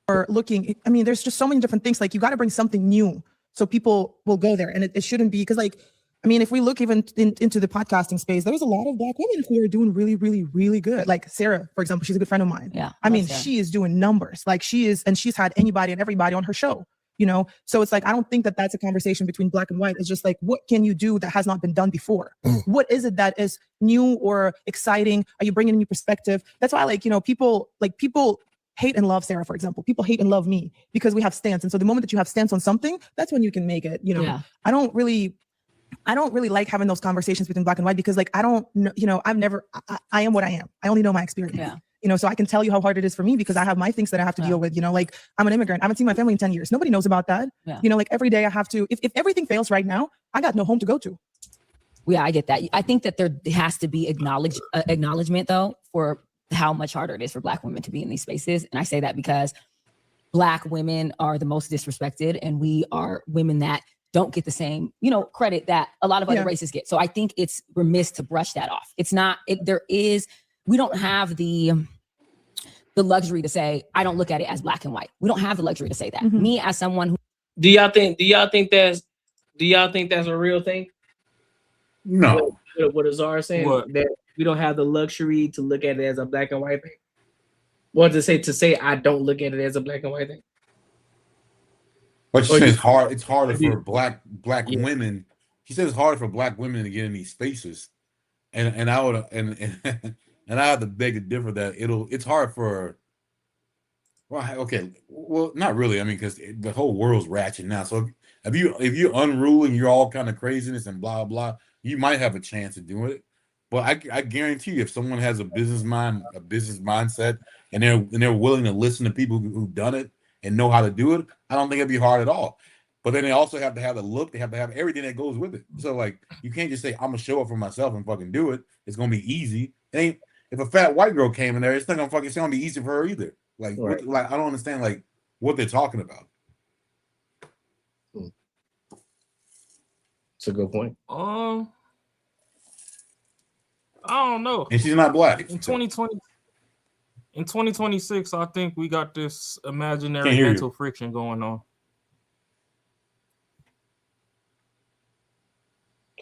Or looking, I mean, there's just so many different things. Like, you got to bring something new so people will go there. And it shouldn't be, because, like, I mean, if we look even into the podcasting space, there's a lot of Black women who are doing really, really, really good. Like Sarah, for example, she's a good friend of mine. Yeah. I mean, she is doing numbers. Like, she is, and she's had anybody and everybody on her show, you know? So it's like, I don't think that that's a conversation between Black and white. It's just like, what can you do that has not been done before? What is it that is new or exciting? Are you bringing a new perspective? That's why, like, you know, people hate and love Sarah, for example. People hate and love me because we have stance. And so the moment that you have stance on something, that's when you can make it, you know. Yeah. I don't really like having those conversations between Black and white, because, like, I don't know, you know, I am what I am. I only know my experience. Yeah. You know, so I can tell you how hard it is for me, because I have my things that I have to deal with, you know, like, I'm an immigrant. I haven't seen my family in 10 years. Nobody knows about that. Yeah. You know, like, every day I have to, if everything fails right now, I got no home to go to. Yeah, I get that. I think that there has to be acknowledgement, though, for how much harder it is for Black women to be in these spaces. And I say that because Black women are the most disrespected, and we are women that don't get the same, you know, credit that a lot of other races get. So I think it's remiss to brush that off. It's not, we don't have the luxury to say, I don't look at it as Black and white. We don't have the luxury to say that. Me, as someone who, do y'all think that's a real thing? No. What Azar is saying, that we don't have the luxury to look at it as a Black and white thing. What to say I don't look at it as a Black and white thing. But she says it's harder for black women. She says it's harder for Black women to get in these spaces. And I would and I have to beg to differ that it's hard for, well, okay, well, not really. I mean, because the whole world's ratchet now. So if you're unruly and you're all kind of craziness and blah blah, you might have a chance of doing it. But I guarantee you, if someone has a business mindset, and they're willing to listen to people who've done it and know how to do it, I don't think it'd be hard at all. But then they also have to have the look. They have to have everything that goes with it. So, like, you can't just say, I'm gonna show up for myself and fucking do it. It's gonna be easy. if a fat white girl came in there, it's not gonna be easy for her either. Like, Right. like I don't understand like what they're talking about. It's a good point. I don't know. And she's not black. In 2020, in 2026, I think we got this imaginary Can't hear you. mental friction going on.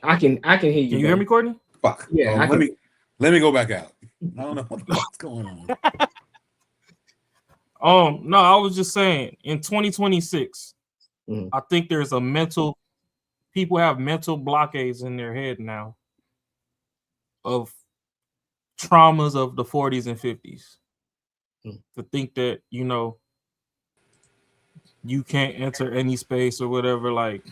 I can hear you. Can you hear me, Courtney? Fuck. Yeah, I let can- me go back out. I don't know what the fuck's going on. No, I was just saying in 2026, I think there's people have mental blockades in their head now of traumas of the 40s and 50s. To think that, you can't enter any space or whatever. Like,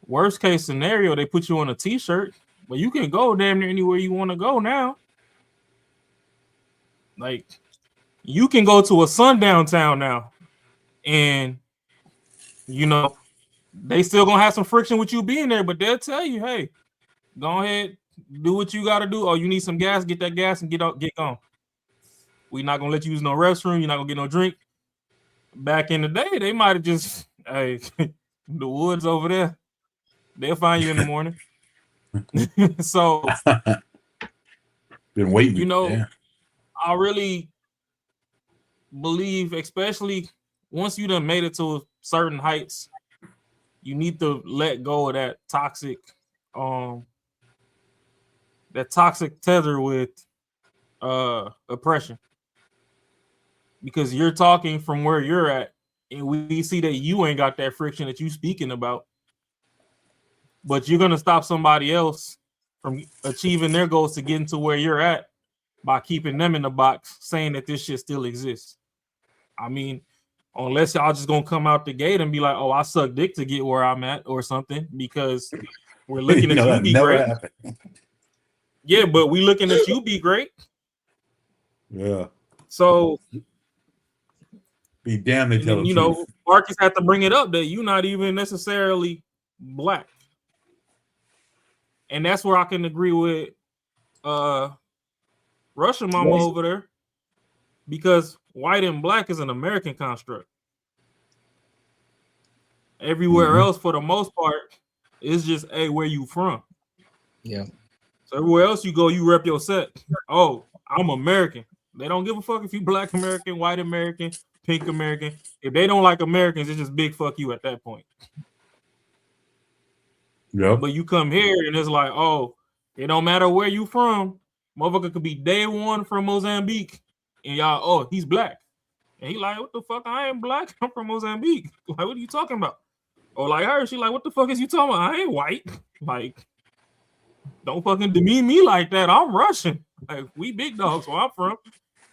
worst case scenario, they put you on a t-shirt, but you can go damn near anywhere you want to go now. Like, you can go to a sundown town now, and they still gonna have some friction with you being there, but they'll tell you, hey, go ahead, do what you gotta do. Oh, you need some gas, get that gas and get gone. We're not gonna let you use no restroom, you're not gonna get no drink. Back in the day, they might have just, hey, the woods over there, they'll find you in the morning. So been waiting. Yeah. I really believe, especially once you done made it to certain heights, you need to let go of that toxic tether with oppression, because you're talking from where you're at, and we see that you ain't got that friction that you speaking about, but you're gonna stop somebody else from achieving their goals to get into where you're at by keeping them in the box, saying that this shit still exists. I mean, unless y'all just gonna come out the gate and be like, "Oh, I suck dick to get where I'm at" or something, because we're looking at you be great. Yeah, but we looking at you be great. Yeah. So be damned they tell the truth. Marcus had to bring it up that you're not even necessarily black, and that's where I can agree with Russian mama over there, because white and black is an American construct. Everywhere else, for the most part, is just, hey, where you from? Yeah. So everywhere else you go, you rep your set. Oh, I'm American. They don't give a fuck if you black American, white American, pink American. If they don't like Americans, it's just big fuck you at that point. Yeah. But you come here and it's like, oh, it don't matter where you from. Motherfucker could be day one from Mozambique, and y'all, oh, he's black. And he like, what the fuck? I ain't black. I'm from Mozambique. Like, what are you talking about? Or like her, she like, what the fuck is you talking about? I ain't white. Like, don't fucking demean me like that. I'm Russian. Like, we big dogs where I'm from.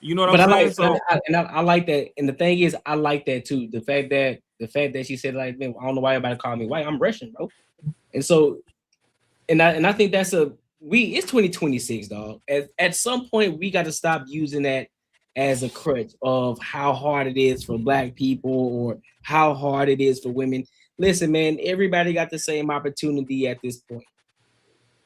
You know what I'm saying? I like that. And the thing is, I like that too. The fact that she said, like, man, I don't know why everybody call me white. I'm Russian, bro. And so, and I think that's it's 2026, dog. At some point, we got to stop using that as a crutch of how hard it is for black people or how hard it is for women. Listen, man, everybody got the same opportunity at this point.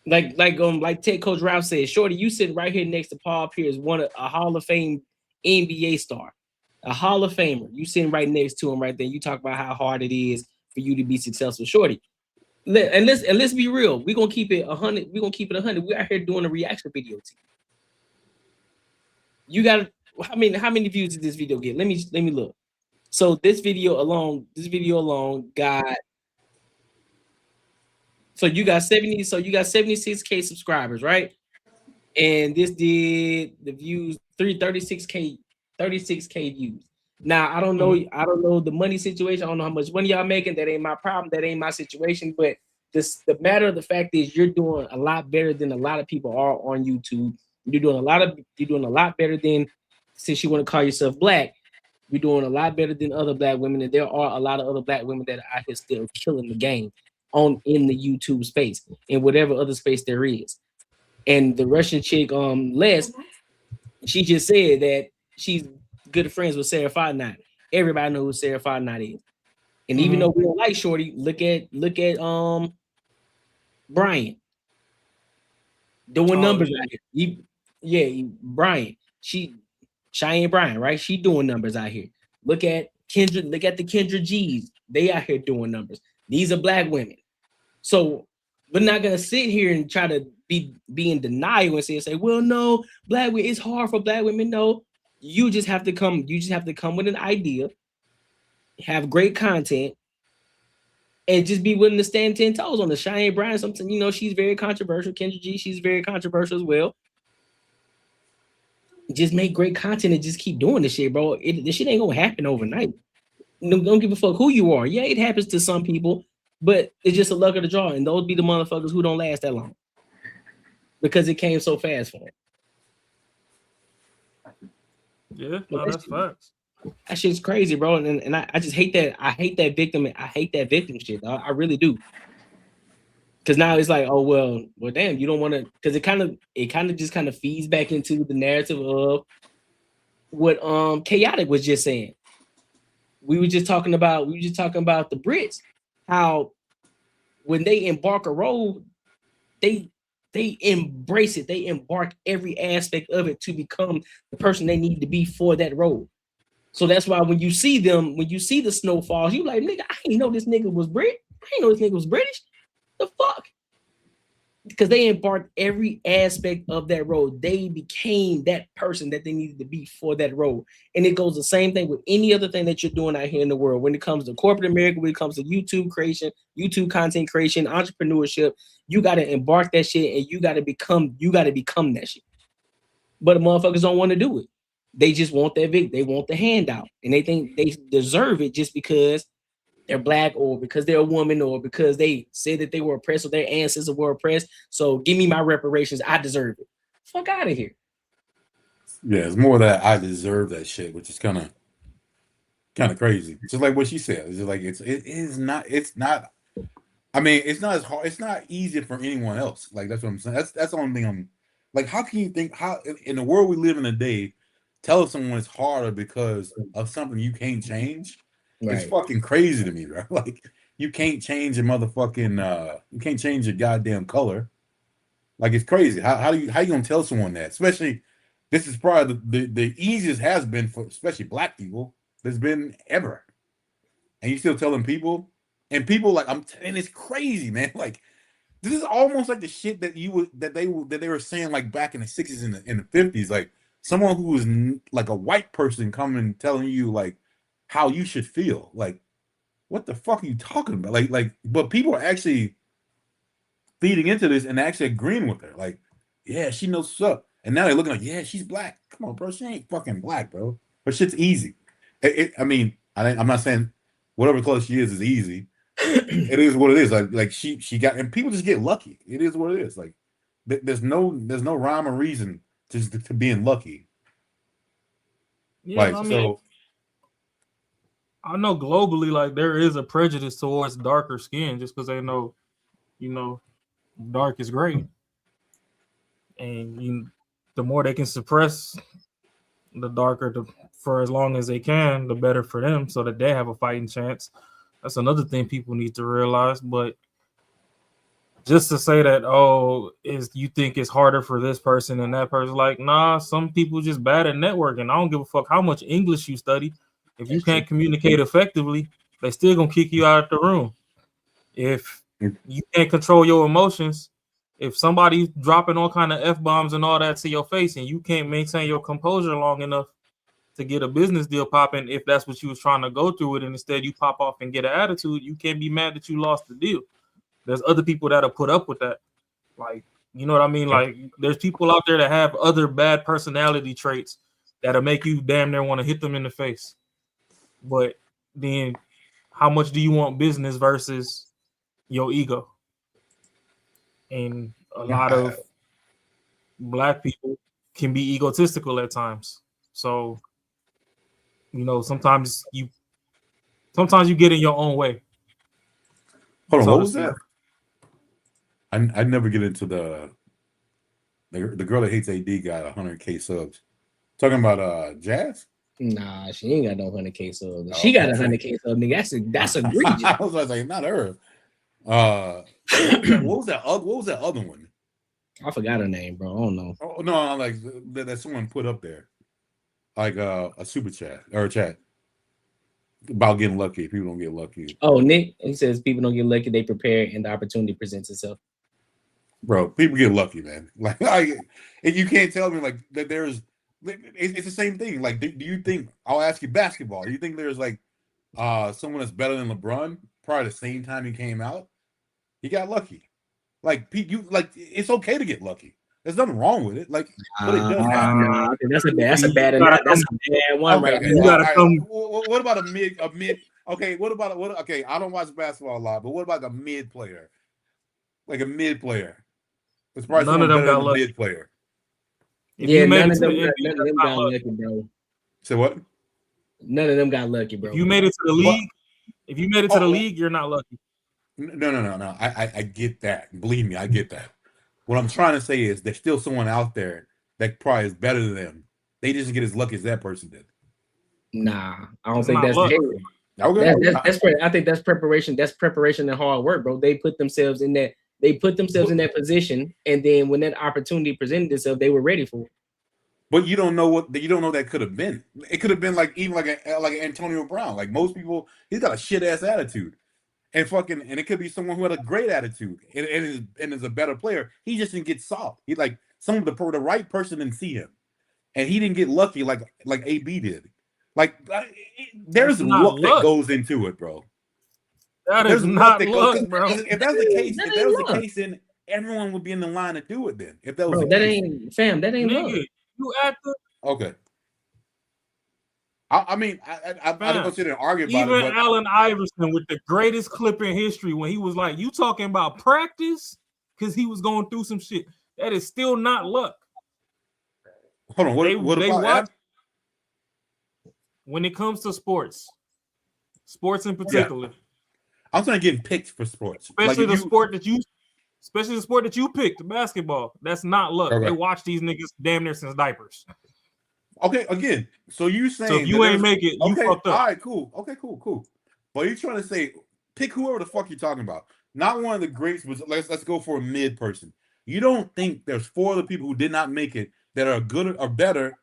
Like Ted Coach Ralph said, Shorty, you sitting right here next to Paul Pierce, a Hall of Fame NBA star, a Hall of Famer. You sitting right next to him right there. You talk about how hard it is for you to be successful, Shorty. And let's be real. We're gonna keep it 100. We're gonna keep it 100. We're out here doing a reaction video to you. Got how many views did this video get? Let me look. So this video alone got. So you got 76K subscribers, right? And this did the views 36K views. Now I don't know the money situation. I don't know how much money y'all making. That ain't my problem. That ain't my situation. But the matter of the fact is you're doing a lot better than a lot of people are on YouTube. You're doing a lot better than, since you want to call yourself black, you're doing a lot better than other black women. And there are a lot of other black women that are out here still killing the game in the YouTube space, in whatever other space there is. And the Russian chick, Les, she just said that she's good friends with Sarah Fodnot. Everybody knows who Sarah Fodnot is. And even though we don't like Shorty, look at Brian doing numbers out here. Yeah, Brian. Cheyenne Brian, right? She doing numbers out here. Look at Kendra. Look at the Kendra G's. They out here doing numbers. These are black women. So we're not gonna sit here and try to be in denial and say, well, no, black women. It's hard for black women. No, you just have to come. You just have to come with an idea, have great content, and just be willing to stand 10 toes on the Cheyenne Brian. Something, you know, she's very controversial. Kendra G, she's very controversial as well. Just make great content and just keep doing this shit, bro. This shit ain't gonna happen overnight. Don't give a fuck who you are. Yeah, it happens to some people, but it's just a luck of the draw. And those be the motherfuckers who don't last that long because it came so fast for them. Yeah, no, that's facts. That shit's crazy, bro. And I just hate that. I hate that victim. I hate that victim shit. I really do. Because now it's like, oh well, damn, you don't want to. Because it kind of just feeds back into the narrative of what Chaotic was just saying. We were just talking about the Brits, how when they embark a role, they embrace it. They embark every aspect of it to become the person they need to be for that role. So that's why when you see the snowfalls, you like, nigga, I didn't know this nigga was Brit. I didn't know this nigga was British. The fuck? Because they embarked every aspect of that role. They became that person that they needed to be for that role. And it goes the same thing with any other thing that you're doing out here in the world. When it comes to corporate America, when it comes to YouTube creation, YouTube content creation, entrepreneurship, you got to embark that shit and you got to become that shit. But the motherfuckers don't want to do it. They just want that they want the handout. And they think they deserve it just because they're black or because they're a woman or because they said that they were oppressed or their ancestors were oppressed. So give me my reparations. I deserve it. Fuck out of here. Yeah, it's more that I deserve that shit, which is kind of crazy. Just like what she said. It's just like it's not. I mean, it's not as hard. It's not easy for anyone else. Like that's what I'm saying. That's the only thing I'm like. How can you think how in the world we live in today, tell someone it's harder because of something you can't change? Right. It's fucking crazy to me, bro. Like you can't change your motherfucking you can't change your goddamn color. Like it's crazy. How you gonna tell someone that? Especially this is probably the easiest has been for especially black people there's been ever. And you still telling people and people like and it's crazy, man. Like this is almost like the shit that they were saying like back in the 60s and in the 50s. Like someone who was like a white person coming and telling you like how you should feel. Like, what the fuck are you talking about? Like, but people are actually feeding into this and actually agreeing with her. Like, yeah, she knows what's up. And now they're looking like, yeah, she's black. Come on, bro. She ain't fucking black, bro. Her shit's easy. I mean, I'm not saying whatever color she is easy. It is what it is. Like she got, and people just get lucky. It is what it is. Like, there's no rhyme or reason to being lucky. Yeah, like, I mean, I know globally, like there is a prejudice towards darker skin just because they know, dark is great, and the more they can suppress the darker, for as long as they can, the better for them, so that they have a fighting chance. That's another thing people need to realize. But just to say that, you think it's harder for this person and that person, like, nah, some people just bad at networking. I don't give a fuck how much English you study. If you can't communicate effectively, they still gonna kick you out of the room. If you can't control your emotions, if somebody's dropping all kind of F-bombs and all that to your face and you can't maintain your composure long enough to get a business deal popping, if that's what you was trying to go through it, and instead you pop off and get an attitude, you can't be mad that you lost the deal. There's other people that'll put up with that. Like, you know what I mean? Like, there's people out there that have other bad personality traits that'll make you damn near want to hit them in the face. But then how much do you want business versus your ego? And a lot of black people can be egotistical at times. So, sometimes you get in your own way. Hold on, what was that? I never get into the girl that hates AD got 100K subs. Talking about Jazz? Nah, she ain't got no 100K subs. She got 100K subs, nigga. That's egregious. I was like, not her. What was that other one? I forgot her name, bro. I don't know. Oh no, like that someone put up there, like a super chat or a chat about getting lucky. People don't get lucky. Oh, Nick, he says people don't get lucky. They prepare and the opportunity presents itself. Bro, people get lucky, man. Like, and you can't tell me like that. There's, it's the same thing. Like, do you think? I'll ask you basketball. Do you think there's like someone that's better than LeBron? Probably the same time he came out, he got lucky. Like, you like it's okay to get lucky. There's nothing wrong with it. Like, but it does happen. That's a bad one, Okay, right? You gotta come. What about a mid? Okay, what about okay, I don't watch basketball a lot, but what about a mid player? Like a mid player. It's probably None of them got lucky. Mid player. Yeah, none of them got lucky, bro. So what? None of them got lucky, bro. If you made it to the league, the league, you're not lucky. No. I get that. Believe me, I get that. What I'm trying to say is there's still someone out there that probably is better than them. They just get as lucky as that person did. Nah, I don't think that's the case. Okay. I think that's preparation. That's preparation and hard work, bro. They put themselves in that. They put themselves in that position, and then when that opportunity presented itself, they were ready for it. But you don't know that could have been. It could have been like even like an Antonio Brown. Like most people, he's got a shit ass attitude, and it could be someone who had a great attitude and is a better player. He just didn't get soft. He like the right person didn't see him, and he didn't get lucky like AB did. Like there's luck that goes into it, bro. There's not luck, bro. If that's the case, then everyone would be in the line to do it. Then, if that was bro, that ain't fam, that ain't luck. You actor. Okay. I mean, I don't go sit there and argue about it. Even Allen Iverson with the greatest clip in history, when he was like, "You talking about practice?" Because he was going through some shit. That is still not luck. Hold on. What about watch, when it comes to sports in particular? Yeah. I'm trying to get picked for sports, especially the sport that you picked, the basketball. That's not luck. Okay. They watch these niggas damn near since diapers. Okay, again. So you saying if you ain't make it, you fucked up. All right, cool. Okay, cool. But you're trying to say pick whoever the fuck you're talking about. Not one of the greats, but let's go for a mid person. You don't think there's 4 other people who did not make it that are good or better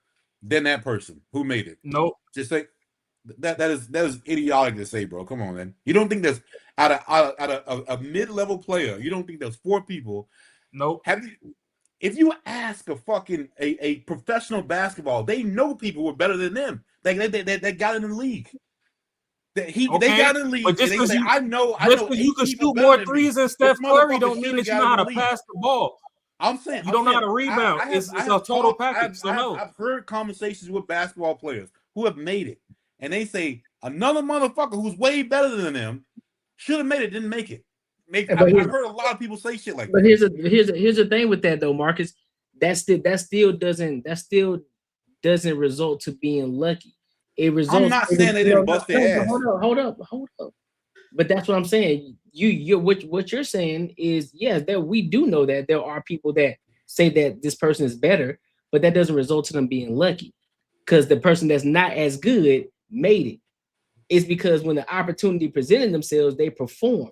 than that person who made it? Nope. Just say that is idiotic to say, bro. Come on, man. You don't think there's out of a mid-level player, you don't think there's 4 people? Nope. If you ask a professional basketball, they know people who are better than them. They got in the league. They got in the league. But just because I know you can shoot more threes than Steph Curry don't mean that you know how to pass the ball. I'm saying you don't know how to rebound. It's a total package. I've heard conversations with basketball players who have made it, and they say another motherfucker who's way better than them should have made it, didn't make it. I've heard a lot of people say shit like that. But here's the thing with that though, Marcus. That still doesn't result to being lucky. It results. I'm not saying they didn't bust their ass. Hold up. But that's what I'm saying. What you're saying is that we do know that there are people that say that this person is better, but that doesn't result to them being lucky, because the person that's not as good made it. It's because when the opportunity presented themselves, they perform.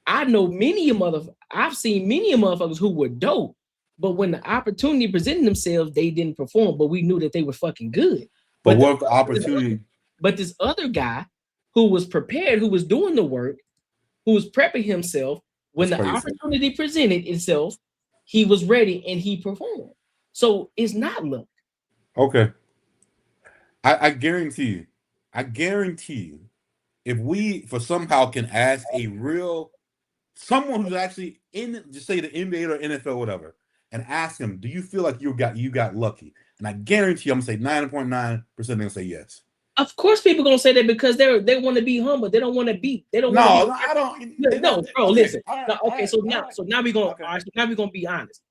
I've seen many motherfuckers who were dope, but when the opportunity presented themselves, they didn't perform. But we knew that they were fucking good. But what the opportunity? But this other guy who was prepared, who was doing the work, who was prepping himself, when the opportunity presented itself, he was ready and he performed. So it's not luck. Okay. I guarantee you, if we for somehow can ask someone who's actually in, just say the NBA or NFL, whatever, and ask them, do you feel like you got lucky? And I guarantee you, I'm gonna say 9.9% they're gonna say yes. Of course, people gonna say that because they want to be humble. They don't want to be. They don't. I don't. No, bro. Listen. Right, so now we're gonna be honest.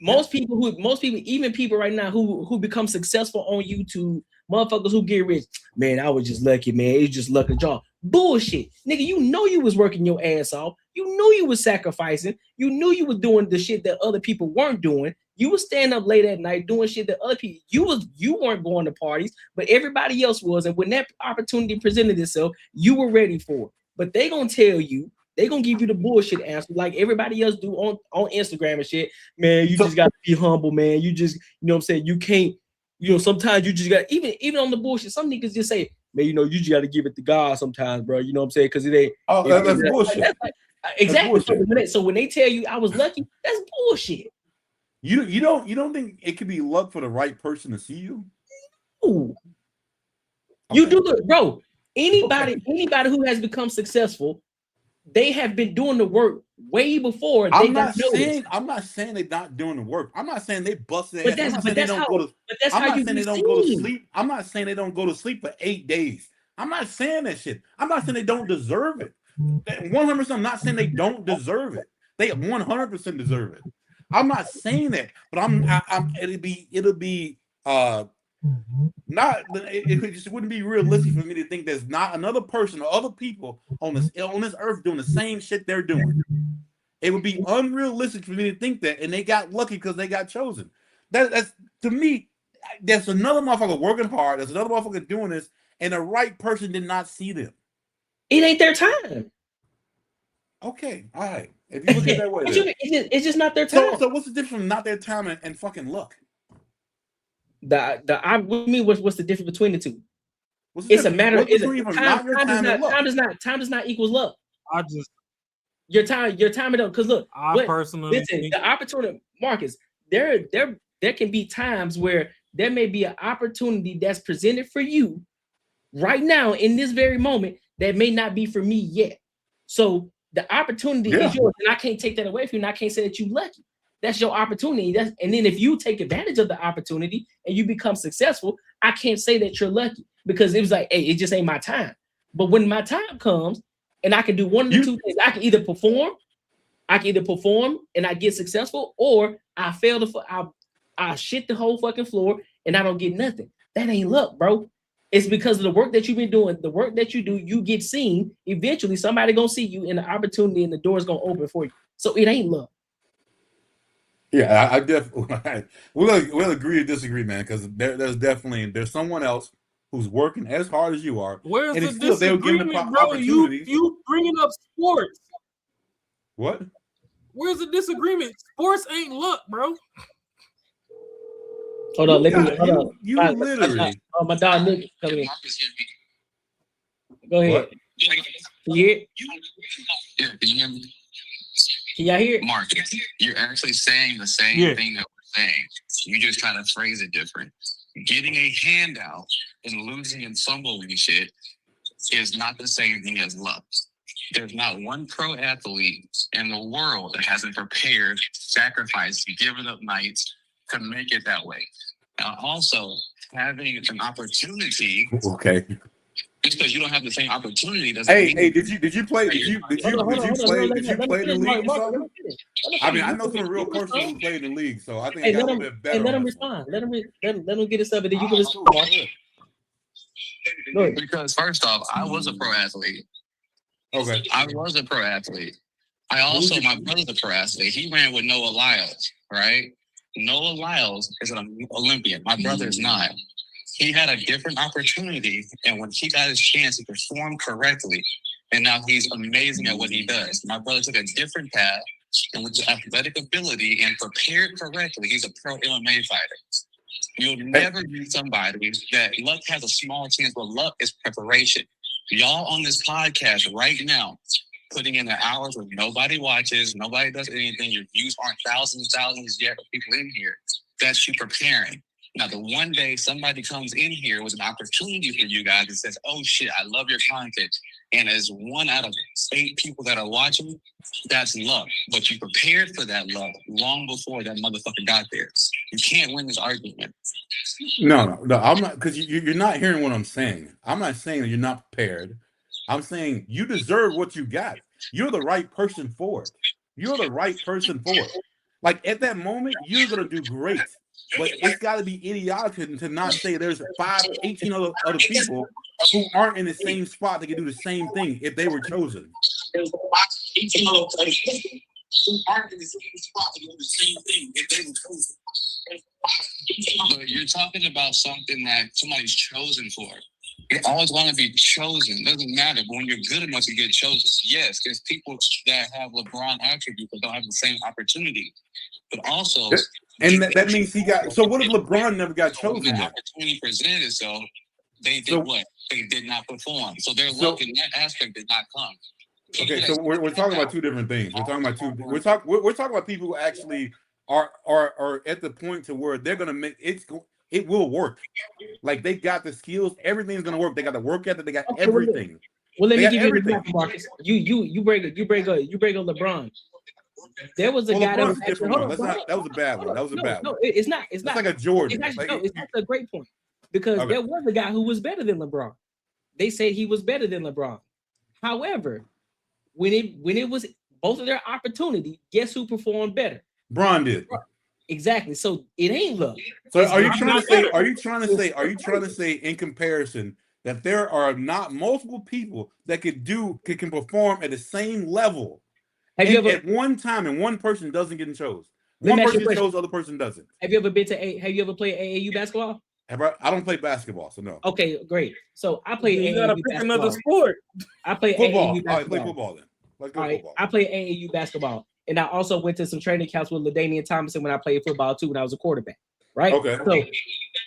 Most people, even people right now who become successful on YouTube, motherfuckers who get rich, man, I was just lucky, man. It's just luck of draw. Bullshit, nigga. You know you was working your ass off. You knew you was sacrificing. You knew you was doing the shit that other people weren't doing. You was staying up late at night doing shit that other people. You weren't going to parties, but everybody else was. And when that opportunity presented itself, you were ready for it. But they gonna tell you They gonna give you the bullshit answer like everybody else do on Instagram and shit. Man, you just gotta be humble, man. You just, you know what I'm saying? You can't, you know, sometimes you just got even on the bullshit. Some niggas just say, man, you know, you just gotta give it to God sometimes, bro. You know what I'm saying? Because it ain't. That's bullshit. Exactly. That's bullshit. So when they tell you I was lucky, that's bullshit. You don't think it could be luck for the right person to see you? Ooh. Okay. You do look, bro. Anybody who has become successful, they have been doing the work way before. I'm not saying they're not doing the work. I'm not saying they busted their ass. I'm not saying they don't go to sleep. I'm not saying they don't go to sleep for 8 days. I'm not saying that shit. I'm not saying they don't deserve it. 100%. I'm not saying they don't deserve it. They 100% deserve it. I'm not saying that, but it'll be not. It just wouldn't be realistic for me to think there's not another person or other people on this earth doing the same shit they're doing. It would be unrealistic for me to think that, and they got lucky because they got chosen. That's to me. There's another motherfucker working hard. There's another motherfucker doing this, and the right person did not see them. It ain't their time. Okay, all right. If you look at it that way, it's just not their time. So what's the difference from not their time and fucking luck? What's the difference between the two? It's a matter of time does not equal luck. Your time don't, because look, personally listen, the opportunity, Marcus, there can be times where there may be an opportunity that's presented for you right now in this very moment that may not be for me yet. So the opportunity is yours, and I can't take that away from you, and I can't say that you're lucky. That's your opportunity. And then if you take advantage of the opportunity and you become successful, I can't say that you're lucky, because it was like, hey, it just ain't my time. But when my time comes, and I can do one of the two things, I can either perform and I get successful, or I fail I shit the whole fucking floor and I don't get nothing. That ain't luck, bro. It's because of the work that you've been doing, the work that you do, you get seen. Eventually, somebody gonna see you, and the opportunity and the door's gonna open for you. So it ain't luck. Yeah, I definitely we'll agree to disagree, man, because there's someone else who's working as hard as you are. Where's and the still they'll give them the opportunities. You bringing up sports? What? Where's the disagreement? Sports ain't luck, bro. Hold on, hold on. You literally. Oh, my dog Nick coming in. Go ahead. What? Can you hear it? Yeah, can you hear me? Can y'all hear it? Mark, you're actually saying the same thing that we're saying. You just trying to phrase it different. Getting a handout and losing and fumbling shit is not the same thing as luck. There's not one pro athlete in the world that hasn't prepared, sacrificed, given up nights to make it that way. Now, also, having an opportunity. Okay. Just because you don't have the same opportunity doesn't mean. Hey, did you play in the league or something? I mean, I know some real persons who played in the league, so I think I got a little bit better. Hey, let him respond. Let him get his stuff, and then you can respond. Because first off, I was a pro athlete. Okay. I was a pro athlete. My brother's a pro athlete. He ran with Noah Lyles, right? Noah Lyles is an Olympian. My brother is not. He had a different opportunity, and when he got his chance, he performed correctly, and now he's amazing at what he does. My brother took a different path, and with his athletic ability and prepared correctly, he's a pro MMA fighter. You'll never meet somebody that luck has a small chance, but luck is preparation. Y'all on this podcast right now, putting in the hours where nobody watches, nobody does anything, your views aren't thousands yet of people in here. That's you preparing. Now, the one day somebody comes in here with an opportunity for you guys and says, oh shit, I love your content. And as 1 out of 8 people that are watching, that's luck. But you prepared for that luck long before that motherfucker got there. You can't win this argument. No, I'm not, because you're not hearing what I'm saying. I'm not saying that you're not prepared. I'm saying you deserve what you got. You're the right person for it. You're the right person for it. Like at that moment, you're gonna do great. But it's got to be idiotic to not say there's 18 other people who aren't in the same spot that can do the same thing if they were chosen. There's 18 other people who aren't in the same spot that can do the same thing if they were chosen. But you're talking about something that somebody's chosen for. They always want to be chosen. It doesn't matter, but when you're good enough to get chosen, yes, there's people that have LeBron attributes but don't have the same opportunity. But also, and that means he got. So what if LeBron never got chosen? When Then the opportunity presented itself, they did what? They did not perform. So their luck in that aspect did not come. Okay, so we're talking about two different things. We're talking about we're talking about people who actually are at the point to where they're gonna make it will work. Like they got the skills, everything's gonna work. They got the work ethic, they got everything. Well, let me give you everything. an example, Marcus. You break a LeBron. There was a guy that was actually, that was a bad one. That was a bad one. No, it's not. It's not like a Jordan. It's a great point because there was a guy who was better than LeBron. They said he was better than LeBron. However, when it was both of their opportunity, guess who performed better? Bron did. Exactly. So it ain't luck. So are you trying to say in comparison that there are not multiple people that can perform at the same level at one time and one person doesn't get chosen? One person chose, other person doesn't. Have you ever played AAU basketball? I don't play basketball, so no. Okay, great. So I play AAU you gotta pick basketball. another sport. I play football. AAU basketball. All right, play football then. Let's go football. I play AAU basketball. And I also went to some training camps with LaDainian Thompson when I played football too, when I was a quarterback. Right? Okay. So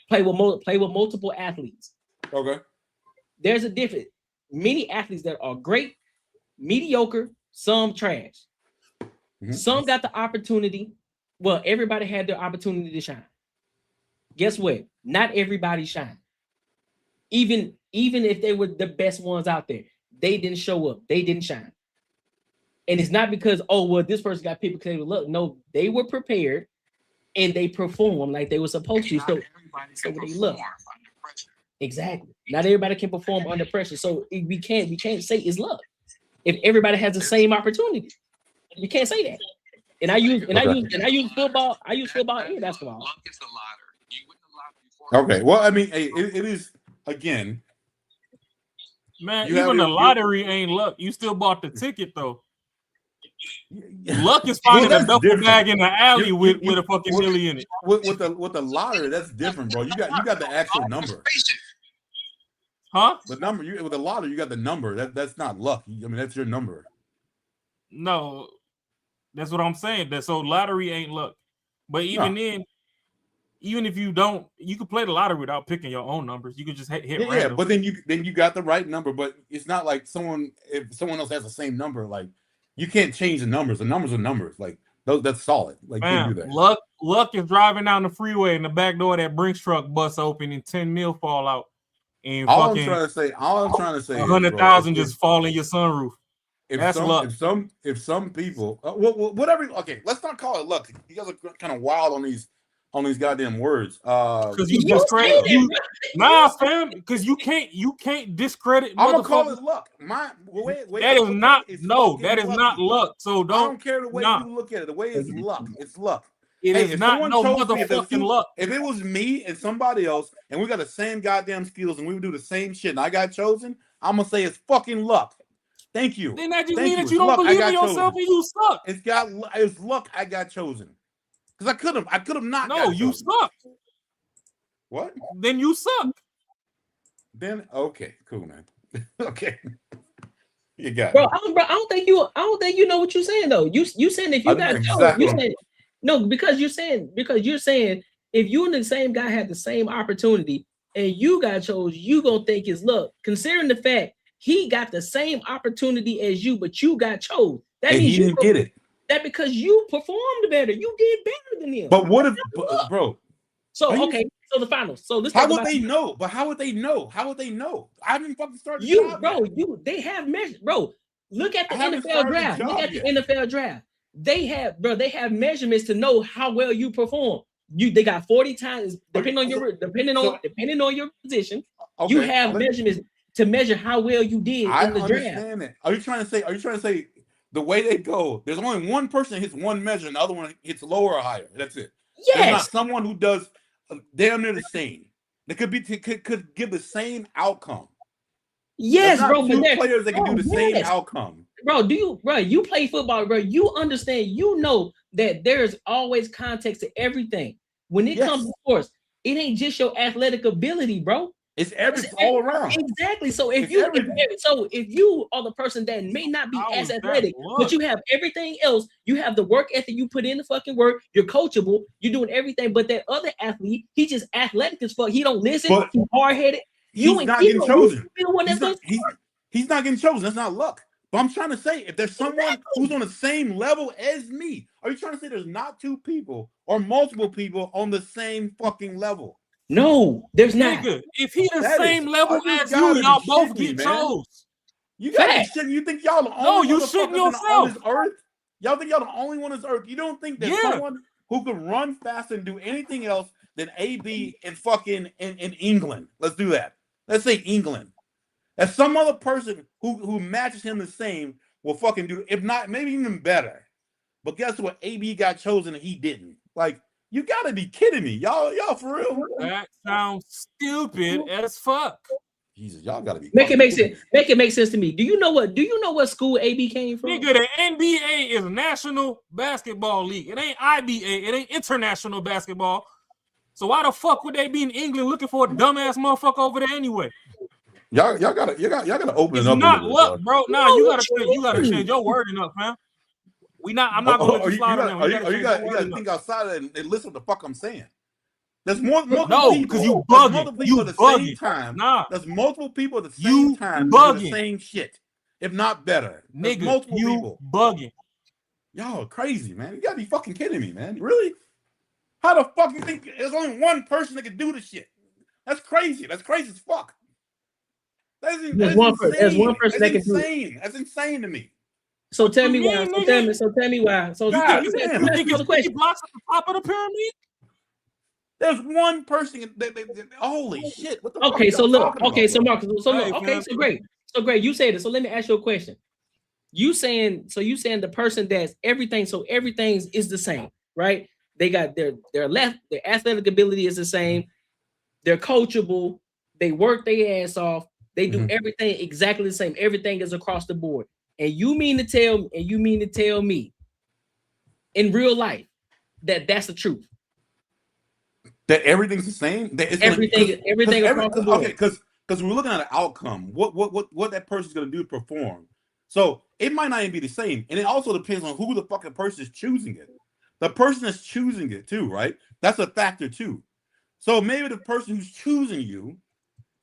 play with multiple athletes. Okay. There's a difference. Many athletes that are great, mediocre, some trash. Mm-hmm. Some got the opportunity. Well, everybody had the opportunity to shine. Guess what? Not everybody shine. Even if they were the best ones out there, they didn't show up. They didn't shine. And it's not because, this person got picked because they were luck. No, they were prepared and they performed like they were supposed to. So they look. Exactly. Not everybody can perform under pressure. So we can't say it's luck. If everybody has the same opportunity, you can't say that. And I use football. I use football and basketball. Okay. Well, I mean, it is again. Man, even the lottery ain't luck. You still bought the ticket though. Luck is finding a duffel bag in the alley with a fucking milli in it. With the lottery, that's different, bro. You got the actual number. Huh? The number with the lottery, you got the number. That's not luck. I mean, that's your number. No, that's what I'm saying. So lottery ain't luck. But even then, even if you don't, you can play the lottery without picking your own numbers. You can just hit random. Yeah, but then you got the right number. But it's not like if someone else has the same number, like you can't change the numbers. The numbers are numbers. Like that's solid. Like you can't do that. Luck is driving down the freeway and the back door of that Brinks truck busts open and 10 mil fall out. And all I'm trying to say, 100,000 just fall in your sunroof. That's luck. If some people, whatever. Okay, let's not call it luck. You guys are kind of wild on these goddamn words. Because you discredit fam. Because you can't discredit. I'm gonna call it luck. That is not luck. So I don't care the way you look at it. The way it's luck. It's luck. It is not no motherfucking luck. If it was me and somebody else, and we got the same goddamn skills, and we would do the same shit, and I got chosen, I'm gonna say it's fucking luck. Thank you. Then that just means that you don't believe in yourself and you suck. It's luck I got chosen. Because I could have not. No, you suck. What? Then you suck. Then okay, cool, man. Okay. You got bro, I don't think you know what you're saying though. You saying if you got chosen, you saying no, because you're saying if you and the same guy had the same opportunity and you got chose, you gonna think it's luck. Considering the fact he got the same opportunity as you, but you got chose. That means he didn't get it. That because you performed better. You did better than him. But what if, bro? So okay, so the finals. So let's how would they know? But how would they know? How would they know? I haven't fucking started. They have measures, bro. Look at the NFL draft. Look at the NFL draft. They have measurements to know how well you perform. They got 40 times depending on your position. Okay, you have measurements to measure how well you did in the draft. Understand that. Are you trying to say the way they go, there's only one person that hits one measure and the other one hits lower or higher? That's it. Yes. There's not someone who does damn near the same. They could give the same outcome. Yes, bro. Two players that can do the same outcome. Bro, you play football, bro. You understand, you know that there's always context to everything. When it comes to sports, it ain't just your athletic ability, bro. It's all around. Exactly. So if you are the person that may not be as athletic, but you have everything else, you have the work ethic, you put in the fucking work, you're coachable, you're doing everything. But that other athlete, he just athletic as fuck. He don't listen. He's hard headed. He's not getting chosen. He's not getting chosen. That's not luck. But I'm trying to say, if there's someone who's on the same level as me, are you trying to say there's not two people or multiple people on the same fucking level? No, there's not. Nigga, if he the same level as you, y'all both get chose. You guys shouldn't. You think y'all the only you shouldn't yourself on this earth? Y'all think y'all the only one on this earth? You don't think there's someone who can run faster and do anything else than AB and fucking in England? Let's do that. Let's say England. That some other person who matches him the same will fucking do, if not, maybe even better. But guess what? AB got chosen and he didn't. Like, you gotta be kidding me. Y'all for real? That sounds stupid as fuck. Jesus, y'all gotta be make it make sense. Make it make sense to me. Do you know what school AB came from? Nigga, the NBA is National Basketball League. It ain't IBA, it ain't international basketball. So why the fuck would they be in England looking for a dumbass motherfucker over there anyway? Y'all gotta open it up. It's not luck, bro. Nah, you gotta change your wording up, man. I'm not gonna let you slide on that. You gotta think outside and listen to what the fuck I'm saying. There's more no, because you bugging. You at the bugging. same time. Nah, there's multiple people at the same time bugging. doing the same shit, if not better. There's Nigga, multiple you people bugging. Y'all are crazy, man. You gotta be fucking kidding me, man. Really? How the fuck you think there's only one person that can do this shit? That's crazy. That's crazy as fuck. There's one person that can do it. That's insane to me. So tell me why. So tell me why. So you think it's blocks at the top of the pyramid? There's one person. Holy shit! What the fuck okay, so look. Okay, about, so Marcus. So look. Okay, so great. So great. You say this. So let me ask you a question. You saying the person that's everything. So everything is the same, right? They got their athletic ability is the same. They're coachable. They work their ass off. They do everything exactly the same. Everything is across the board. And you mean to tell me in real life that that's the truth? That everything's the same? Everything across the board. Okay, because we're looking at an outcome. What that person's gonna do to perform. So it might not even be the same. And it also depends on who the fucking person is choosing it. The person that's choosing it too, right? That's a factor too. So maybe the person who's choosing you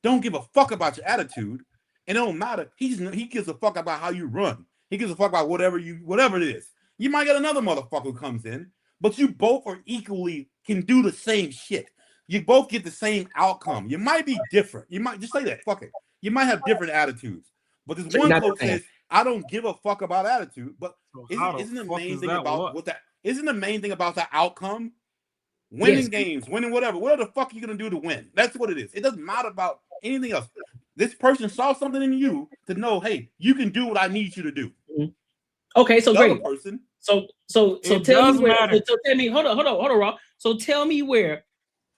don't give a fuck about your attitude, and it don't matter. He gives a fuck about how you run. He gives a fuck about whatever it is. You might get another motherfucker who comes in, but you both are equally can do the same shit. You both get the same outcome. You might be different. You might just say that. Fuck it. You might have different attitudes. But this one quote says, "I don't give a fuck about attitude." But isn't the main thing about what that? Isn't the main thing about the outcome? Winning games, winning whatever the fuck are you gonna do to win? That's what it is. It doesn't matter about anything else. This person saw something in you to know, hey, you can do what I need you to do. Okay, so great. Person, so tell me where. So tell me, hold on, Rob. So tell me where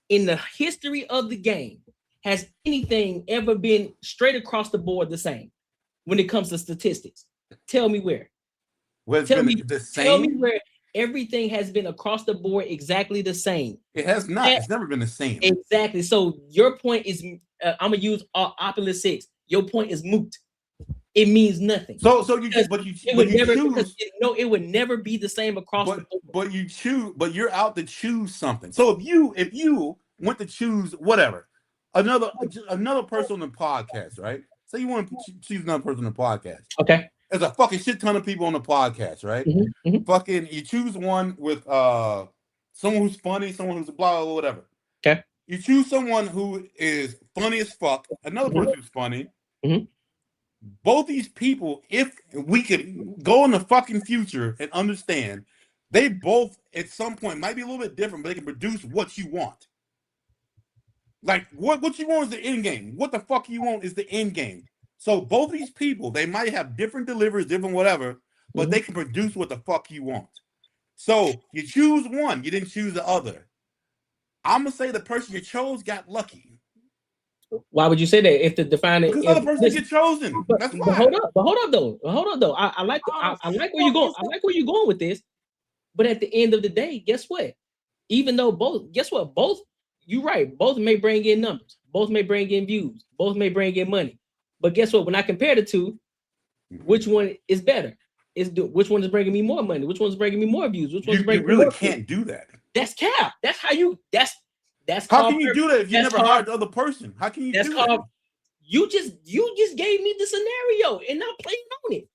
in the history of the game has anything ever been straight across the board the same when it comes to statistics? Tell me where. Tell me the same. Tell me where everything has been across the board exactly the same. It has not. It's never been the same. Exactly. So your point is, I'm gonna use Opulus 6. Your point is moot. It means nothing. So it would never be the same across the board. But you choose. But you're out to choose something. So if you went to choose whatever, another person on the podcast, right? Say you want to choose another person on the podcast. Okay. There's a fucking shit ton of people on the podcast, right? Fucking, you choose one with someone who's funny, someone who's blah, blah, whatever. Okay. You choose someone who is funny as fuck, another person who's funny. Both these people, if we could go in the fucking future and understand, they both at some point might be a little bit different, but they can produce what you want. Like what you want is the end game. What the fuck you want is the end game. So both these people, they might have different deliveries, different whatever, but they can produce what the fuck you want. So you choose one, you didn't choose the other. I'm gonna say the person you chose got lucky. Why would you say that? If the defining, because the other person get chosen. That's why. But hold up though. I like where you're going. I like where you're going with this. But at the end of the day, guess what? Even though both, you're right. Both may bring in numbers. both may bring in views, both may bring in money. But guess what? When I compare the two, which one is better? Which one is bringing me more money? Which one's bringing me more views? Which one's bringing you really me more can't do that. That's cap. That's how you. That's how can you do that if you never hired the other person? How can you do that? You just gave me the scenario and not playing on it.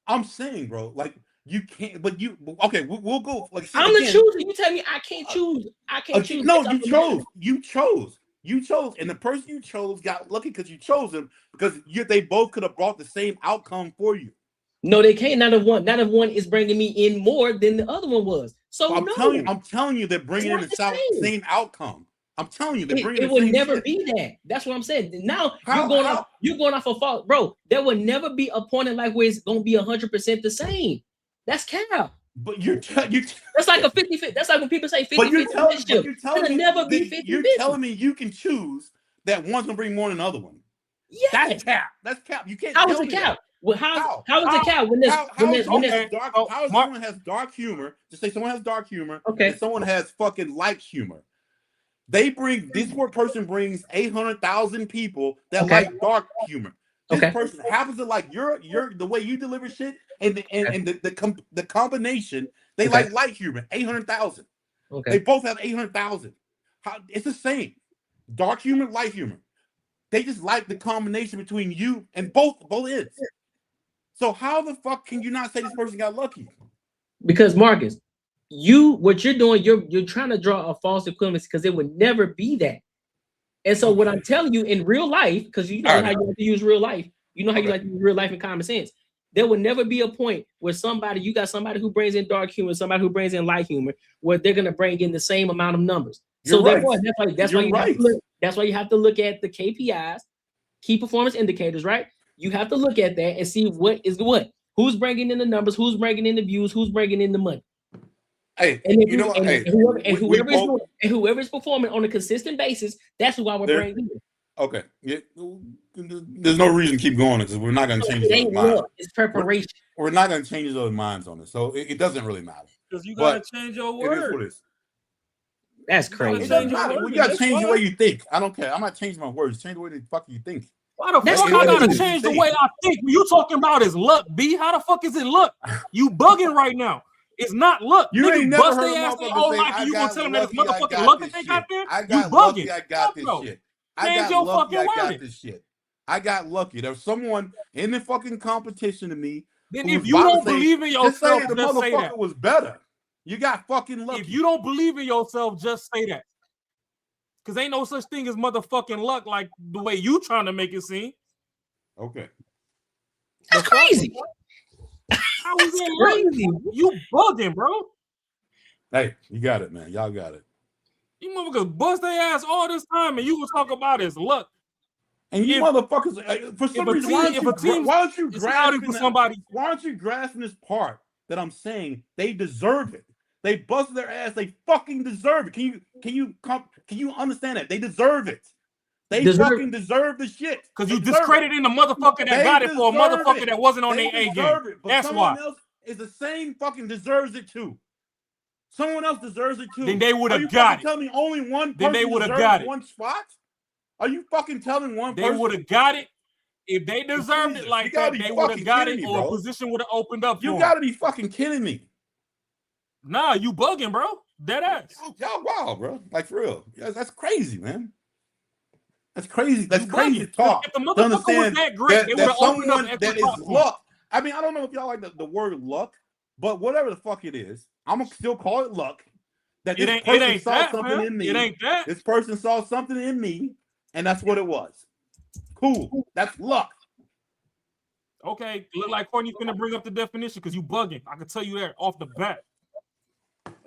I'm saying, bro, like you can't. But you okay? We'll go. Like I'm the chooser. You tell me I can't choose. I can't choose. No, you chose. You chose, and the person you chose got lucky because you chose them because they both could have brought the same outcome for you. No, they can't. Not if one is bringing me in more than the other one was. So I'm telling you, they're bringing in the same outcome. I'm telling you, they're bringing. It would never be that. That's what I'm saying. Now you're going off of fault, bro. There will never be a point in life where it's going to be 100% the same. That's cap. But you're that's like a 50-50. That's like when people say 50-50. But you're telling me never be 50-50. You're telling me you can choose that one's gonna bring more than the other one. Yeah, that's cap. That's cap. You can't. How is it cap? Well, how is it cap when someone has dark humor? Just say someone has dark humor. Okay. And someone has fucking light humor. This person brings 800,000 people that like dark humor. This person happens to like your the way you deliver shit and the combination. They like light humor. 800,000. Okay. They both have 800,000. It's the same. Dark humor, light humor. They just like the combination between you and both ends. So how the fuck can you not say this person got lucky? Because Marcus, what you're doing, you're trying to draw a false equivalency because it would never be that. And so what I'm telling you in real life, because you know how you like to use real life, you know how you like to use real life and common sense. There will never be a point where you got somebody who brings in dark humor, somebody who brings in light humor, where they're gonna bring in the same amount of numbers. So therefore, that's why you have to look at the KPIs, key performance indicators, right? You have to look at that and see what is what. Who's bringing in the numbers? Who's bringing in the views? Who's bringing in the money? Hey, whoever is performing on a consistent basis, that's who I would bring in. Okay. Yeah. There's no reason to keep going because we're not going to change those minds. It's preparation. We're not going to change those minds on this, so it doesn't really matter. Because you got to change your words. It is what it is. That's crazy. It doesn't matter. You got to change the way you think. I don't care. I'm not changing my words. Change the way the fuck you think. Why the fuck I gotta change the way I think? What you talking about is luck, B. How the fuck is it luck? You bugging right now. It's not luck. You ain't never heard their ass a their whole life and you gonna tell them that it's motherfucking luck that they got there? You bugging. I got this shit. I got this shit. I got lucky. There's someone in the fucking competition to me. Then if you don't believe in yourself, the motherfucker was better. You got fucking lucky. If you don't believe in yourself, just say that. Because ain't no such thing as motherfucking luck like the way you trying to make it seem. Okay. That's crazy. How is that crazy? You bugging, bro. Hey, you got it, man. Y'all got it. You motherfuckers bust their ass all this time and you will talk about his luck. And you motherfuckers, for some reason, why don't you grasping this part that I'm saying they deserve it? They busted their ass. They fucking deserve it. Can you understand that? They deserve it. They fucking deserve the shit. Because you discredited the motherfucker that got it for a motherfucker that wasn't on their A game. That's why. Someone else is the same fucking deserves it too. Someone else deserves it too. Then they would have got it. Tell me only one person then they would have got it. One spot? Are you fucking telling one person? They would have got it. If they deserved it like that, they would have got it, or a position would have opened up for them. You gotta be fucking kidding me. Nah, you bugging, bro. Dead ass. Y'all wild, bro. Like for real. That's crazy, man. That's crazy. That's crazy to talk. If the motherfucker was that great, they would have opened up that is luck. I mean, I don't know if y'all like the word luck, but whatever the fuck it is, I'm gonna still call it luck. That this person saw something in me. It ain't that. This person saw something in me, and that's what it was. Cool. That's luck. Okay, look like Courtney's gonna bring up the definition because you bugging. I can tell you that off the bat.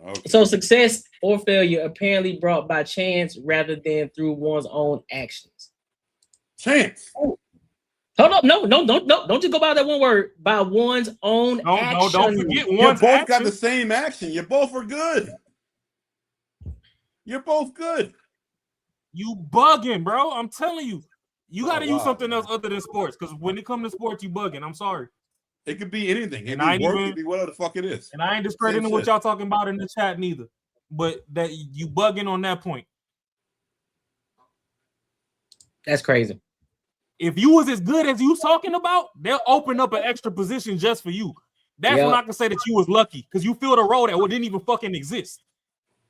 Okay. So success or failure apparently brought by chance rather than through one's own actions. Chance. Hold up, no, don't just go by that one word. By one's own action. No, don't forget one's You both action. got the same action. You both are good. You're both good. You bugging, bro. I'm telling you. You got to use something else other than sports, because when it comes to sports, you bugging. I'm sorry. It could be anything. It could be whatever the fuck it is. And I ain't discrediting what y'all talking about in the chat neither. But that you bugging on that point. That's crazy. If you was as good as you talking about, they'll open up an extra position just for you. That's when I can say that you was lucky because you filled a role that didn't even fucking exist.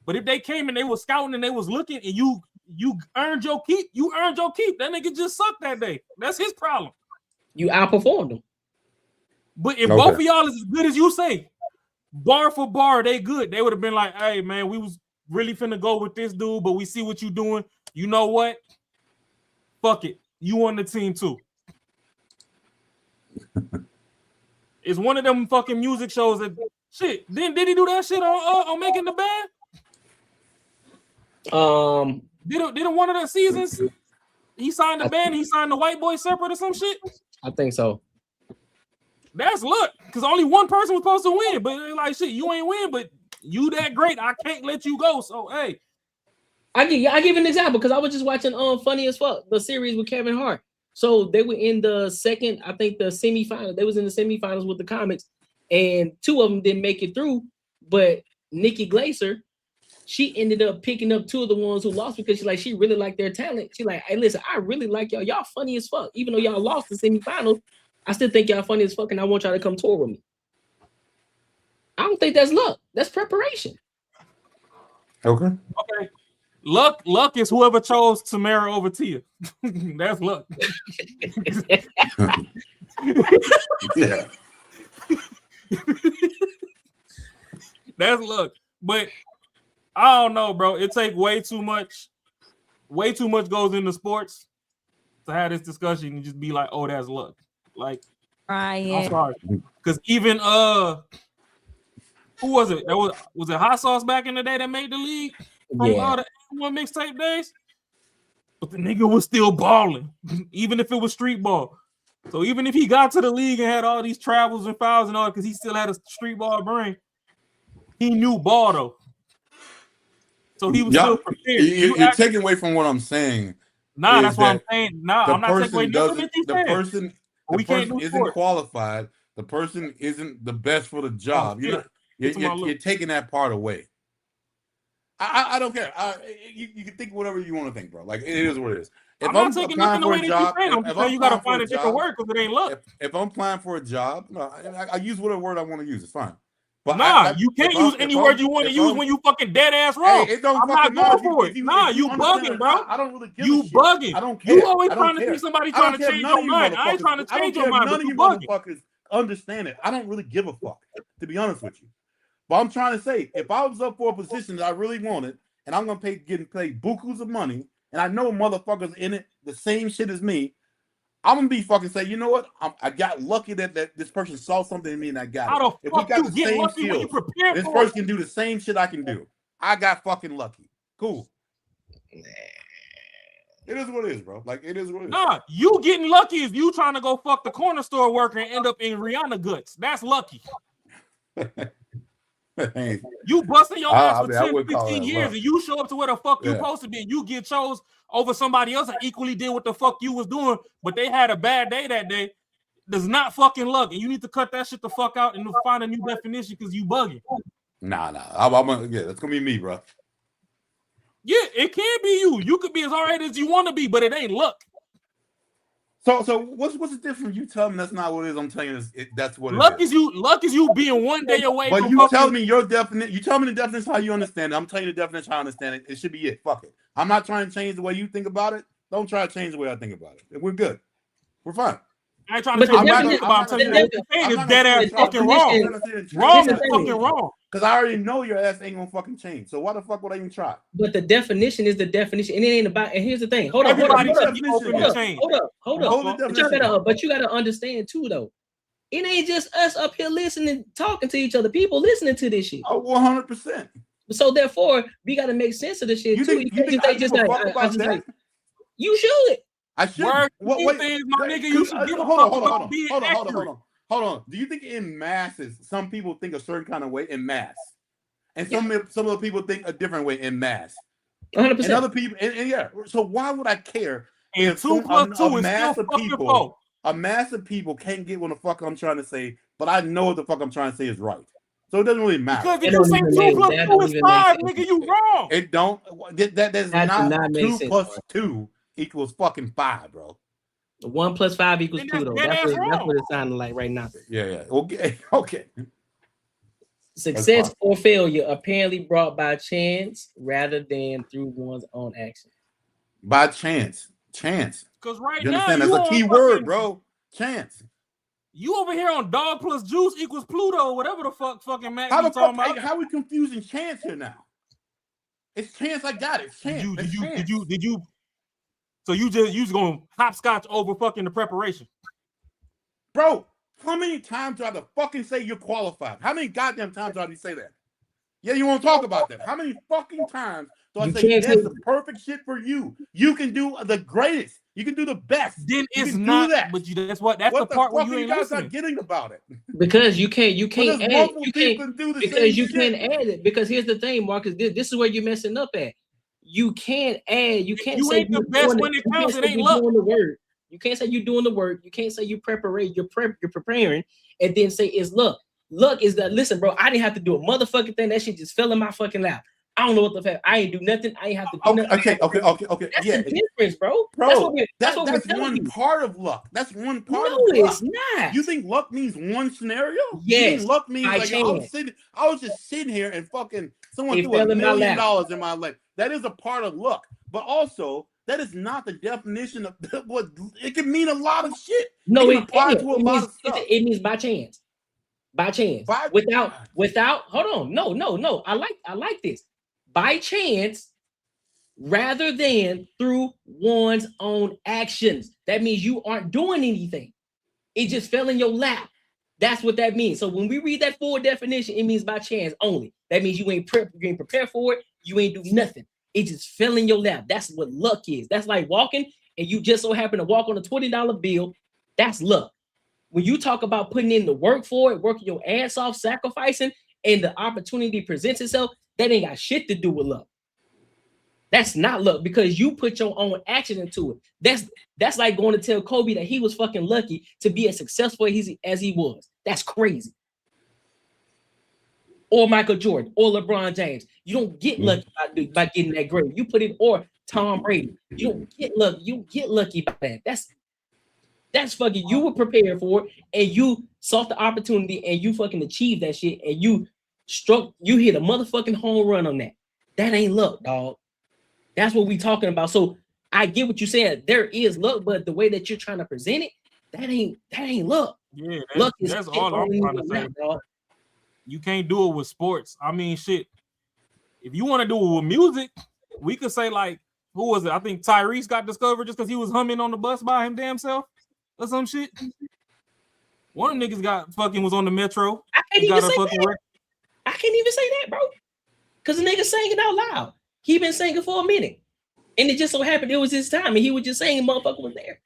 But if they came and they was scouting and they was looking and you earned your keep, you earned your keep. That nigga just sucked that day. That's his problem. You outperformed them. But if both of y'all is as good as you say, bar for bar, they good. They would have been like, hey man, we was really finna go with this dude, but we see what you doing. You know what? Fuck it. You on the team too. It's one of them fucking music shows that shit. Then did he do that shit on Making the Band? Did one of the seasons he signed the band, he signed the White Boy separate or some shit? I think so. That's luck, because only one person was supposed to win, but they're like shit, you ain't win, but you that great, I can't let you go. So hey, I give an example because I was just watching Funny as Fuck, the series with Kevin Hart. So they were in the second, I think the semifinal. They was in the semifinals with the comics, and two of them didn't make it through. But Nikki Glaser, she ended up picking up two of the ones who lost because she really liked their talent. She like, hey, listen, I really like y'all. Y'all funny as fuck. Even though y'all lost the semifinals, I still think y'all funny as fuck, and I want y'all to come tour with me. I don't think that's luck. That's preparation. Okay. Luck is whoever chose Tamara over Tia. That's luck. Yeah. That's luck. But I don't know, bro. It takes way too much goes into sports to have this discussion and just be like, oh, that's luck. Like, I'm sorry. Because even who was it? Was it Hot Sauce back in the day that made the league? Yeah. The one mixtape days, but the nigga was still balling, even if it was street ball. So even if he got to the league and had all these travels and fouls and all, because he still had a street ball brain, he knew ball though. So he was still prepared. You're taking away from what I'm saying. Nah, that's what I'm saying. Nah, I'm not taking away nothing. The person isn't qualified. The person isn't the best for the job. You're taking that part away. I don't care. You can think whatever you want to think, bro. Like, it is what it is. If I'm not taking nothing away that you're saying. I'm just saying you got to find a different word because it ain't luck. If I'm applying for a job, no, I use whatever word I want to use. It's fine. But you can't use any word you want to use when you fucking dead ass wrong. Hey, I'm not going for it. Nah, you bugging, bro. I don't really give you bugging. I don't care. You always trying to see somebody trying to change your mind. I ain't trying to change your mind. None of you motherfuckers understand it. I don't really give a fuck, to be honest with you. But I'm trying to say, if I was up for a position that I really wanted, and I'm gonna getting paid bukus of money, and I know motherfuckers in it the same shit as me, I'm gonna be fucking say, you know what? I got lucky that this person saw something in me and I got How it. the If we fuck got you the get same lucky when you skills, prepare this for person it? can do the same shit I can do. I got fucking lucky. Cool. It is what it is, bro. Like, it is what it is. Nah, you getting lucky is you trying to go fuck the corner store worker and end up in Rihanna guts. That's lucky. You busting your ass for 10, 15 years and you show up to where the fuck you supposed to be and you get chose over somebody else that equally did what the fuck you was doing, but they had a bad day that day. Does not fucking luck, and you need to cut that shit the fuck out and find a new definition because you bugging. Nah. That's gonna be me, bro. Yeah, it can be you. You could be as alright as you want to be, but it ain't luck. So what's the difference? You tell me that's not what it is. I'm telling you that's what luck it is. Luck is you being one day away. But from you fucking... tell me your definition. You tell me the definition how you understand it. I'm telling you the definition how I understand it. It should be it. Fuck it. I'm not trying to change the way you think about it. Don't try to change the way I think about it. We're good. We're fine. I ain't trying to change what you think about. I'm telling you what you're saying is dead ass fucking wrong. Wrong is fucking wrong. Because I already know your ass ain't gonna fucking change. So why the fuck would I even try? But the definition is the definition, and it ain't about. And here's the thing. Hold up. But you gotta understand too, though. It ain't just us up here listening, talking to each other. People listening to this shit. Oh, 100%. So therefore, we gotta make sense of this shit too. You should. I should. You should give a fuck about being accurate. Hold on. Do you think in masses, some people think a certain kind of way in mass, and some of the people think a different way in mass? 100%. And other people, and yeah. So why would I care if 2 + 2 is mass still of people, a mass of people can't get what the fuck I'm trying to say, but I know what the fuck I'm trying to say is right. So it doesn't really matter. Because if you say 2 + 2 is 5, nigga, you wrong. It don't. That's not 2 + 2 equals fucking 5, bro. 1 + 5 equals Pluto. That's what it sounded like right now. Yeah. Okay. Okay. Success or failure apparently brought by chance rather than through one's own action. By chance. Because right You now understand? That's a key word, bro. Chance. You over here on dog plus juice equals Pluto, whatever the fucking Mac How you the fuck? talking about. How we confusing chance here now? It's chance. I got it. Chance. Did you? So you just gonna hopscotch over fucking the preparation, bro? How many times do I have to fucking say you're qualified? How many goddamn times do I have to say that? Yeah, you want to talk about that? How many fucking times do I say that's the perfect shit for you? You can do the greatest. You can do the best. Then you it's can not. Do that. But that's the part where you ain't guys listening. not getting about it. Because you can't add. Because you can't add it. Because here's the thing, Marcus. This is where you're messing up at. You can't add. You can't say ain't the best when it counts. It ain't luck. Doing the work. You can't say you're doing the work. You can't say you're preparing, and then say it's luck. Luck is that. Listen, bro, I didn't have to do a motherfucking thing. That shit just fell in my fucking lap. I don't know what the fact. I ain't do nothing. I ain't have to do nothing. Okay. That's the difference, bro. That's one part of luck. That's one part of luck. No, it's not. You think luck means one scenario? Yes. You think luck means like I was just sitting here and fucking someone threw $1 million in my lap. That is a part of luck, but also that is not the definition of what it can mean. A lot of shit. No, it applies to a lot of stuff. It means by chance. By chance. Without. Hold on. No. I like this. By chance, rather than through one's own actions. That means you aren't doing anything. It just fell in your lap. That's what that means. So when we read that full definition, it means by chance only. That means you ain't prepared for it. You ain't do nothing. It just fell in your lap. That's what luck is. That's like walking and you just so happen to walk on a $20 bill. That's luck. When you talk about putting in the work for it, working your ass off, sacrificing, and the opportunity presents itself, that ain't got shit to do with luck. That's not luck because you put your own action into it. That's like going to tell Kobe that he was fucking lucky to be as successful as he was. That's crazy. Or Michael Jordan or LeBron James. You don't get lucky by getting that grade. You put it or Tom Brady. You don't get lucky. You get lucky by that. That's fucking, you were prepared for it and you sought the opportunity and you fucking achieved that shit and you hit a motherfucking home run on that. That ain't luck, dog. That's what we talking about. So I get what you said. There is luck, but the way that you're trying to present it, that ain't luck. Yeah, that's all I'm trying to say, dog. You can't do it with sports. I mean, shit. If you want to do it with music, we could say like, who was it? I think Tyrese got discovered just because he was humming on the bus by him damn self or some shit. One of them niggas was on the metro. I can't even say that, bro. Because the nigga sang it out loud. He been singing for a minute. And it just so happened it was his time. And he was just saying motherfucker was there.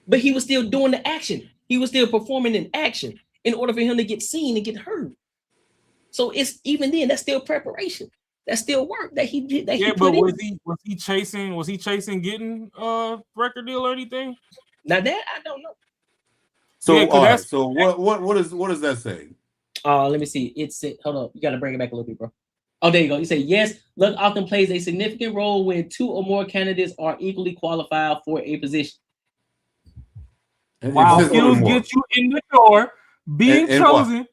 But he was still doing the action. He was still performing in action in order for him to get seen and get heard. So it's even then, that's still preparation. That's still work that he did. Was he chasing getting a record deal or anything? Now that I don't know. So so what does that say? Let me see. Hold on, you gotta bring it back a little bit, bro. Oh, there you go. You say yes, luck often plays a significant role when 2 or more candidates are equally qualified for a position. While skills get you in the door, being chosen.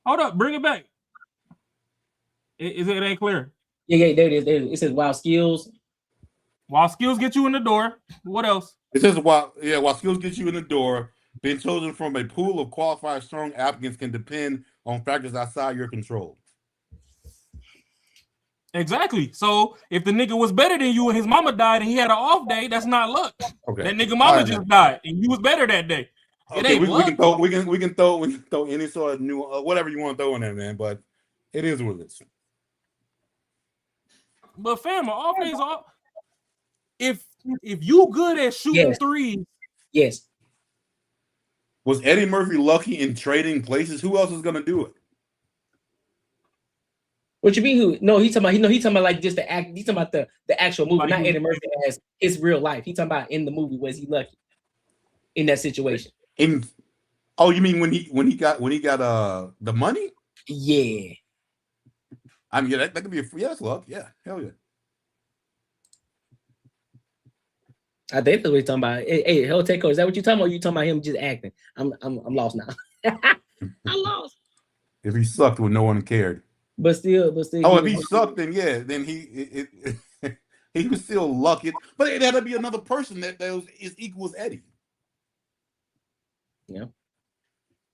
Hold up, bring it back. It ain't clear. Yeah, there it is. It says while skills get you in the door. What else? It says while skills get you in the door, being chosen from a pool of qualified strong applicants can depend on factors outside your control. Exactly. So if the nigga was better than you and his mama died and he had an off day, that's not luck. Okay. That nigga mama just died and you was better that day. Okay, we can throw any sort of new whatever you want to throw in there, man. But it is what it is. But fam, off days off. If you good at shooting threes, yes. Was Eddie Murphy lucky in trading places? Who else is gonna do it? What you mean? Who? No, he's talking about like just the act. He's talking about the actual movie, not Eddie Murphy as his real life. He's talking about in the movie. Was he lucky in that situation? You mean when he got the money? Yeah. I mean, that could be that's luck. Yeah, hell yeah. I think that's what he's talking about. Hey, Hoteko, is that what you're talking about? Or you talking about him just acting? I'm lost now. I'm lost. If he sucked when no one cared. But still. Oh, if he sucked, then yeah, then he was still lucky. But it had to be another person that is equal as Eddie. Yeah.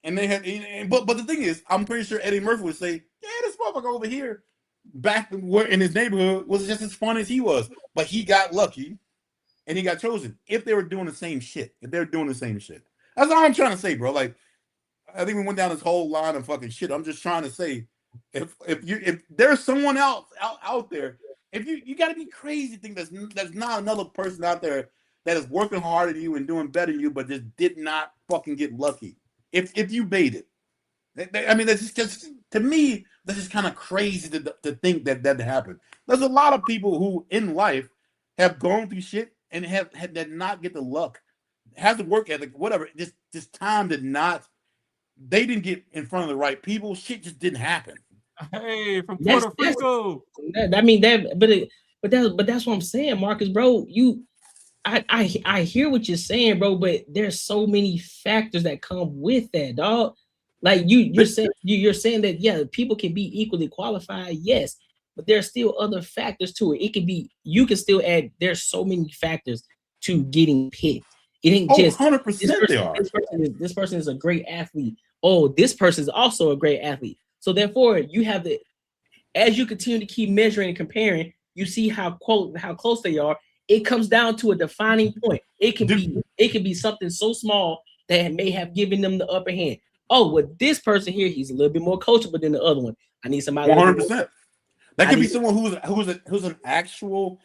And they had, but the thing is, I'm pretty sure Eddie Murphy would say, yeah, this motherfucker over here, back where in his neighborhood, was just as fun as he was. But he got lucky, and he got chosen. If they were doing the same shit, that's all I'm trying to say, bro. Like, I think we went down this whole line of fucking shit. I'm just trying to say, if there's someone else out there, if you got to be crazy to think there's not another person out there that is working harder than you and doing better than you, but just did not fucking get lucky. If you bait it, I mean, that's just to me, that's just kind of crazy to think that happened. There's a lot of people who in life have gone through shit and did not get the luck, has the work ethic, whatever. Just time did not. They didn't get in front of the right people. Shit just didn't happen. Hey, from Puerto Rico. But that's what I'm saying, Marcus, bro. I hear what you're saying, bro, but there's so many factors that come with that, dog. Like you're saying that, yeah, people can be equally qualified, yes, but there's still other factors to it. It can be, you can still add, there's so many factors to getting picked. It ain't just 100% this person is a great athlete. Oh, this person is also a great athlete. So therefore, you have the, as you continue to keep measuring and comparing, you see how close they are. It comes down to a defining point. It can be something so small that may have given them the upper hand. Oh, with this person here, he's a little bit more coachable than the other one. I need somebody 100%. That could be someone who's an actual.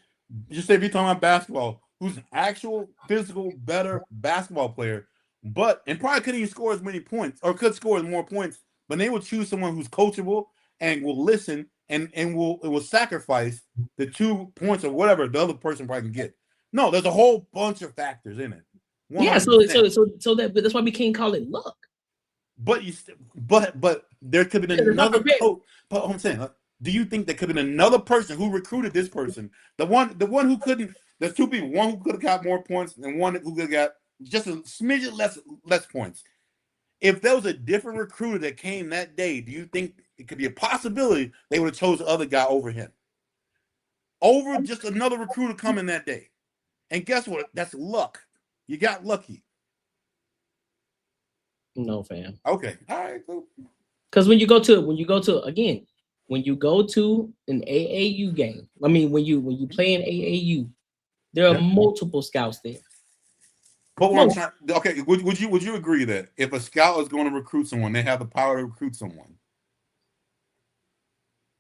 Just say if you're talking about basketball, who's an actual physical better basketball player, and probably couldn't even score as many points or could score more points, but they will choose someone who's coachable and will listen and will sacrifice the 2 points or whatever the other person probably can get. No, there's a whole bunch of factors in it. 100%. Yeah, so that's why we can't call it luck. But there could be another coach. But I'm saying, do you think there could be another person who recruited this person? The one who couldn't. There's two people. One who could have got more points, and one who could have got just a smidget less points. If there was a different recruiter that came that day, do you think it could be a possibility they would have chose the other guy over him? Over just another recruiter coming that day. And guess what? That's luck. You got lucky. No, fam. Okay. All right. Cool. Because when you go to an AAU game, I mean, when you play in AAU, there are multiple scouts there. But what I'm trying, okay, would you agree that if a scout is going to recruit someone, they have the power to recruit someone?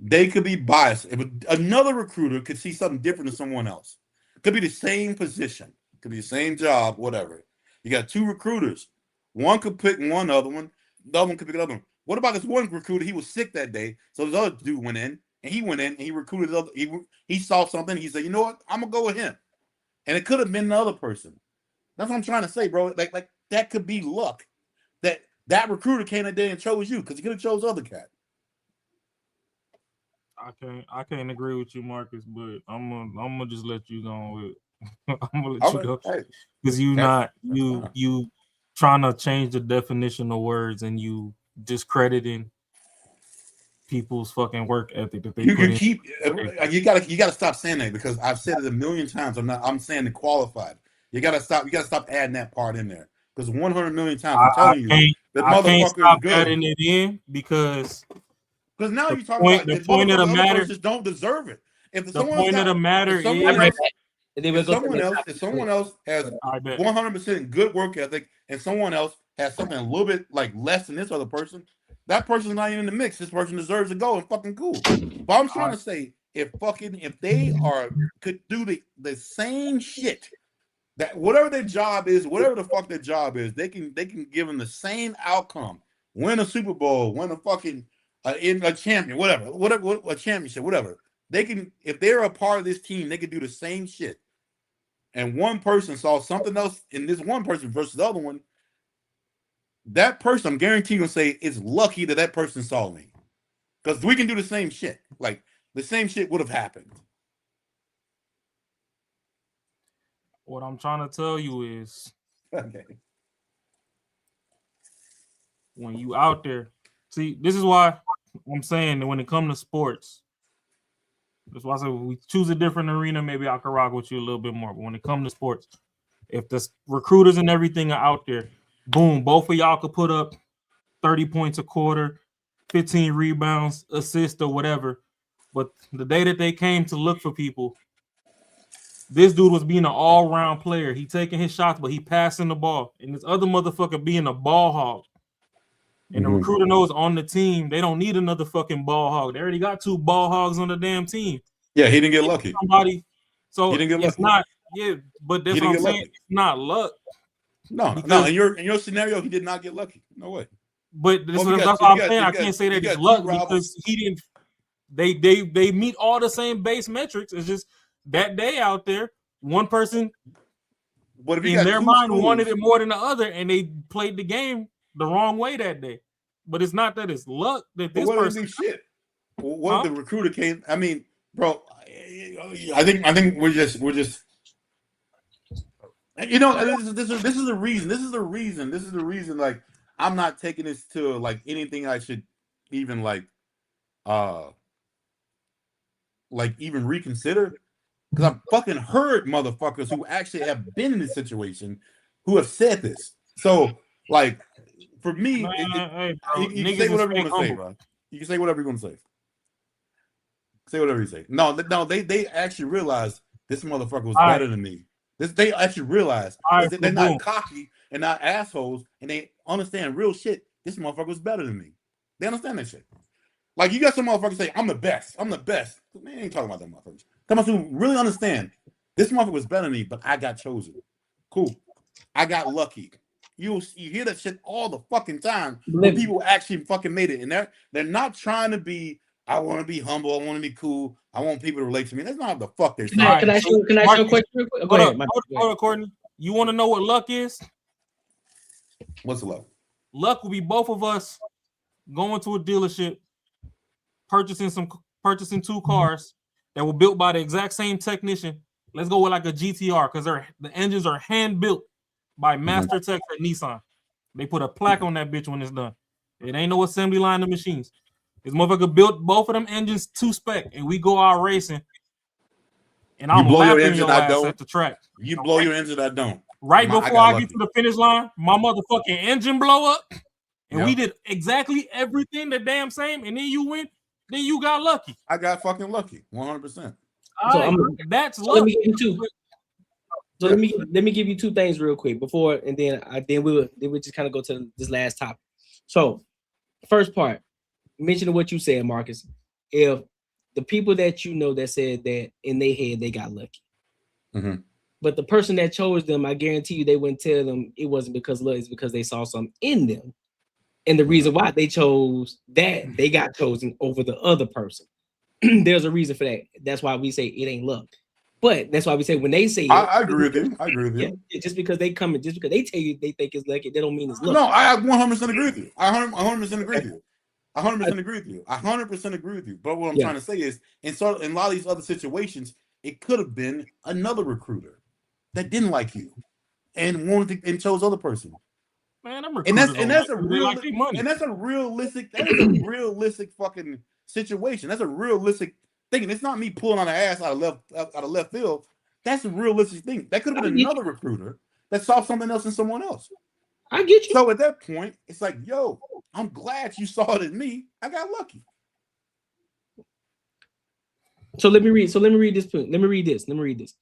They could be biased. If another recruiter could see something different than someone else, it could be the same position, could be the same job, whatever. You got two recruiters. One could pick one other one. The other one could pick another one. What about this one recruiter? He was sick that day, so this other dude went in, and he went in, and he recruited the other. He saw something. He said, "You know what? I'm gonna go with him." And it could have been the other person. That's what I'm trying to say, bro. Like that could be luck. That recruiter came that day and chose you because he could have chose other cat. I can't agree with you, Marcus, but I'm gonna just let you go with. I'm gonna let you go because you trying to change the definition of words and you discrediting people's fucking work ethic that they You put in. You gotta stop saying that because I've said it a million times. I'm saying the qualified. You gotta stop adding that part in there because 100 million times I'm telling you the motherfucker is good. Adding it in because now you're talking about the point of the matter just don't deserve it. If the point of the matter is if someone else has 100% good work ethic and someone else has something a little bit like less than this other person, that person's not even in the mix. This person deserves to go and fucking cool. But I'm trying to say if they could do the same shit, that whatever their job is, whatever the fuck their job is, they can give them the same outcome. Win a Super Bowl, win a fucking in a champion, whatever, a championship, whatever. They can, if they're a part of this team, they can do the same shit. And one person saw something else in this one person versus the other one. That person, I'm guaranteeing, will say it's lucky that person saw me, because we can do the same shit. Like the same shit would have happened. What I'm trying to tell you is, Okay. when you out there, see, this is why I'm saying that when it comes to sports, that's why I said we choose a different arena. Maybe I can rock with you a little bit more. But when it comes to sports, if the recruiters and everything are out there, boom, both of y'all could put up 30 points a quarter, 15 rebounds, assists, or whatever. But the day that they came to look for people, this dude was being an all-round player. He taking his shots, but he passing the ball. And this other motherfucker being a ball hog. And the recruiter knows on the team, they don't need another fucking ball hog. They already got 2 ball hogs on the damn team. Yeah, he didn't get lucky. Somebody, so he didn't get it's lucky. not, yeah, but that's what I'm saying. Lucky. It's not luck. No, in your scenario, he did not get lucky. No way. But that's what I'm saying. I can't say that it's luck because he didn't. They meet all the same base metrics. It's just that day out there, one person in their mind wanted it more than the other, and they played the game the wrong way that day. But it's not that it's luck that this person. Shit. What the recruiter came? I mean, bro, I think we're just. You know, this is the reason. This is the reason. Like, I'm not taking this to like anything I should even like even reconsider, because I've fucking heard motherfuckers who actually have been in this situation who have said this. So, like, for me, you can say whatever you want to say, bro. You can say whatever you want to say. Say whatever you say. No, they actually realized this motherfucker was better than me. They actually realize they're not cocky and not assholes, and they understand real shit. This motherfucker was better than me. They understand that shit. Like, you got some motherfuckers say, I'm the best. Man, ain't talking about them motherfuckers. Come on, who really understand this motherfucker was better than me, but I got chosen. Cool. I got lucky. You hear that shit all the fucking time when people actually fucking made it. And they're not trying to be, I want to be humble, I want to be cool, I want people to relate to me. That's not what the fuck they're saying. Can I ask you a question real quick? Go ahead. Hold on, Courtney. You want to know what luck is? What's luck? Luck will be both of us going to a dealership, purchasing 2 cars that were built by the exact same technician. Let's go with like a GTR, because the engines are hand built by Master Tech at Nissan. They put a plaque on that bitch when it's done. It ain't no assembly line of machines. This motherfucker built both of them engines to spec, and we go out racing. And I'm lapping your ass at the track. You blow your engine, I don't. Right before I get to the finish line, my motherfucking engine blow up, and we did exactly everything the damn same, and then you win. Then you got lucky. I got fucking lucky, 100%. That's lucky. Let me give you 2 things real quick before, and then we'll just kind of go to this last topic. So, first part, mentioning what you said, Marcus. If the people that you know that said that in their head they got lucky, but the person that chose them, I guarantee you they wouldn't tell them it wasn't because luck, it's because they saw something in them. And the reason why they chose that, they got chosen over the other person. There's a reason for that. That's why we say it ain't luck. But that's why we say when they say I agree with you. I agree with you. Yeah, just because they come and just because they tell you they think it's lucky, that don't mean it's luck. No, I 100% agree with you. I 100% agree with you. 100% agree with you. 100% agree with you. But what I'm trying to say is, in a lot of these other situations, it could have been another recruiter that didn't like you and wanted to, and chose other person. Man, I'm and that's a realistic fucking situation. That's a realistic thing. And it's not me pulling on the ass out of left field. That's a realistic thing. That could have been another recruiter that saw something else in someone else. I get you. So at that point, it's like, yo, I'm glad you saw it in me. I got lucky. So let me read this. Let me read this.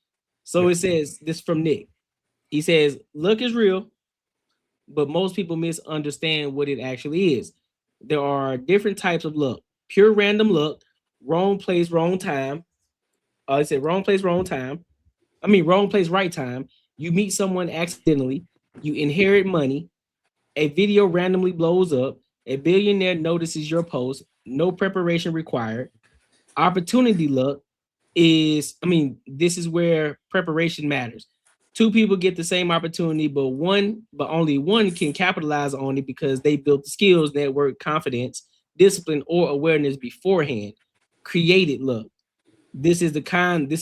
So it says this from Nick. He says, luck is real, but most people misunderstand what it actually is. There are different types of luck. Pure random luck, wrong place, wrong time. I said wrong place, wrong time. Wrong place, right time. You meet someone accidentally. You inherit money. A video randomly blows up. A billionaire notices your post. No preparation required. Opportunity luck is, this is where preparation matters. 2 people get the same opportunity, but only one can capitalize on it because they built the skills, network, confidence, discipline, or awareness beforehand. Created luck. This is the kind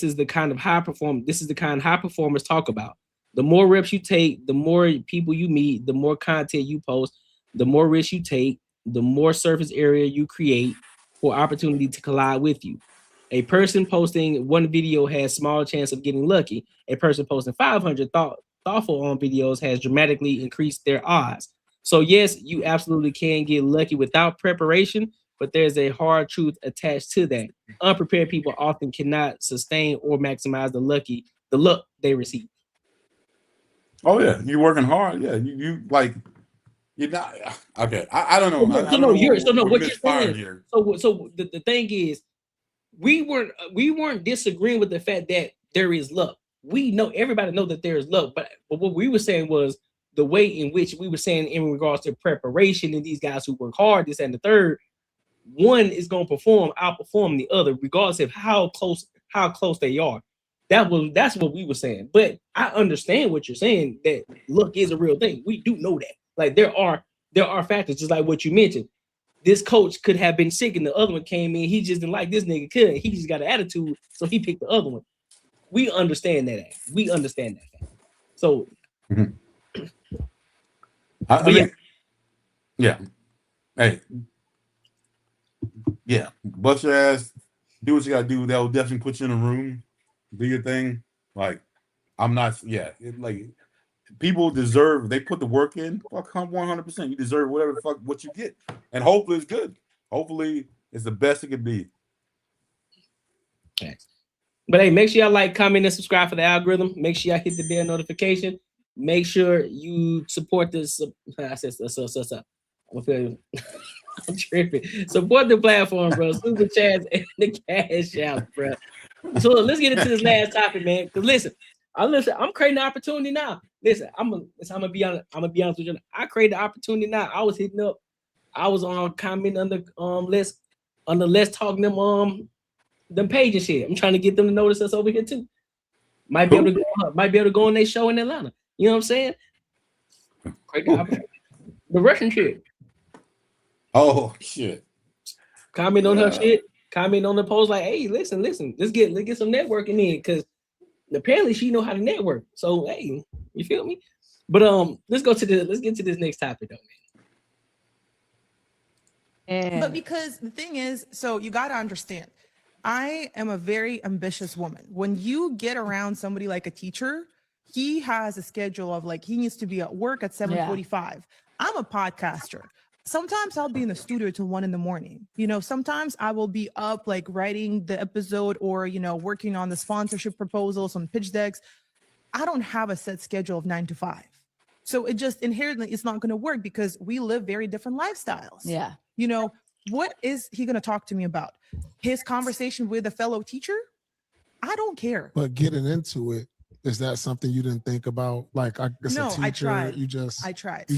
of high performers talk about. The more reps you take, the more people you meet, the more content you post, the more risks you take, the more surface area you create for opportunity to collide with you. A person posting one video has small chance of getting lucky. A person posting 500 thoughtful videos has dramatically increased their odds. So yes, you absolutely can get lucky without preparation, but there's a hard truth attached to that. Unprepared people often cannot sustain or maximize the luck they receive. Oh yeah, you're working hard. Yeah, you like you're not okay. I don't know. What you're saying. So the thing is, we weren't disagreeing with the fact that there is luck. We know, everybody know that there is luck, but what we were saying was the way in which we were saying in regards to preparation and these guys who work hard, this and the third, one is going to outperform the other, regardless of how close they are. That's what we were saying. But I understand what you're saying, that luck is a real thing. We do know that. Like there are factors, just like what you mentioned. This coach could have been sick and the other one came in. He just didn't like this nigga. He just got an attitude, so he picked the other one. We understand that. We understand that. So, I mean, yeah. Hey, yeah. Bust your ass. Do what you gotta do. That will definitely put you in a room. Do your thing. Like, I'm not. Yeah. Like, people deserve. They put the work in. Fuck, 100%. You deserve whatever the fuck what you get, and hopefully it's good. Hopefully it's the best it could be. Okay. But hey, make sure y'all like, comment, and subscribe for the algorithm. Make sure y'all hit the bell notification. Make sure you support this. I said, I'm tripping. Support the platform, bro. Super chats and the cash out, bro. So let's get into this last topic, man. Because listen, I'm creating an opportunity now. Listen, I'm gonna be honest with you. I created the opportunity now. I was hitting up. I was on comment on the let's talk them page and shit. I'm trying to get them to notice us over here too. Might be able to go on their show in Atlanta. You know what I'm saying? The Russian shit. Oh shit. Comment on her shit. Comment on the post like, hey, listen. Let's get some networking in, because apparently she know how to network. So hey, you feel me? But let's get to this next topic though, man. But because the thing is, so you got to understand, I am a very ambitious woman. When you get around somebody like a teacher, he has a schedule of like, he needs to be at work at 7:45. Yeah. I'm a podcaster. Sometimes I'll be in the studio till 1 a.m. You know, sometimes I will be up like writing the episode or, you know, working on the sponsorship proposals, on pitch decks. I don't have a set schedule of 9 to 5. So it just inherently, it's not going to work because we live very different lifestyles. Yeah. You know, what is he going to talk to me about? His conversation with a fellow teacher? I don't care. But getting into it, is that something you didn't think about? Like, I guess no, a teacher, I tried. You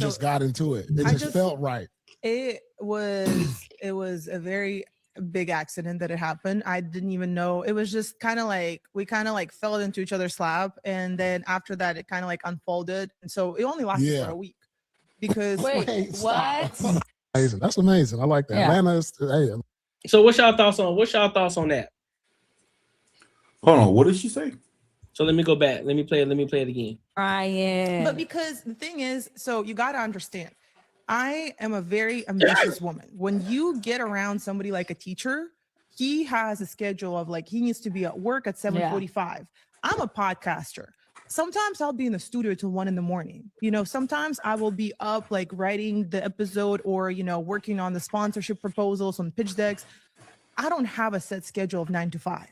just got into it. It just felt right. It was a very big accident that it happened. I didn't even know. It was just kind of like, we kind of like fell into each other's lap. And then after that, it kind of like unfolded. And so it only lasted for a week. Because what? Amazing. That's amazing. I like that. Yeah. Atlanta is, hey. So what's y'all thoughts on that? Hold on, what did she say? So let me go back. Let me play it again. Ryan. But because the thing is, so you got to understand, I am a very ambitious woman. When you get around somebody like a teacher, he has a schedule of like, he needs to be at work at 7:45. Yeah. I'm a podcaster. Sometimes I'll be in the studio till 1 a.m. You know, sometimes I will be up like writing the episode or, you know, working on the sponsorship proposals, on pitch decks. I don't have a set schedule of 9 to 5.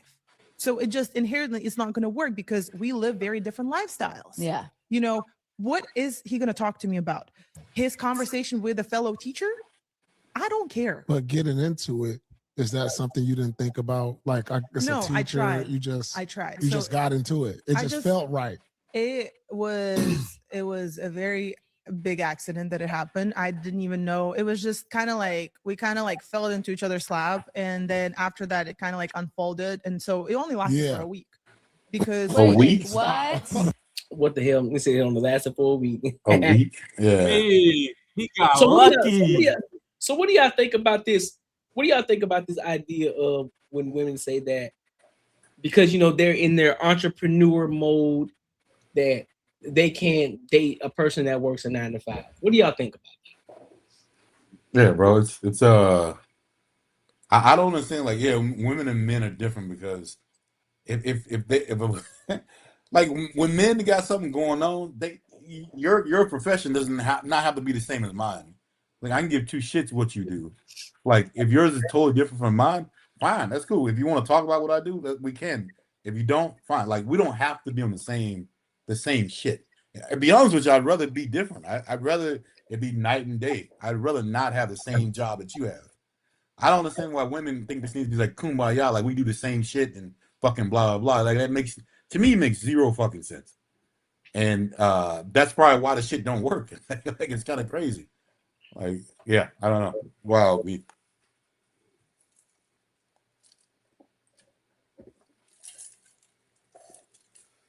So it just inherently, it's not going to work because we live very different lifestyles. Yeah. You know, what is he going to talk to me about? His conversation with a fellow teacher? I don't care. But getting into it, is that something you didn't think about? Like, I guess a teacher, I tried. You just got into it. It just felt right. It was a very big accident that it happened. I didn't even know. It was just kind of like, we kind of like fell into each other's lap. And then after that, it kind of like unfolded. And so it only lasted for a week. Because a week? What? What the hell? Let me say it only lasted for a week. A week? Yeah. Hey, he got so lucky. So what do y'all think about this? What do y'all think about this idea of when women say that because you know they're in their entrepreneur mode that they can't date a person that works a 9 to 5. What do y'all think about that? Yeah, bro. It's I don't understand. Like, yeah, women and men are different because if like when men got something going on, your profession doesn't not have to be the same as mine. Like, I can give two shits what you do. Like, if yours is totally different from mine, fine, that's cool. If you want to talk about what I do, we can. If you don't, fine. Like, we don't have to be on the same shit. To be honest with you, I'd rather be different. I'd rather it be night and day. I'd rather not have the same job that you have. I don't understand why women think this needs to be like kumbaya, like we do the same shit and fucking blah blah blah. Like, that makes zero fucking sense. And that's probably why the shit don't work. Like, it's kind of crazy. Like, yeah, I don't know. Wow.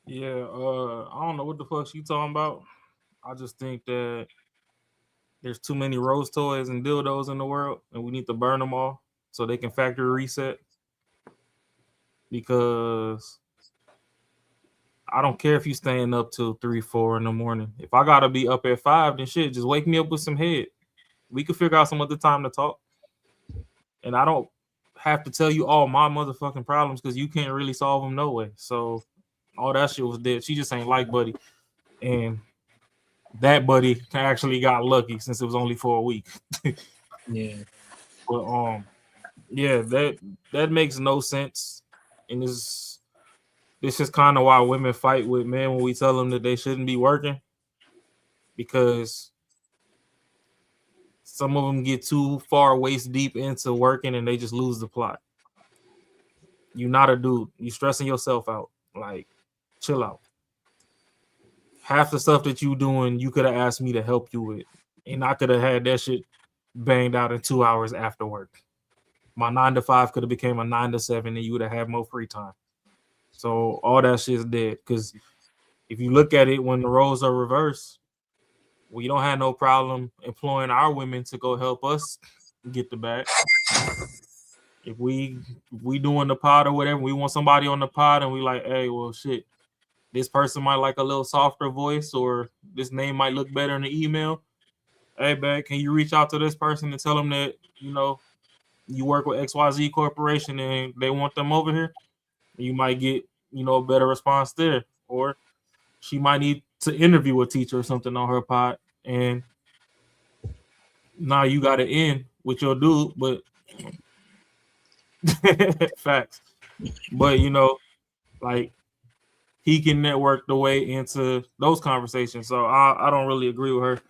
Yeah, I don't know what the fuck she talking about. I just think that there's too many rose toys and dildos in the world, and we need to burn them all so they can factory reset. Because I don't care if you staying up till 3, 4 in the morning. If I gotta be up at 5, then shit, just wake me up with some head. We could figure out some other time to talk. And I don't have to tell you all my motherfucking problems because you can't really solve them no way. So all that shit was dead. She just ain't like Buddy. And that Buddy actually got lucky since it was only for a week. Yeah. But yeah, that makes no sense. And this is kind of why women fight with men when we tell them that they shouldn't be working. Because some of them get too far waist deep into working and they just lose the plot. You're not a dude. You're stressing yourself out. Like, chill out. Half the stuff that you doing, you could have asked me to help you with. And I could have had that shit banged out in 2 hours after work. My 9 to 5 could have became a 9 to 7 and you would have had more free time. So all that shit's dead. Because if you look at it, when the roles are reversed, we don't have no problem employing our women to go help us get the bag. If we doing the pod or whatever, we want somebody on the pod and we like, hey, well, shit, this person might like a little softer voice or this name might look better in the email. Hey, babe, can you reach out to this person and tell them that, you know, you work with XYZ Corporation and they want them over here? You might get, you know, a better response there. Or she might need to interview a teacher or something on her pod. And now you got to end with your dude, but facts. But, you know, like, he can network the way into those conversations. So I don't really agree with her.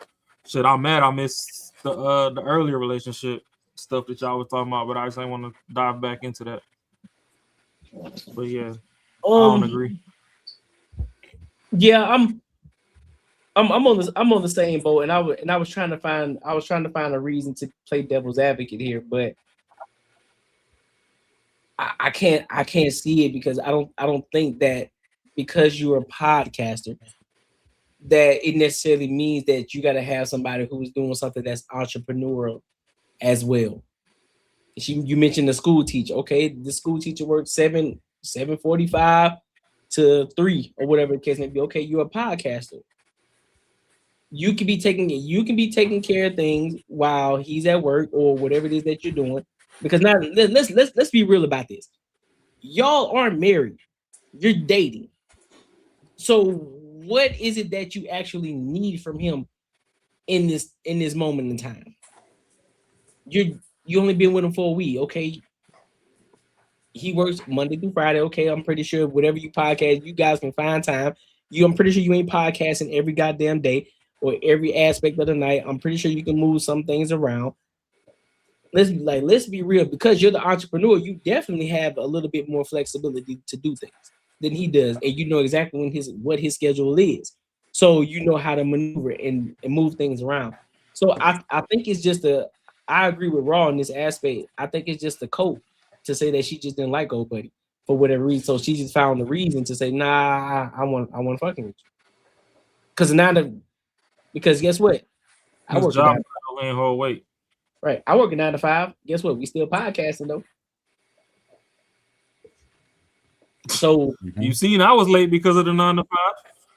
Shit, I'm mad I missed the earlier relationship stuff that y'all was talking about, but I just ain't want to dive back into that. But yeah, I don't agree. Yeah, I'm on the same boat, and I was trying to find a reason to play devil's advocate here, but I can't see it because I don't think that because you're a podcaster that it necessarily means that you got to have somebody who's doing something that's entrepreneurial as well. You mentioned the school teacher. Okay, the school teacher works 7:45 to 3 or whatever the case may be. Okay, you're a podcaster. You can be taking care of things while he's at work or whatever it is that you're doing. Because now let's be real about this. Y'all aren't married. You're dating. So what is it that you actually need from him in this moment in time? You only been with him for a week, okay? He works Monday through Friday, okay? I'm pretty sure whatever you podcast, you guys can find time. I'm pretty sure you ain't podcasting every goddamn day or every aspect of the night. I'm pretty sure you can move some things around. Let's be real. Because you're the entrepreneur, you definitely have a little bit more flexibility to do things than he does, and you know exactly what his schedule is. So you know how to maneuver and move things around. So I think it's just I agree with Raw in this aspect. I think it's just a cope to say that she just didn't like old buddy for whatever reason. So she just found the reason to say, nah, I want fucking with you. Because guess what? I work job laying her weight. Right. I work a 9 to 5. Guess what? We still podcasting though. So you seen I was late because of the 9 to 5.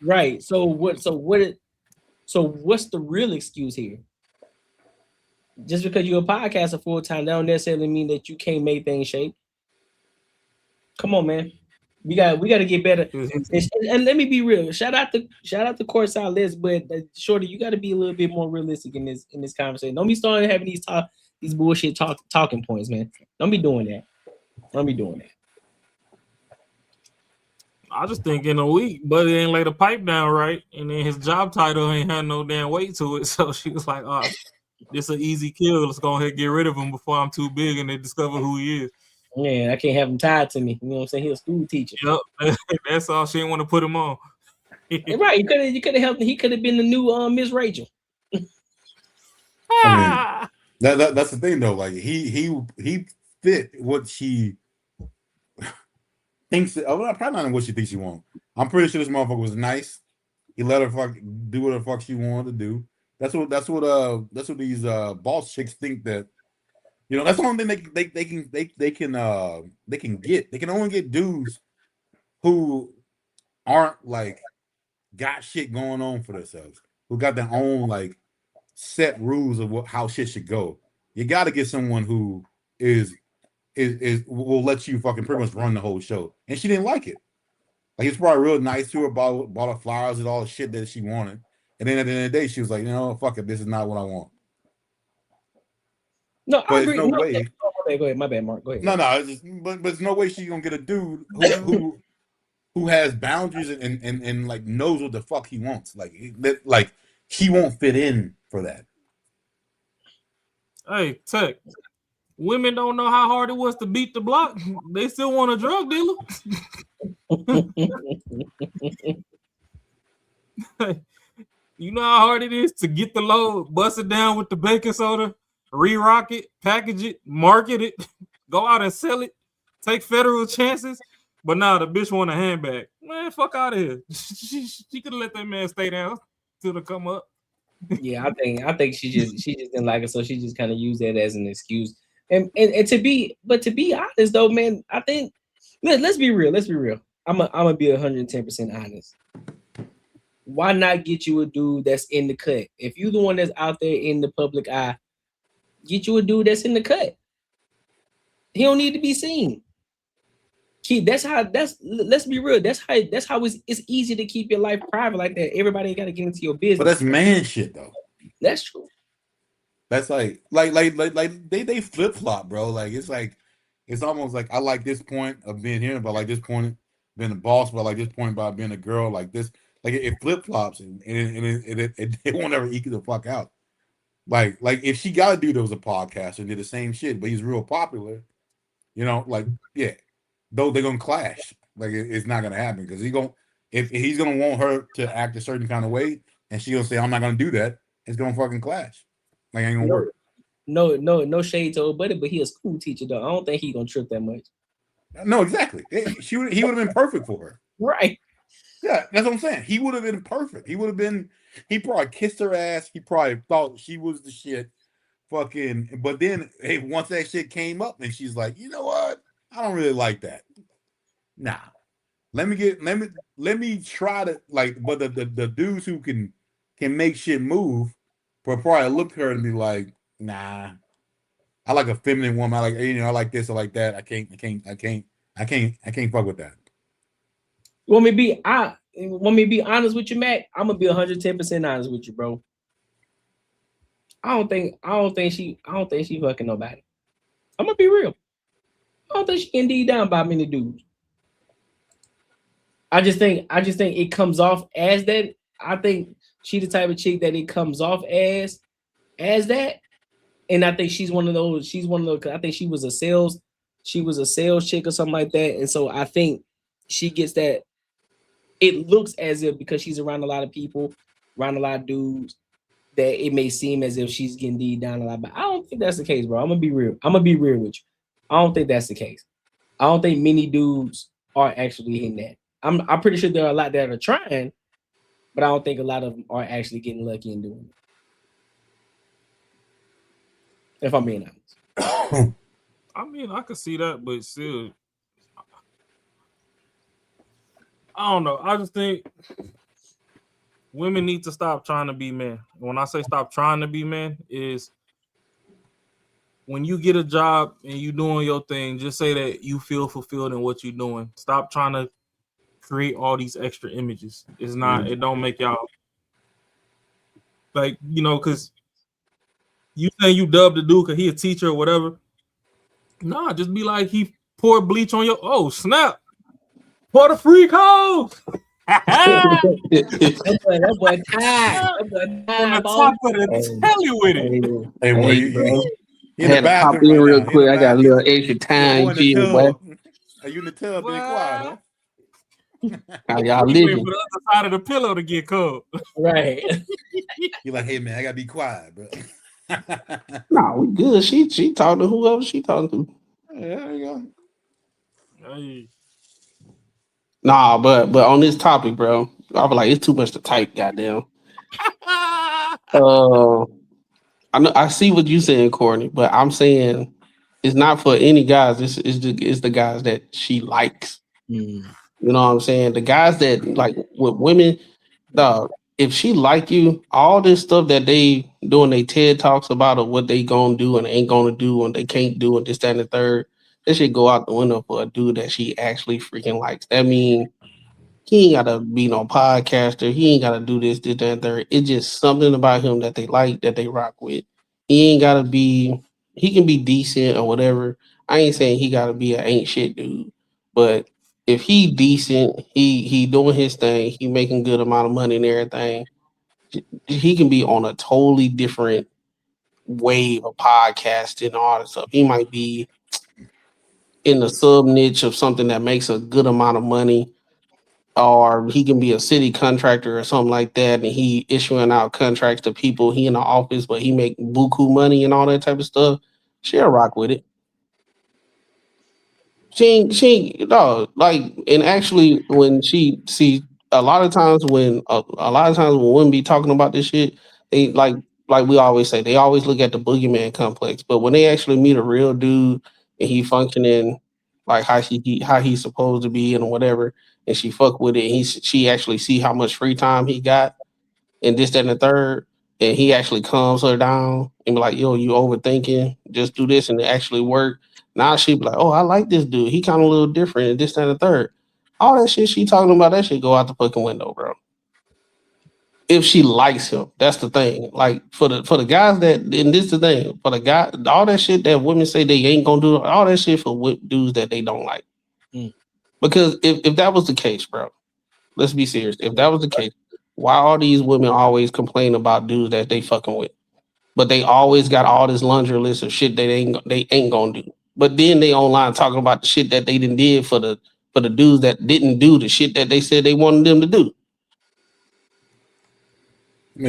Right. So what's the real excuse here? Just because you're a podcaster full time, that don't necessarily mean that you can't make things shake. Come on, man. We got to get better. And let me be real. Shout out to Courtside Liz, but Shorty, you got to be a little bit more realistic in this conversation. Don't be starting having these bullshit talking points, man. Don't be doing that. Don't be doing that. I just think in a week, Buddy ain't laid a pipe down right, and then his job title ain't had no damn weight to it. So she was like, "Oh, this an easy kill. Let's go ahead and get rid of him before I'm too big and they discover who he is." Yeah, I can't have him tied to me. You know what I'm saying? He's a school teacher. Yep, that's all. She didn't want to put him on. Right, you could have helped him. He could have been the new Miss Rachel. I mean, that's the thing though. Like he fit what she thinks. Probably not what she thinks she wants. I'm pretty sure this motherfucker was nice. He let her do what the fuck she wanted to do. That's what these boss chicks think that. You know, that's the only thing they can get. They can only get dudes who aren't like got shit going on for themselves, who got their own like set rules of how shit should go. You got to get someone who is will let you fucking pretty much run the whole show. And she didn't like it. Like he's probably real nice to her, bought her flowers and all the shit that she wanted. And then at the end of the day, she was like, you know, fuck it, this is not what I want. No, but I agree. No way. Go ahead. My bad, Mark. Go ahead. No, but there's no way she's gonna get a dude who has boundaries and like knows what the fuck he wants. Like he won't fit in for that. Hey, Tech. Women don't know how hard it was to beat the block. They still want a drug dealer. You know how hard it is to get the load, bust it down with the baking soda, re-rock it, package it, market it, go out and sell it, take federal chances. But now the bitch want a handbag. Man, fuck out of here. She could have let that man stay down till it come up. Yeah, I think she just didn't like it, so she just kind of used that as an excuse. And to be honest though, man, I think let's be real. I'm gonna be 110% honest. Why not get you a dude that's in the cut? If you're the one that's out there in the public eye, get you a dude that's in the cut. He don't need to be seen. Let's be real. That's how it's easy to keep your life private like that. Everybody ain't gotta get into your business. But that's man shit though. That's true. That's like they flip flop, bro. Like it's almost like I like this point of being here, but like this point being a boss, but like this point about being a girl, like this, like it flip flops and it won't ever equal the fuck out. Like if she got a dude that was a podcaster and did the same shit, but he's real popular, you know, like yeah, though they're gonna clash. Like it's not gonna happen because if he's gonna want her to act a certain kind of way, and she gonna say I'm not gonna do that, it's gonna fucking clash. Like ain't gonna work. No shade to old buddy, but he a school teacher though. I don't think he gonna trip that much. No, exactly. He would have been perfect for her. Right. Yeah, that's what I'm saying. He would have been perfect. He probably kissed her ass. He probably thought she was the shit. Fucking, but then hey, once that shit came up and she's like, you know what? I don't really like that. Nah. Let me try to like, but the dudes who can make shit move will probably look at her and be like, nah. I like a feminine woman. I like this, I like that. I can't fuck with that. You want me to be honest with you, Mac? I'm gonna be 110% honest with you, bro. I don't think she fucking nobody. I'm gonna be real. I don't think she can D down by many dudes. I just think it comes off as that. I think she the type of chick that it comes off as that. And I think she's one of those. I think she was a sales chick or something like that. And so I think she gets that. It looks as if because she's around a lot of people, around a lot of dudes, that it may seem as if she's getting D down a lot. But I don't think that's the case, bro. I'm gonna be real with you. I don't think that's the case. I don't think many dudes are actually in that. I'm pretty sure there are a lot that are trying, but I don't think a lot of them are actually getting lucky in doing it. If I'm being honest. I mean, I could see that, but still, I don't know. I just think women need to stop trying to be men. When I say stop trying to be men, is when you get a job and you doing your thing, just say that you feel fulfilled in what you're doing. Stop trying to create all these extra images. It's not. It don't make y'all like, you know, because you saying you dubbed the dude because he a teacher or whatever. Nah, just be like, he poured bleach on your. Oh snap! Pour the freak hose. That boy tired. That boy tired. Top of the telly with it. Hey, boy, you bro. in the Had to pop bathroom in right real now. quick. I got a little extra time. Boy in the Chill, boy. tub. Are you in the tub being quiet, huh? How y'all He waiting living? for the other side of the pillow to get cold. Right. You're like, hey man, I gotta be quiet, bro. Nah, we good. She talking to whoever she talking to. Yeah, there you go. Hey. Nah, but on this topic, bro, I was like, it's too much to type. Goddamn. I know I see what you saying, Courtney, but I'm saying it's not for any guys. It's the guys that she likes. You know what I'm saying? The guys that like with women, dog. If she like you, all this stuff that they doing they TED talks about or what they gonna do and ain't gonna do and they can't do and this, that, and the third, that should go out the window for a dude that she actually freaking likes. That mean he ain't gotta be no podcaster. He ain't gotta do this, that, and third. It's just something about him that they like, that they rock with. He ain't gotta be. He can be decent or whatever. I ain't saying he gotta be an ain't shit dude, but if he decent, he doing his thing, he making good amount of money and everything. He can be on a totally different wave of podcasting and all that stuff. He might be in the sub niche of something that makes a good amount of money, or he can be a city contractor or something like that, and he issuing out contracts to people. He in the office, but he make buku money and all that type of stuff. She'll rock with it. She ain't, no, like, and actually, when she see a lot of times when women be talking about this shit, they like we always say, they always look at the boogeyman complex. But when they actually meet a real dude and he functioning like how he's supposed to be and whatever, and she fuck with it, and she actually see how much free time he got and this, that, and the third, and he actually calms her down and be like, yo, you overthinking, just do this and it actually work. Now she be like, oh, I like this dude. He kind of a little different and this, that, and the third. All that shit she talking about, that shit go out the fucking window, bro. If she likes him, that's the thing. Like for the guys that, and this is the thing, for the guy, all that shit that women say they ain't gonna do, all that shit for dudes that they don't like. Because if that was the case, bro, let's be serious. If that was the case, why are these women always complain about dudes that they fucking with? But they always got all this laundry list of shit that they ain't gonna do. But then they online talking about the shit that they did for the dudes that didn't do the shit that they said they wanted them to do.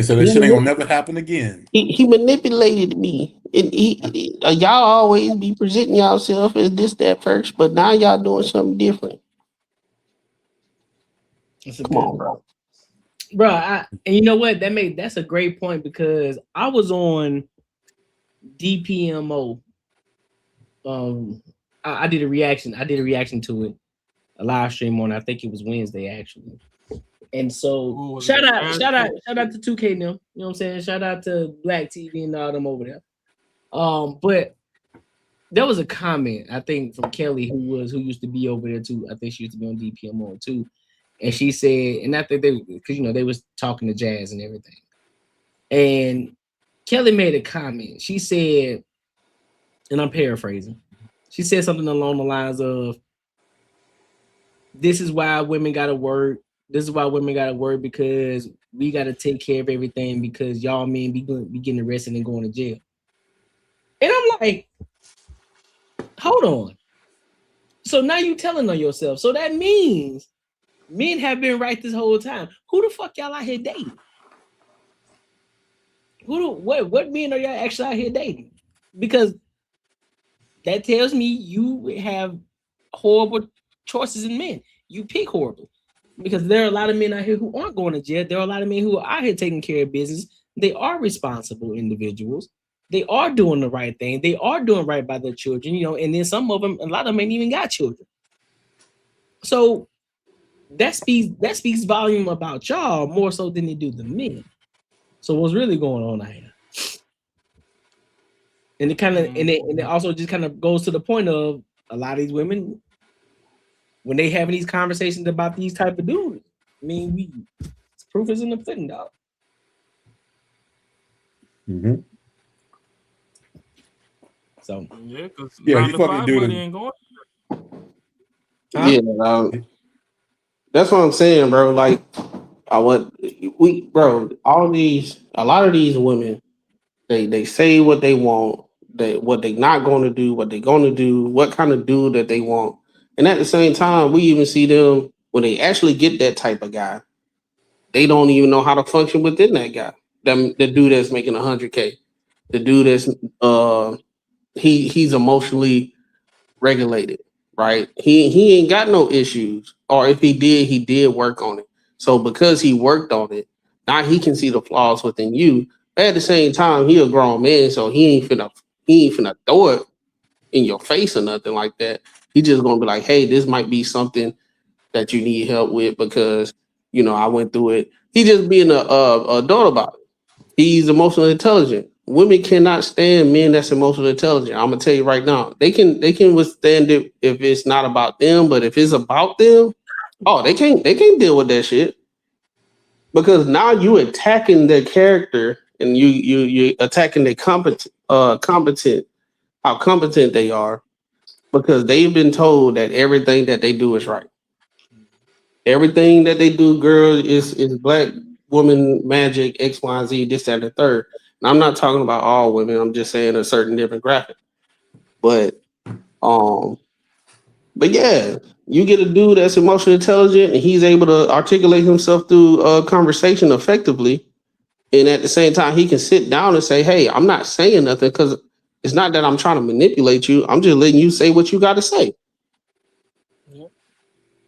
So this shit ain't gonna never happen again. He manipulated me. And y'all always be presenting yourself as this, that first, but now y'all doing something different. Come on, bro. Bro, and you know what? That's a great point, because I was on DPMO. I did a reaction. I did a reaction to it, a live stream on, I think it was Wednesday actually. And so shout out to 2K now. You know what I'm saying? Shout out to Black TV and all them over there. But there was a comment, I think, from Kelly, who used to be over there too. I think she used to be on DPMO too. And she said, and I think because they was talking to Jazz and everything. And Kelly made a comment. She said, and I'm paraphrasing, she said something along the lines of, this is why women gotta work. This is why women gotta work, because we gotta take care of everything, because y'all men be getting arrested and going to jail. And I'm like, hold on. So now you telling on yourself. So that means men have been right this whole time. Who the fuck y'all out here dating? What men are y'all actually out here dating? Because that tells me you have horrible choices in men. You pick horrible. Because there are a lot of men out here who aren't going to jail. There are a lot of men who are out here taking care of business. They are responsible individuals. They are doing the right thing. They are doing right by their children, and then some of them, a lot of them ain't even got children. So that speaks volume about y'all more so than they do the men. So what's really going on out here? And it kind of and it also just kind of goes to the point of a lot of these women when they having these conversations about these type of dudes. I mean, proof is in the pudding, dog. Mm-hmm. So yeah, because Yeah, 9 you to fucking 5 do money it. ain't going. Yeah, that's what I'm saying, bro. Like, a lot of these women, they say what they want, what they not going to do, what they going to do, what kind of dude that they want, and at the same time, we even see them when they actually get that type of guy, they don't even know how to function within that guy. The dude that's making 100K, the dude that's he's emotionally regulated, right? He ain't got no issues, or if he did work on it. So because he worked on it, now he can see the flaws within you. But at the same time, he a grown man, so he ain't finna throw it in your face or nothing like that. He just gonna be like, hey, this might be something that you need help with because I went through it. He just being a adult about it. He's emotionally intelligent. Women cannot stand men that's emotionally intelligent. I'm gonna tell you right now. They can withstand it if it's not about them, but if it's about them, oh, they can't deal with that shit. Because now you attacking their character and you attacking their competent how competent they are because they've been told that everything that they do is right. Everything that they do, girl, is black woman magic, X, Y, and Z, this, that, and the third. And I'm not talking about all women. I'm just saying a certain demographic. But yeah, you get a dude that's emotionally intelligent and he's able to articulate himself through a conversation effectively. And at the same time, he can sit down and say, hey, I'm not saying nothing because it's not that I'm trying to manipulate you. I'm just letting you say what you got to say.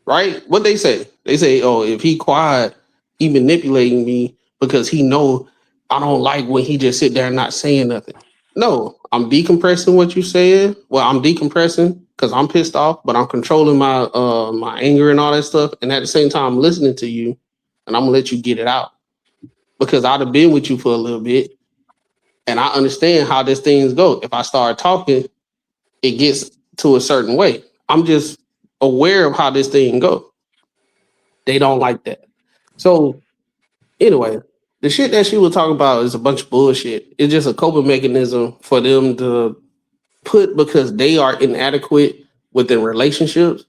Right? What they say? They say, oh, if he quiet, he manipulating me because he know I don't like when he just sit there and not saying nothing. No, I'm decompressing what you said. Well, I'm decompressing because I'm pissed off, but I'm controlling my my anger and all that stuff. And at the same time, I'm listening to you and I'm gonna let you get it out. Because I'd have been with you for a little bit and I understand how this things go. If I start talking, it gets to a certain way. I'm just aware of how this thing go. They don't like that. So anyway, the shit that she was talking about is a bunch of bullshit. It's just a coping mechanism for them to put because they are inadequate within relationships.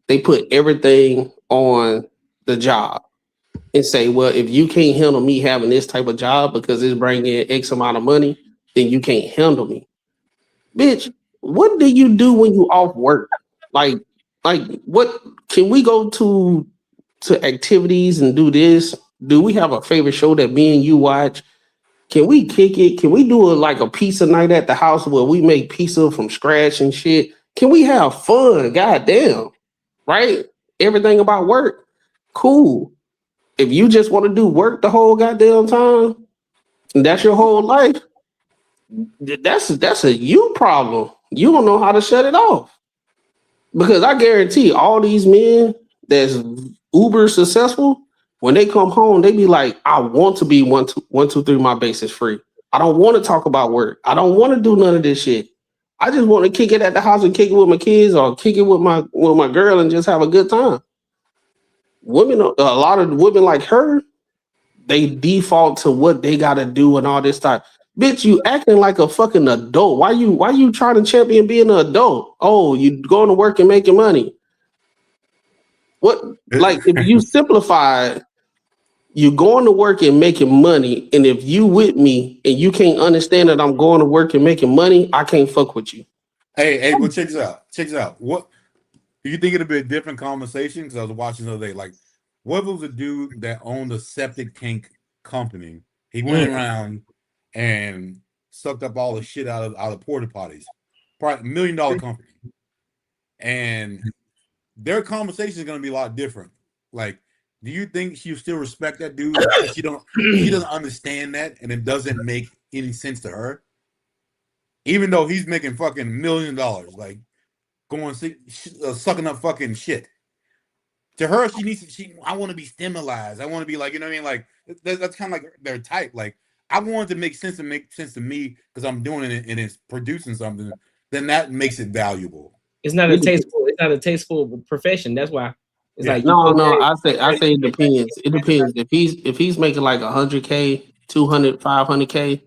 They put everything on the job and say, well, if you can't handle me having this type of job because it's bringing in X amount of money, then you can't handle me. Bitch, what do you do when you off work? Like what can we go to activities and do this? Do we have a favorite show that me and you watch? Can we kick it? Can we do a pizza night at the house where we make pizza from scratch and shit? Can we have fun? Goddamn. Right? Everything about work. Cool. If you just want to do work the whole goddamn time, and that's your whole life, that's a you problem. You don't know how to shut it off. Because I guarantee all these men that's uber successful, when they come home, they be like, I want to be 1, 2, 3, my base is free. I don't want to talk about work. I don't want to do none of this shit. I just want to kick it at the house and kick it with my kids or kick it with my girl and just have a good time. Women, a lot of women like her, they default to what they gotta do and all this stuff. Bitch, you acting like a fucking adult. Why you trying to champion being an adult? Oh, you going to work and making money. What, like, if you simplify, you going to work and making money, and if you with me and you can't understand that I'm going to work and making money, I can't fuck with you. Hey, well, check this out. Check this out. What do you think it'd be a different conversation? Because I was watching the other day. Like, what if it was a dude that owned a septic tank company? He went around and sucked up all the shit out of porta potties. Probably $1 million company. And their conversation is going to be a lot different. Like, do you think she still respect that dude? She doesn't understand that, and it doesn't make any sense to her. Even though he's making fucking $1 million, like going sucking up fucking shit. To her, she needs to. I want to be stimulized. I want to be like, you know what I mean? Like that's kind of like their type. Like I want it to make sense to me because I'm doing it and it's producing something. Then that makes it valuable. It's not a tasteful. It's not a tasteful profession. That's why. It's like no. I say it depends. It depends. If he's making like 100K, 200, 500K,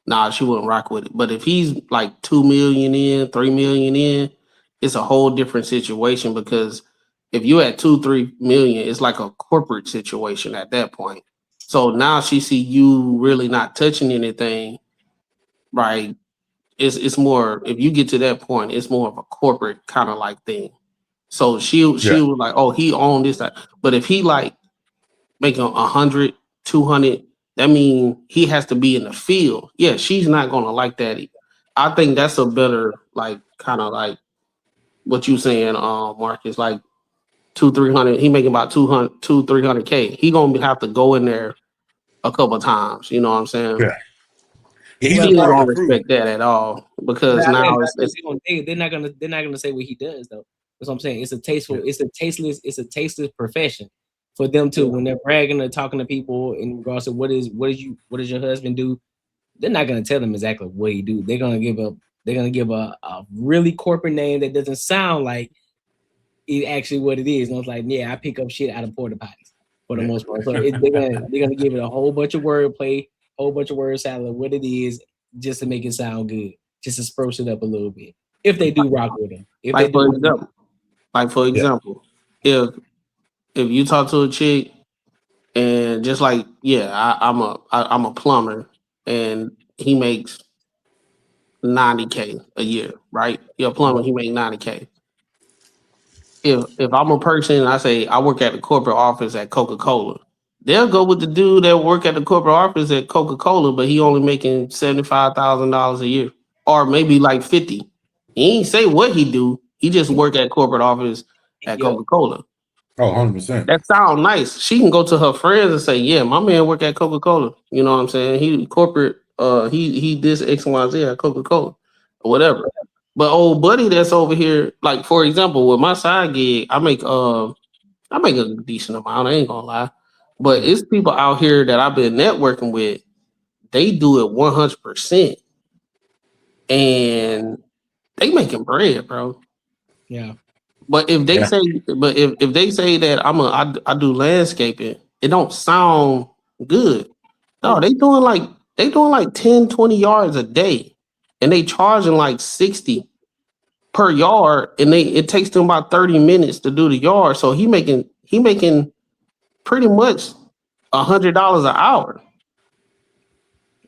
nah, she wouldn't rock with it. But if he's like 2 million in, 3 million in, it's a whole different situation because if you at 2-3 million, it's like a corporate situation at that point. So now she see you really not touching anything, right? It's more, if you get to that point, it's more of a corporate kind of like thing. So she was like, oh, he owned this, that. But if he like making 100, 200, that means he has to be in the field. Yeah, she's not gonna like that. I think that's a better like kind of like what you saying, Marcus, like 200-300. He making about 200-300K. He gonna have to go in there a couple of times. You know what I'm saying? Yeah. He don't respect that at all because now they're not gonna say what he does though. That's what I'm saying. It's a tasteful. It's a tasteless profession for them too. When they're bragging or talking to people in regards to what does your husband do, they're not gonna tell them exactly what he do. They're gonna give a really corporate name that doesn't sound like it actually what it is. And I was like, yeah, I pick up shit out of porta potties for the most part. So they're gonna give it a whole bunch of wordplay, whole bunch of word salad, what it is, just to make it sound good, just to spruce it up a little bit. If they do rock with him, for example, if you talk to a chick and just like, I'm a plumber and he makes 90K a year, right? You're a plumber, he makes 90K. If I'm a person, I say I work at the corporate office at Coca-Cola, they'll go with the dude that work at the corporate office at Coca-Cola, but he only making $75,000 a year, or maybe like 50. He ain't say what he do. He just work at corporate office at Coca-Cola. Oh, 100%. That sounds nice. She can go to her friends and say, yeah, my man work at Coca-Cola. You know what I'm saying? He corporate, he this X, Y, Z at Coca-Cola or whatever. But old buddy that's over here, like for example, with my side gig, I make a decent amount, I ain't gonna lie. But it's people out here that I've been networking with, they do it 100%. And they making bread, bro. Yeah. But if they say, if they say that I do landscaping, it don't sound good. No, they doing like 10, 20 yards a day, and they charging like 60 per yard, and it takes them about 30 minutes to do the yard. So he making pretty much $100 an hour.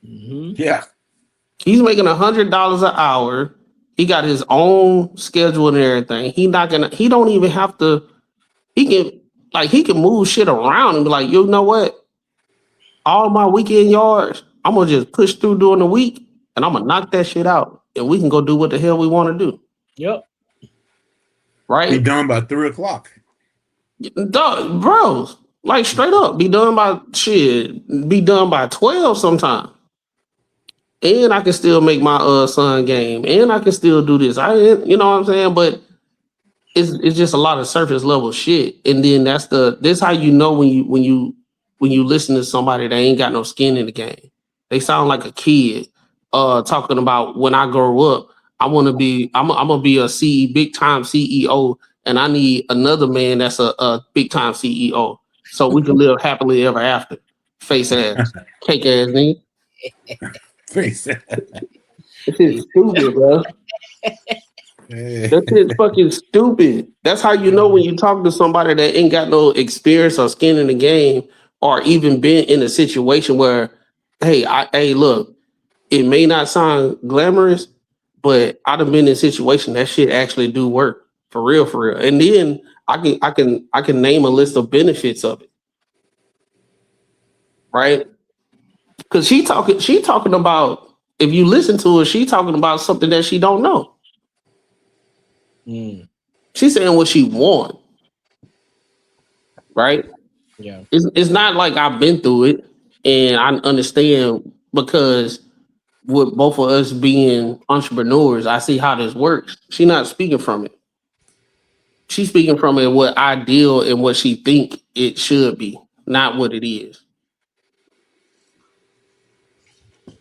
Mm-hmm. Yeah, he's making $100 an hour. He got his own schedule and everything. He don't even have to. He can move shit around and be like, you know what? All my weekend yards, I'm gonna just push through during the week, and I'm gonna knock that shit out, and we can go do what the hell we want to do. Yep. Right. Be done by 3 o'clock. Bro, like straight up, be done by 12 sometime. And I can still make my son game, and I can still do this. You know what I'm saying? But it's just a lot of surface level shit. And then this how you know when you listen to somebody that ain't got no skin in the game. They sound like a kid talking about when I grow up, I'm gonna be a big time CEO, and I need another man that's a big time CEO, so we can live happily ever after. Face ass, cake ass nigga. Face ass. This is stupid, bro. That shit's fucking stupid. That's how you know when you talk to somebody that ain't got no experience or skin in the game, or even been in a situation where, hey, look, it may not sound glamorous, but I'd have been in a situation that shit actually do work for real. And then I can name a list of benefits of it, right? Because she talking about, if you listen to her, she talking about something that she don't know. She's saying what she want, right? Yeah. It's not like I've been through it and I understand, because with both of us being entrepreneurs, I see how this works. She's not speaking from it. she's speaking from what ideal and what she think it should be, not what it is.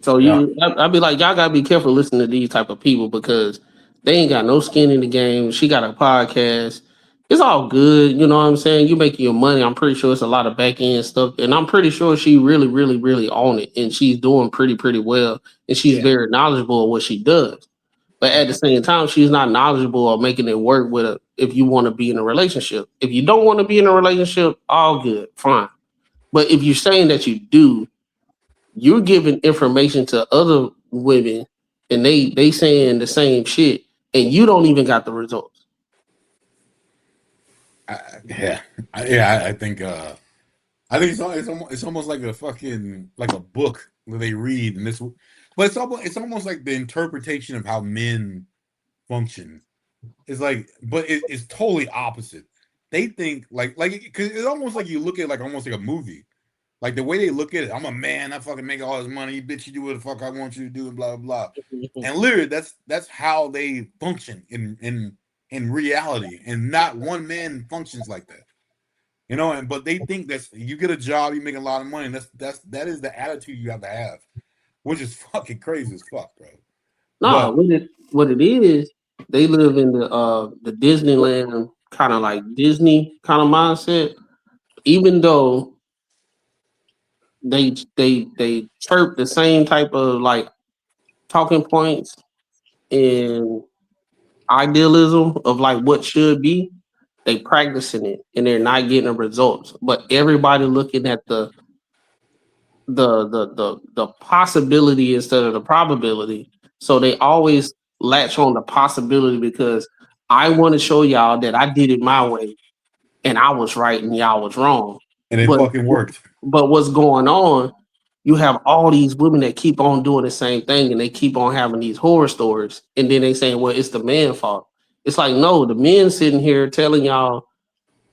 So I'd be like, y'all gotta be careful listening to these type of people because they ain't got no skin in the game. She got a podcast. It's all good, you know what I'm saying? You making your money. I'm pretty sure it's a lot of back end stuff, and I'm pretty sure she really, really, really on it, and she's doing pretty well, and she's very knowledgeable of what she does. But at the same time, she's not knowledgeable of making it work with if you want to be in a relationship. If you don't want to be in a relationship, all good, fine. But if you're saying that you do, you're giving information to other women, and they saying the same shit, and you don't even got the results. I think it's almost like a fucking like a book that they read, and this, but it's almost like the interpretation of how men function. It's like, but it's totally opposite. They think like because it's almost like you look at like almost like a movie, like the way they look at it. I'm a man, I fucking make all this money, bitch. You do what the fuck I want you to do, and blah blah blah. And literally, that's how they function in reality, and not one man functions like that, you know. And but they think that you get a job, you make a lot of money, and that is the attitude you have to have, which is fucking crazy as fuck, bro. No, what it is, they live in the Disneyland kind of like Disney kind of mindset, even though they chirp the same type of like talking points and idealism of like what should be. They practicing it and they're not getting the results, but everybody looking at the possibility instead of the probability. So they always latch on the possibility because I want to show y'all that I did it my way and I was right and y'all was wrong. And it fucking worked. But what's going on? You have all these women that keep on doing the same thing and they keep on having these horror stories. And then they saying, well, it's the man's fault. It's like, no, the men sitting here telling y'all,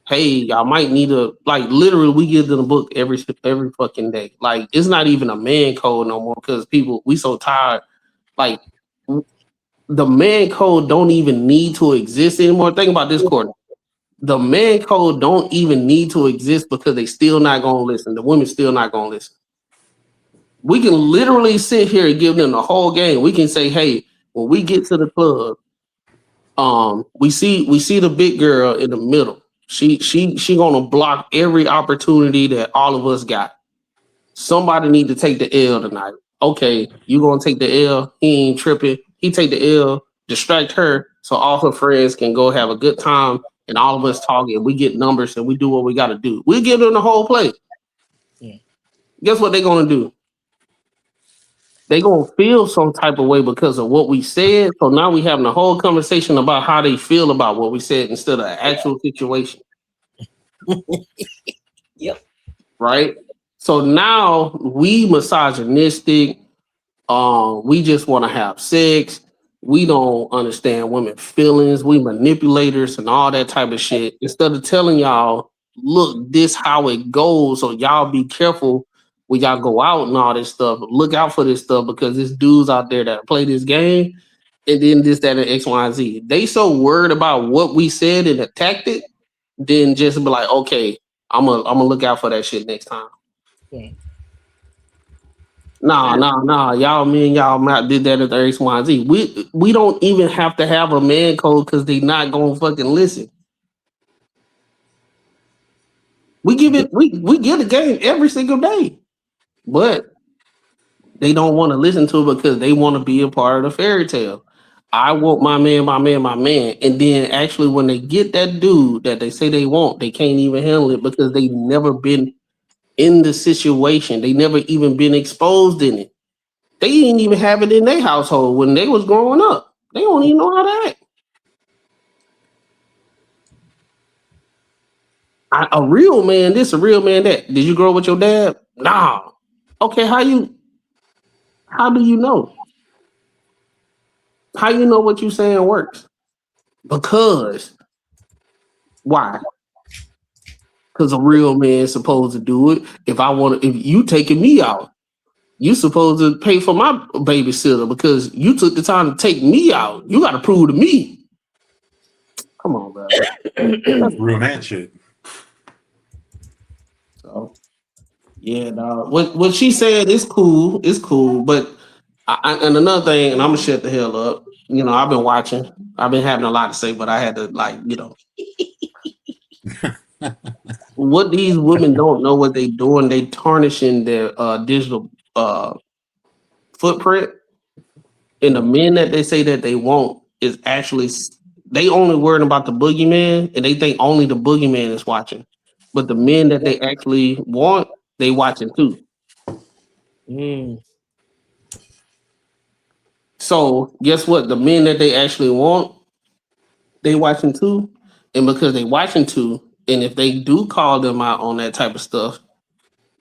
hey, y'all might need to, like, literally, we give them a book every fucking day. Like, it's not even a man code no more because we so tired. Like, the man code don't even need to exist anymore. Think about this, Courtney. The man code don't even need to exist because they still not going to listen. The women still not going to listen. We can literally sit here and give them the whole game. We can say, hey, when we get to the club, we see the big girl in the middle. She gonna block every opportunity that all of us got. Somebody need to take the L tonight. Okay, you gonna take the L? He ain't tripping. He take the L, distract her, so all her friends can go have a good time, and all of us talk, and we get numbers, and we do what we gotta do. We give them the whole play. Yeah. Guess what they gonna do? They gonna feel some type of way because of what we said. So now we having a whole conversation about how they feel about what we said instead of an actual situation. Yep. Right. So now we misogynistic. We just want to have sex. We don't understand women's feelings. We manipulators and all that type of shit. Instead of telling y'all, look, this how it goes. So y'all be careful when y'all go out and all this stuff. Look out for this stuff because there's dudes out there that play this game and then this, that, and X, Y, and Z. They so worried about what we said and attacked it, then just be like, okay, I'm gonna look out for that shit next time. Yeah. Nah. Y'all, me and y'all did that at the X, Y, and Z. We don't even have to have a man code because they not gonna fucking listen. We give the game every single day. But they don't want to listen to it because they want to be a part of the fairy tale. I want my man. And then actually when they get that dude that they say they want, they can't even handle it because they never been in the situation. They never even been exposed in it. They didn't even have it in their household when they was growing up. They don't even know how to act. A real man this, a real man that. Did you grow up with your dad? Nah. Okay, how do you know? How you know what you saying works? Because why? Because a real man is supposed to do it. If you taking me out, you supposed to pay for my babysitter because you took the time to take me out. You got to prove to me. Come on, bro. That's real man shit. So, yeah, dog. What she said is cool. It's cool, but and another thing, and I'm gonna shut the hell up. You know, I've been watching. I've been having a lot to say, but I had to what these women don't know what they doing. They tarnishing their digital footprint, and the men that they say that they want is actually they only worried about the boogeyman, and they think only the boogeyman is watching. But the men that they actually want, they watching too. So guess what? The men that they actually want, they watching too. And because they watching too, and if they do call them out on that type of stuff,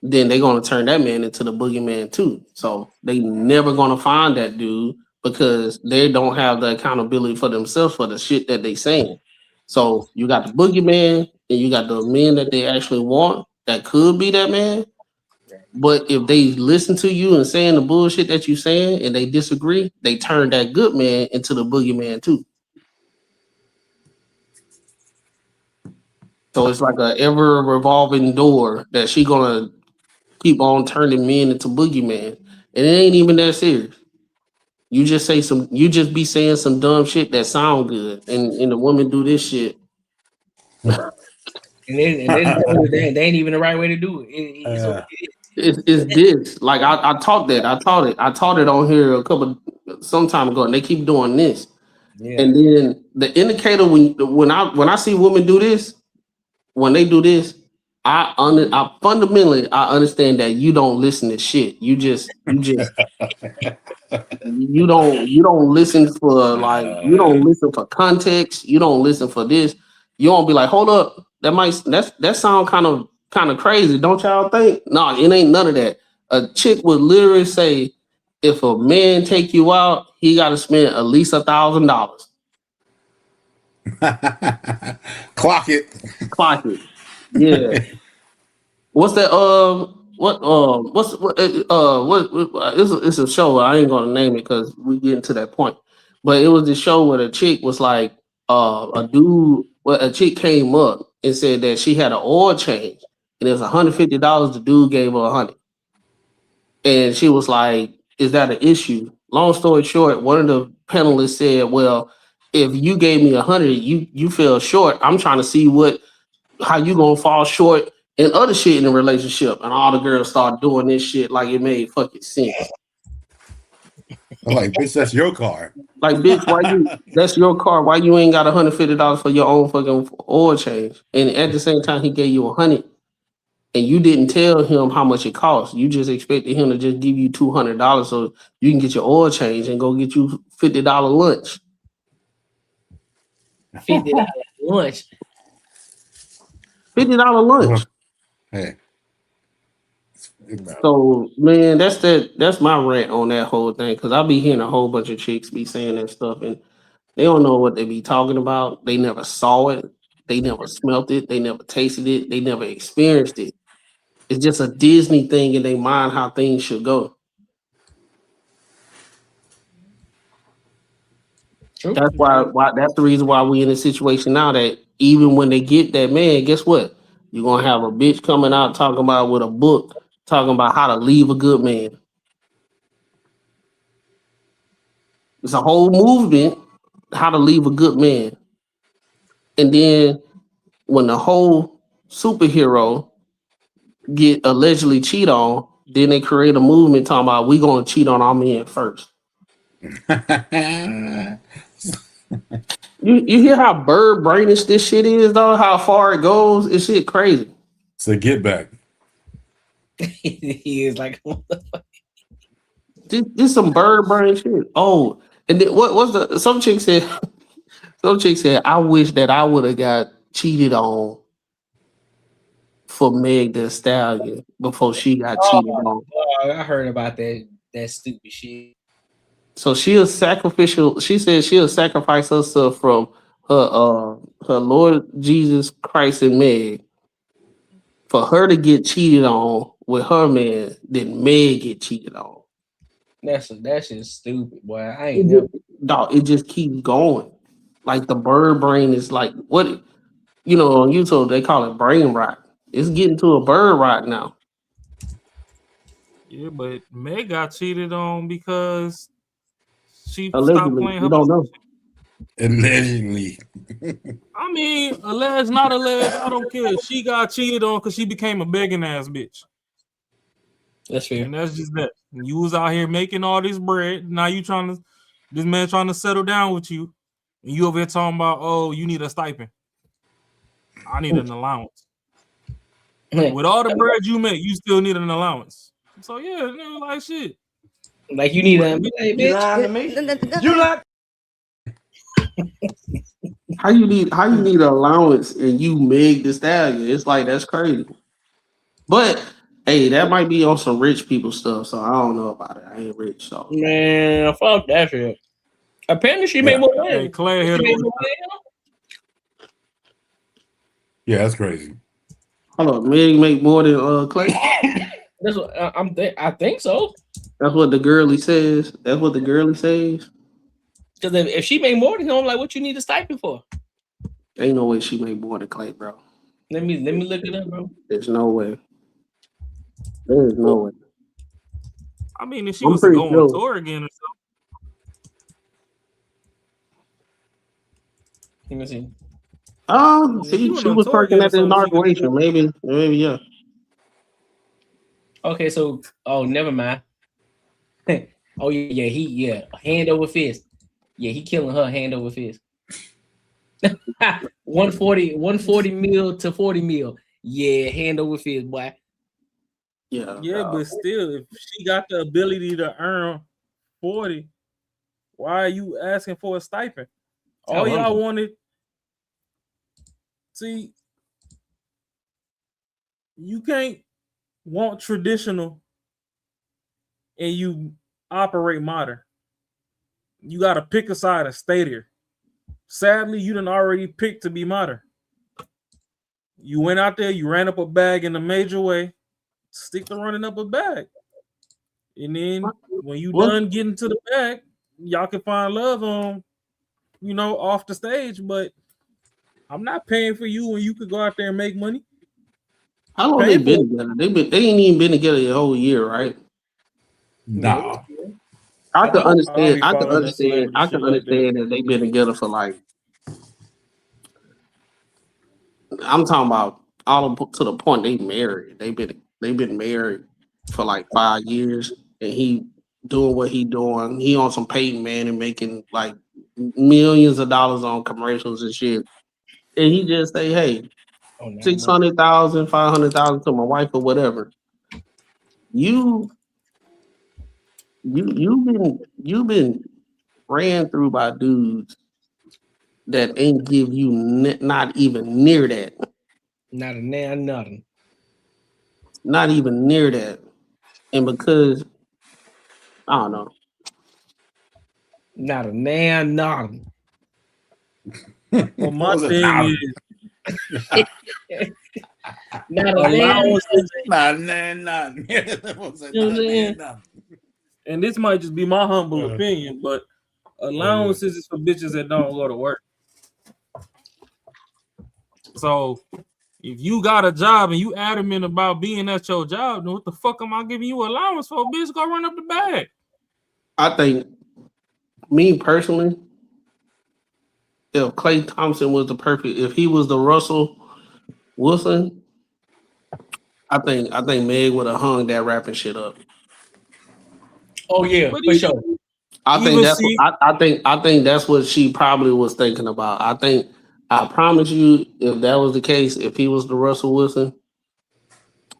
then they're gonna turn that man into the boogeyman too. So they never gonna find that dude because they don't have the accountability for themselves for the shit that they saying. So you got the boogeyman and you got the men that they actually want that could be that man. But if they listen to you and saying the bullshit that you saying and they disagree, they turn that good man into the boogeyman too. So it's like a ever revolving door that she gonna keep on turning men into boogeyman. And it ain't even that serious. You just be saying some dumb shit that sound good, and the women do this shit. And they ain't even the right way to do it. It's this. Like I taught that. I taught it on here some time ago, and they keep doing this. Yeah. And then the indicator when I see women do this, when they do this, I fundamentally understand that you don't listen to shit. You don't listen for you don't listen for context. You don't listen for this. You don't be like, hold up, that sound kind of crazy, don't y'all think? No, it ain't none of that. A chick would literally say, if a man take you out, he got to spend at least $1,000. Clock it. Yeah. What's that? It's a show. I ain't gonna name it because we getting to that point. But it was this show where the chick was like, a chick came up and said that she had an oil change and it was $150. The dude gave her $100, and she was like, "Is that an issue?" Long story short, one of the panelists said, "Well, if you gave me $100, you fell short. I'm trying to see how you gonna fall short and other shit in the relationship." And all the girls start doing this shit like it made fucking sense. I'm like, bitch, that's your car. Like, bitch, that's your car. Why you ain't got $150 for your own fucking oil change? And at the same time, he gave you $100, and you didn't tell him how much it cost. You just expected him to just give you $200 so you can get your oil change and go get you $50 lunch. $50 lunch. $50 lunch. Hey. So man, that's my rant on that whole thing, because I'll be hearing a whole bunch of chicks be saying that stuff and they don't know what they be talking about. They never saw it, they never smelt it, they never tasted it, they never experienced it. It's just a Disney thing in their mind how things should go. True. That's why that's the reason why we in a situation now that even when they get that man, guess what? You're gonna have a bitch coming out talking about with a book, talking about how to leave a good man. It's a whole movement, how to leave a good man. And then when the whole superhero get allegedly cheat on, then they create a movement talking about we gonna cheat on our men first. You hear how bird brainish this shit is, though? How far it goes? It's shit crazy. So get back. He is like, what the fuck? This some bird brain shit. Oh, and then some chick said, I wish that I would have got cheated on for Meg Thee Stallion before she got cheated on. I heard about that stupid shit. So she said she'll sacrifice herself from her Lord Jesus Christ and Meg for her to get cheated on with her man, then Meg get cheated on. That's just stupid, boy. I ain't never. Dog, it just keeps going. like the bird brain is like what on YouTube they call it brain rot. It's getting to a bird rot now. Yeah, but Meg got cheated on because she stopped Allegedly, playing you her. don't know. Allegedly. I mean, alleged, not alleged, I don't care. She got cheated on because she became a begging ass bitch. That's fair. And that's just that. You was out here making all this bread. Now this man trying to settle down with you. And you over here talking about, oh, you need a stipend. I need an allowance. With all the bread you make, you still need an allowance. So yeah, nigga, like shit. Like you need a You lying to me? You lying? How you need an allowance and you Meg the Stallion? It's like that's crazy. But hey, that might be on some rich people stuff, so I don't know about it. I ain't rich, so man, fuck that shit. Apparently, she made more money. Hey, Claire hit She made her. more money. Yeah, that's crazy. hold on, Meg make more than Clay. That's what I think so. That's what the girlie says. That's what the girlie says. Because if she made more than him, like, what you need a stipend for? Ain't no way she made more than Clay, bro. Let me look it up, bro. There's no way. There is no way. I mean, if she I'm was to pretty go on sure. tour again or Let me see. She was working at the inauguration. Maybe, yeah. Okay, so never mind. Oh yeah, hand over fist. Yeah, he killing her hand over fist. 140 mil to 40 mil. Yeah, hand over fist, boy. Yeah, but still, if she got the ability to earn 40, why are you asking for a stipend? All y'all wanted. See, you can't want traditional and you operate modern. You got to pick a side and stay there. Sadly, you done already picked to be modern. You went out there, you ran up a bag in a major way. Stick to running up a bag. And then when you done getting to the bag, y'all can find love on, off the stage. But I'm not paying for you when you could go out there and make money. How long they been together? They ain't even been together a whole year, right? Nah. I can understand. I I be can following that understand. I celebrity can shit like understand that they've been together for like. I'm talking about all to the point they married. They've been married for like 5 years, and he doing what he doing. He on some Peyton Manning making like millions of dollars on commercials and shit. And he just say, "Hey, 600,000, 500,000 to my wife or whatever." You've been ran through by dudes that ain't give you not even near that. Not a nan nothing. Not even near that. And because I don't know. Not a nan nothing. Well, my thing is not allowances. Nah. And this might just be my humble opinion, but allowances is for bitches that don't go to work. So if you got a job and you adamant about being at your job, then what the fuck am I giving you allowance for? Bitch, go run up the bag. I think me personally, if Clay Thompson was if he was the Russell Wilson, I think Meg would have hung that rapping shit up. Oh yeah, for sure. I think that's what she probably was thinking about. I promise you, if that was the case, if he was the Russell Wilson,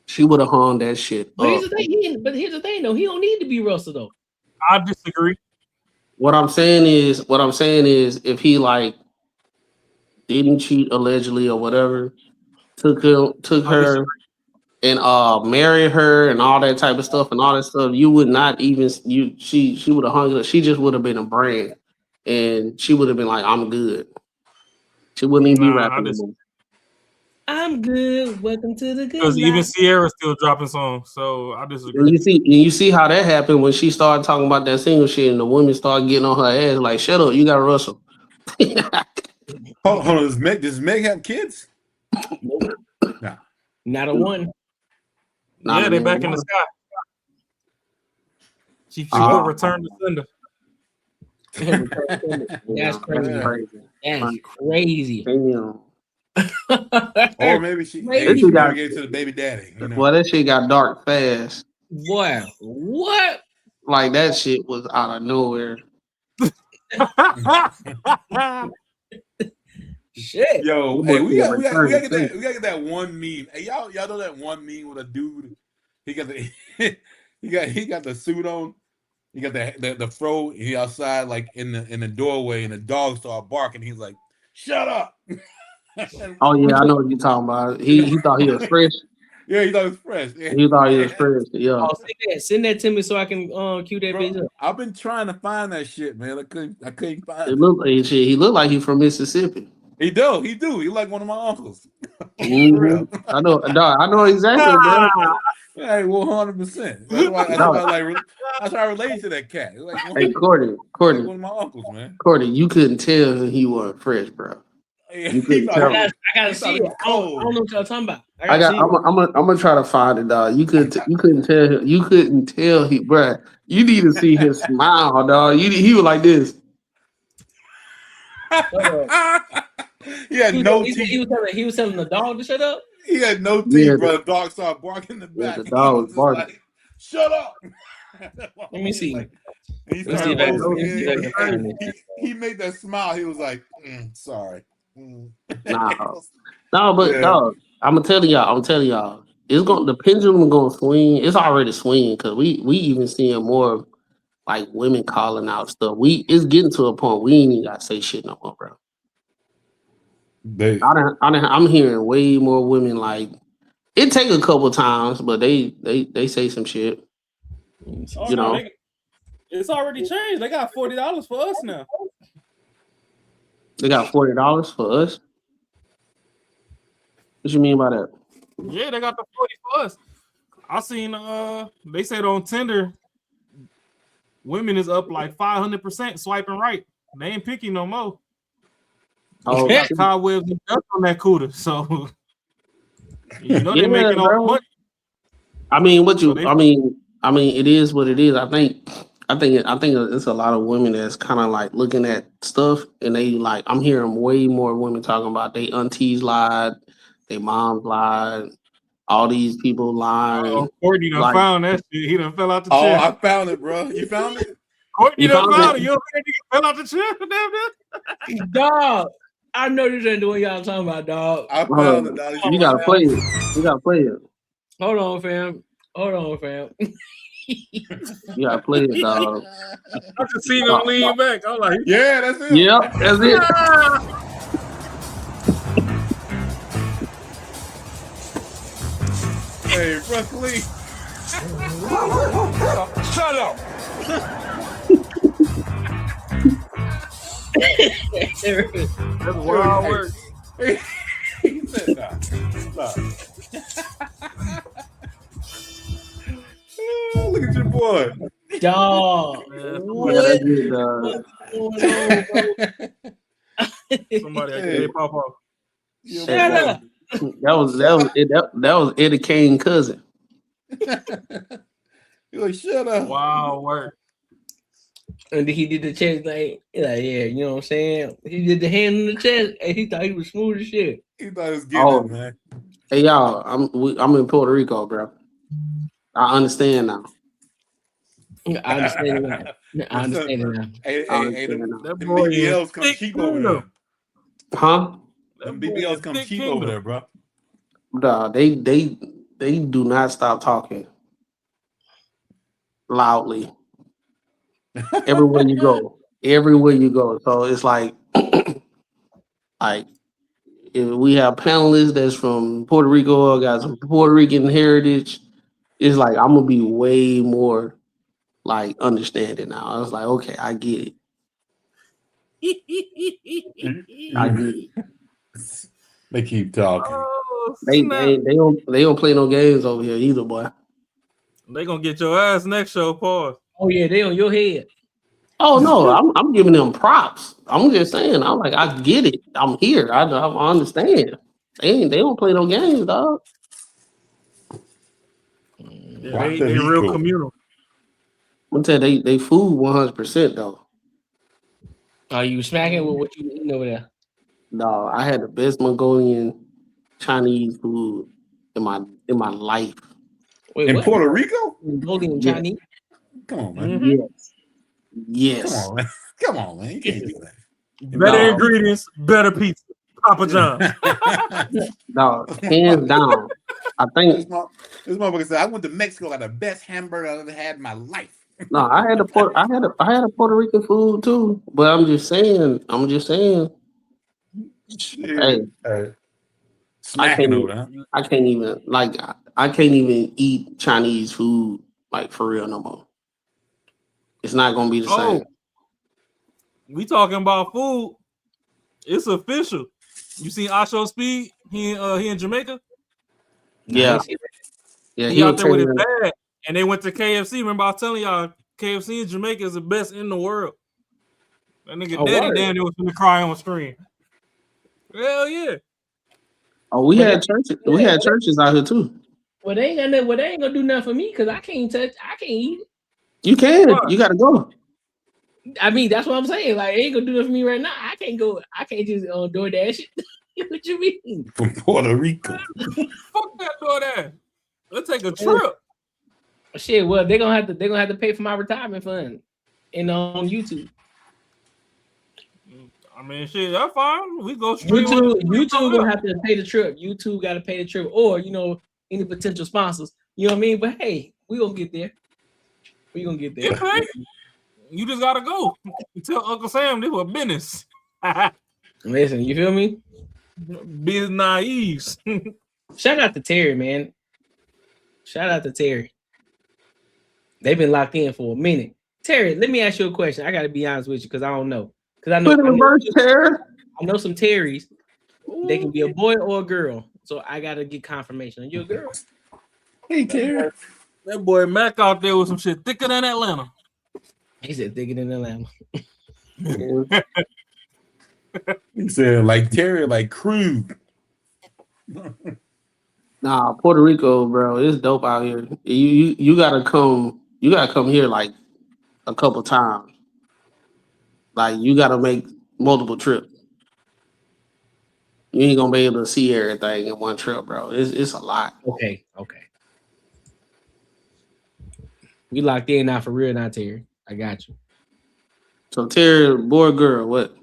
she would have hung that shit But up. here's the thing, though. He don't need to be Russell, though. I disagree. What I'm saying is, if he like didn't cheat allegedly or whatever, took her and married her and all that type of stuff and all that stuff, you would not even she would have hung it. She just would have been a brand, and she would have been like, "I'm good." She wouldn't even be rapping anymore. I'm good. Welcome to the good. Because even Sierra's still dropping songs, so I disagree. And you see how that happened when she started talking about that single shit, and the women started getting on her ass like, "Shut up, you got Russell." Hold on. Does Meg have kids? No. Not a one. Yeah, they back in the sky. She put return to sender. That's crazy. That's crazy. Or maybe she got gave it to the baby daddy. You know? Well, that shit got dark fast. Boy, what? Like that shit was out of nowhere. Shit. Yo, hey, we gotta get that one meme. Hey, y'all know that one meme with a dude? He got the he got the suit on. He got the fro. He outside like in the doorway, and the dog started barking. He's like, "Shut up!" Oh yeah, I know what you're talking about. He thought he was fresh. Yeah, he thought he was fresh. Yeah. He thought he was fresh. Yeah. Oh, send that to me so I can cue that bitch up. I've been trying to find that shit, man. I couldn't find it. He looked like he's from Mississippi. He do. He like one of my uncles. Mm-hmm. I know, dog. I know exactly, bro. Hey, 100%. That's why I try to relate to that cat. Like, hey, Courtney, one of my uncles, man. Courtney, you couldn't tell he wasn't fresh, bro. You couldn't tell. I gotta see it. I don't know what y'all talking about. I'm gonna try to find it, dog. You couldn't tell. You couldn't tell he, bro. You need to see his smile, dog. He was like this. He had no teeth. He was telling the dog to shut up. He had no teeth, bro. The dog started barking in the back. The dog was barking. Like, shut up. Let me see. He made that smile. He was like, sorry. No, but dog, I'm telling y'all, the pendulum gonna swing. It's already swinging because we even seeing more like women calling out stuff. It's getting to a point we ain't even gotta say shit no more, bro. I'm hearing way more women like it take a couple times, but they say some shit. Oh, you know, it's already changed. They got $40 for us now. They got $40 for us. What you mean by that? Yeah, they got the 40 for us. I seen they said on Tinder, women is up like 500% swiping right. They ain't picky no more. Oh, cobwebs and dust on that cooter. So you know they're making all the money. I mean, I mean, it is what it is. I think it's a lot of women that's kind of like looking at stuff and they like. I'm hearing way more women talking about they aunties lied, they moms lied, all these people lying. Courtney done found that shit. He done fell out the chair. Oh, I found it, bro. You found it? Courtney done found it. You fell out the chair. Damn. Dog. I know this ain't the one y'all talking about, dog. I found it, dog. You gotta play it. You gotta play it. Hold on, fam. You gotta play it, dog. I can see them lean back. I'm like, yeah, that's it. Yep, that's it. Hey, Bruce Lee. Shut up. That's wild work. He said, nah. Look at your boy. Dog. Somebody hey, pop off. Shut up. That was Eddie Kane's cousin. You're like, shut up. Wow, work. And he did the chest like, yeah, you know what I'm saying? He did the hand in the chest and he thought he was smooth as shit. He thought he was getting it, man. Hey y'all, I'm in Puerto Rico, bro. I understand now. I understand now. Hey, the BBLs come cheap over there. Huh? Them BBLs come cheap over there, bro. Nah, they do not stop talking loudly. Everywhere you go. So it's like if we have panelists that's from Puerto Rico or got some Puerto Rican heritage, it's like I'm gonna be way more like understanding now. I was like, okay, I get it. I get it. They keep talking. Oh, they don't play no games over here either, boy. They gonna get your ass next show, pause. Oh yeah, they on your head. Oh no, I'm giving them props. I'm just saying, I'm like, I get it. I'm here. I understand. They don't play no games, dog. Yeah, they real communal. I'm gonna tell you, they food 100% though. Are you smacking with what you eating over there? No, I had the best Mongolian Chinese food in my life. Wait, In what? Puerto Rico? Mongolian Yeah. Chinese? Come on, man. Yes. Come on, man. Come on, man. You can't do that. Better ingredients, better pizza. Papa John's. No, hands down. I think This motherfucker said, I went to Mexico, got the best hamburger I've ever had in my life. no, I had a Puerto Rican food too. But I'm just saying. Hey, Smacking over, huh? I can't even eat Chinese food like for real no more. It's not gonna be the same. We talking about food. It's official. You seen Asho Speed? He in Jamaica. Yeah. Yeah, he out there with his turn- dad, and they went to KFC. Remember, I was telling y'all, KFC in Jamaica is the best in the world. That nigga Daddy word. Dan was gonna cry on screen. Hell yeah. Oh, we had churches. We had churches out here too. Well, they ain't gonna do nothing for me because I can't eat it. You can. You gotta go. I mean, that's what I'm saying. Like, it ain't gonna do nothing for me right now. I can't go. I can't just DoorDash it. What you mean? From Puerto Rico. Fuck that DoorDash. Let's take a trip. Shit, well, they're gonna have to pay for my retirement fund and on YouTube. I mean, shit, that's fine. We go straight. YouTube gonna have to pay the trip. YouTube got to pay the trip, or any potential sponsors. You know what I mean? But hey, we gonna get there. We gonna get there. Okay. You just gotta go. You tell Uncle Sam this was business. Listen, you feel me? Biz naives. Shout out to Terry, man. Shout out to Terry. They've been locked in for a minute. Terry, let me ask you a question. I got to be honest with you because I don't know. Because I know some Terrys. They can be a boy or a girl. So I got to get confirmation. Are you a girl? Hey, Terry. That boy Mac out there with some shit thicker than Atlanta. He said thicker than Atlanta. He said like Terry, like crew. Nah, Puerto Rico, bro, it's dope out here. You gotta come. You gotta come here like a couple times. Like you gotta make multiple trips. You ain't gonna be able to see everything in one trip, bro. It's a lot. Okay. We locked in now for real now, Terry. I got you. So Terry, boy, girl, what?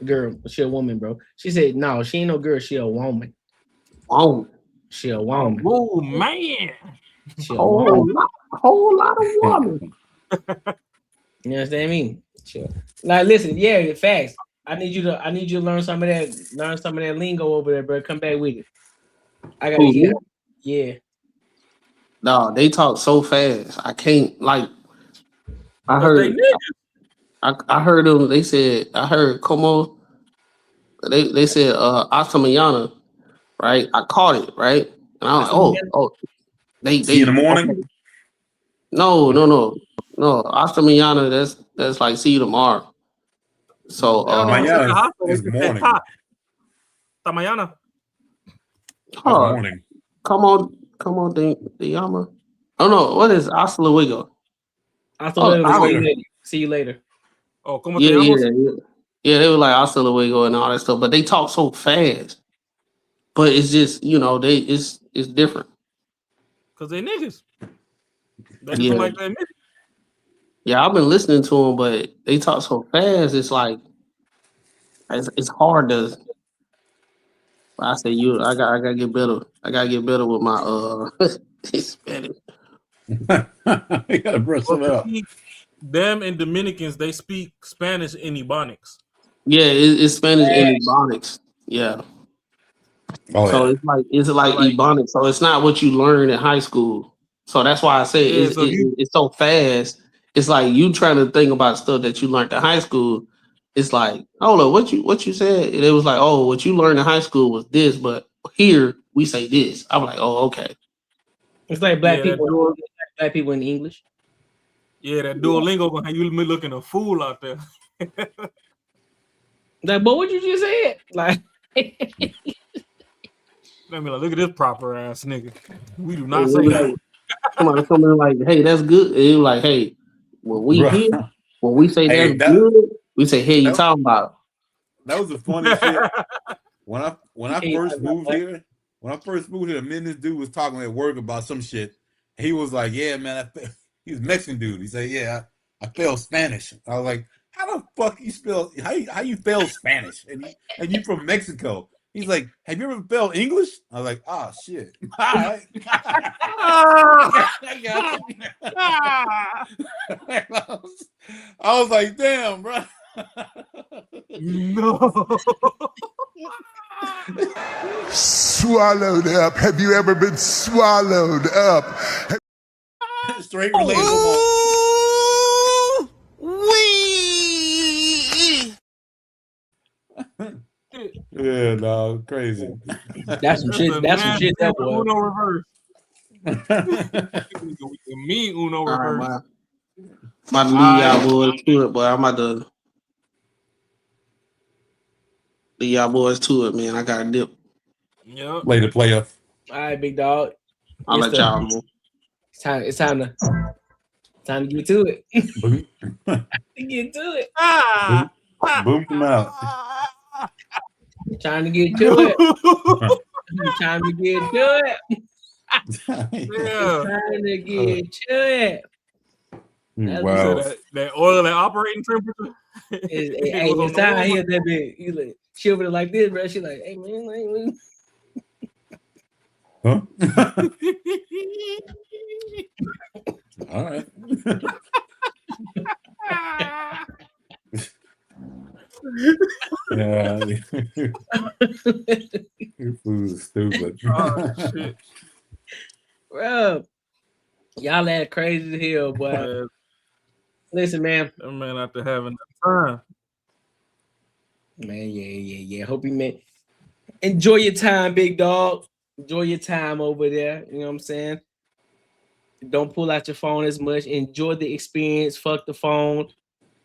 Girl, she a woman, bro. She said, no, she ain't no girl. She a woman. Woman. She a woman. Oh man. She a whole woman. lot of woman. You understand me? Sure. Like, listen, yeah, facts. I need you to learn some of that lingo over there, bro. Come back with it. I gotta hear. Yeah. No, they talk so fast. I can't like. I heard them. They said I heard como. They said hasta mañana, right? I caught it, right? And I'm like, oh, they See you in the morning. Okay. No. Hasta mañana. That's like see you tomorrow. So mañana is morning. Hasta mañana. Morning. Come on, Diyama. Oh no, what is hasta luego? See you later. Oh, como te llamas? Yeah, they were like hasta luego and all that stuff, but they talk so fast. But it's just it's different. Cause they niggas. They Yeah. like that niggas. Yeah, I've been listening to them, but they talk so fast. It's like it's hard to. I say I gotta get better. I gotta get better with my Spanish. You gotta brush it up. Them and Dominicans, they speak Spanish in Ebonics. Yeah, it's Spanish in Ebonics. Yeah. Oh, so yeah. it's like Ebonics. So it's not what you learn in high school. So that's why I say it's so fast. It's like you trying to think about stuff that you learned in high school. It's like, hold up, what you said? And it was like, oh, what you learned in high school was this, but here we say this. I'm like, oh, okay. It's like black people in English. Yeah, that Duolingo gonna have you looking a fool out there. Like, but what you just said? Like, I mean, like, look at this proper ass nigga. We do Hey, not we say be that. like, somebody come in like, hey, that's good. And you like, hey, when we Bruh. hear, when we say Hey, that's good, we say, hey, you that- talking about? That was the funniest shit. When I first moved here, the minute this dude was talking at work about some shit, he was like, "Yeah, man." He's a Mexican dude. He said, "Yeah, I failed Spanish." I was like, "How the fuck you spell? How you fail Spanish? And you from Mexico?" He's like, "Have you ever failed English?" I was like, "Ah, shit." All right. I was like, "Damn, bro." No. Swallowed up. Have you ever been swallowed up? Straight relatable. Yeah, no, crazy. That's some shit. That's some shit. That boy. Uno reverse. Me Uno All reverse. right, I'm about to leave y'all boys to it, boy. I'm about to leave y'all boys to it, man. I got to dip. Yep. Later, player. All right, big dog. I'll let y'all move. It's time to get to it. Get to it. Boom them out. Time to get to it. Time to get to it. Yeah. Time to get to it. Wow. So that oil at operating temperature. It's time I hear that bit. He's like, she over there like this, bro. She like, hey man, Huh? All right. Yeah. Your food is stupid. Oh, shit. bro, y'all that crazy as hell, boy. Listen, man. That man out there having the time. Man, yeah. Hope you man. Enjoy your time, big dog. Enjoy your time over there. You know what I'm saying? Don't pull out your phone as much. Enjoy the experience. Fuck the phone.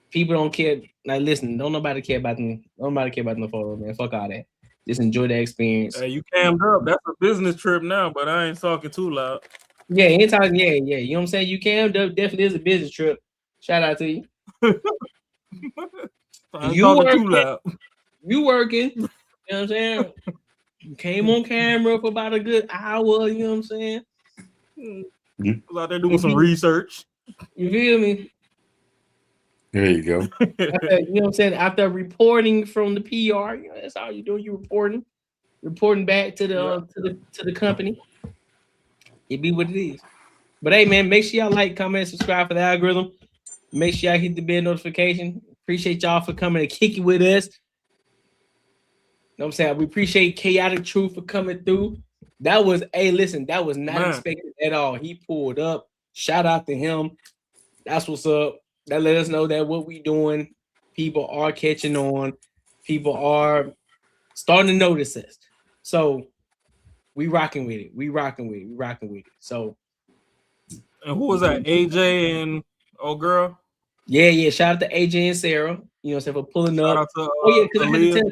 People don't care. Like, listen, don't nobody care about them. Nobody care about the photo, man. Fuck all that. Just enjoy the experience. Hey, you cammed up. That's a business trip now, but I ain't talking too loud. Yeah, anytime. Yeah. You know what I'm saying? You can. Definitely is a business trip. Shout out to you. You working too loud. You working. You know what I'm saying? You came on camera for about a good hour. You know what I'm saying? I was out there doing some research. You feel me? There you go. You know what I'm saying? After reporting from the PR, you know, that's all you do. You reporting back to the company. It be what it is. But hey, man, make sure y'all like, comment, subscribe for the algorithm. Make sure y'all hit the bell notification. Appreciate y'all for coming and kicking with us. You know what I'm saying? We appreciate Chaotic Truth for coming through. That was that was not expected at all. He pulled up. Shout out to him. That's what's up. That let us know that what we doing, people are catching on. People are starting to notice us. So we rocking with it. So and who was that? AJ and old girl? Yeah. Shout out to AJ and Sarah. You know what I'm saying, for pulling Shout up. out to,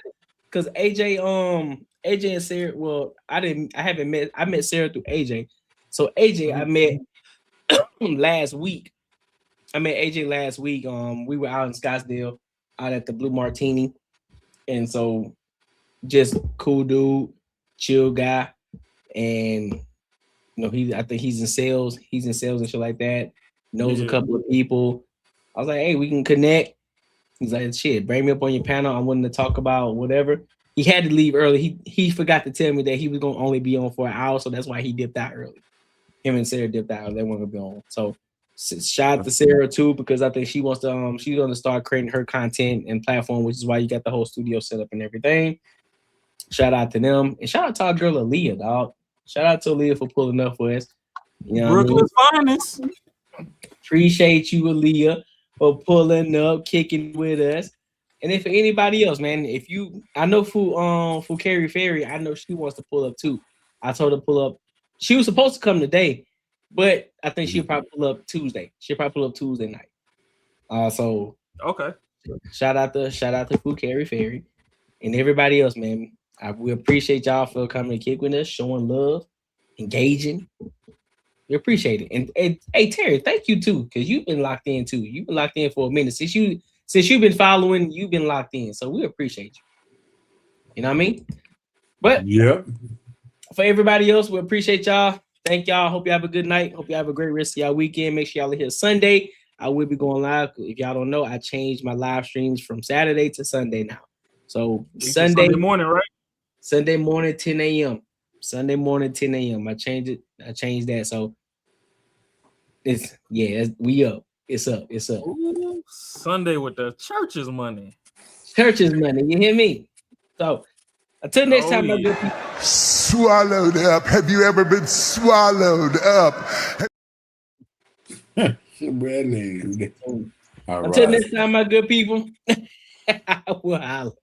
Because AJ and Sarah, well, I met Sarah through AJ. So AJ I met last week. I met AJ last week. We were out in Scottsdale, out at the Blue Martini. And so just cool dude, chill guy. And you know, I think he's in sales. He's in sales and shit like that. Knows a couple of people. I was like, hey, we can connect. He's like, shit, bring me up on your panel. I'm willing to talk about whatever. He had to leave early. He forgot to tell me that he was gonna only be on for an hour, so that's why he dipped out early. Him and Sarah dipped out. They weren't gonna be on. So shout out to Sarah too, because I think she wants to. She's gonna start creating her content and platform, which is why you got the whole studio set up and everything. Shout out to them, and shout out to our girl Aaliyah, dog. Shout out to Aaliyah for pulling up for us. You know Brooklyn's finest. Appreciate you, Aaliyah, for pulling up, kicking with us. And if for anybody else, man, I know for Carrie Ferry, I know she wants to pull up too. I told her to pull up. She was supposed to come today, But I think she'll probably pull up Tuesday. She'll probably pull up Tuesday night. So okay. Shout out to Food Carry Ferry and everybody else, man. We appreciate y'all for coming to kick with us, showing love, engaging. We appreciate it. And hey Terry, thank you too, because you've been locked in too. You've been locked in for a minute. Since you've been following, you've been locked in. So we appreciate you. You know what I mean? But yep. For everybody else, we appreciate y'all. Thank y'all. Hope you have a good night. Hope you have a great rest of y'all weekend. Make sure y'all are here Sunday. I will be going live. If y'all don't know, I changed my live streams from Saturday to Sunday now. So Sunday morning, right? Sunday morning, 10 a.m. Sunday morning, 10 a.m. I changed it. I changed that. So we up. It's up. It's up. Ooh, Sunday with the church's money. Church's money. You hear me? So until next time, my good people. Swallowed up. Have you ever been swallowed up? Brand new. Until next time, my good people. I will holler.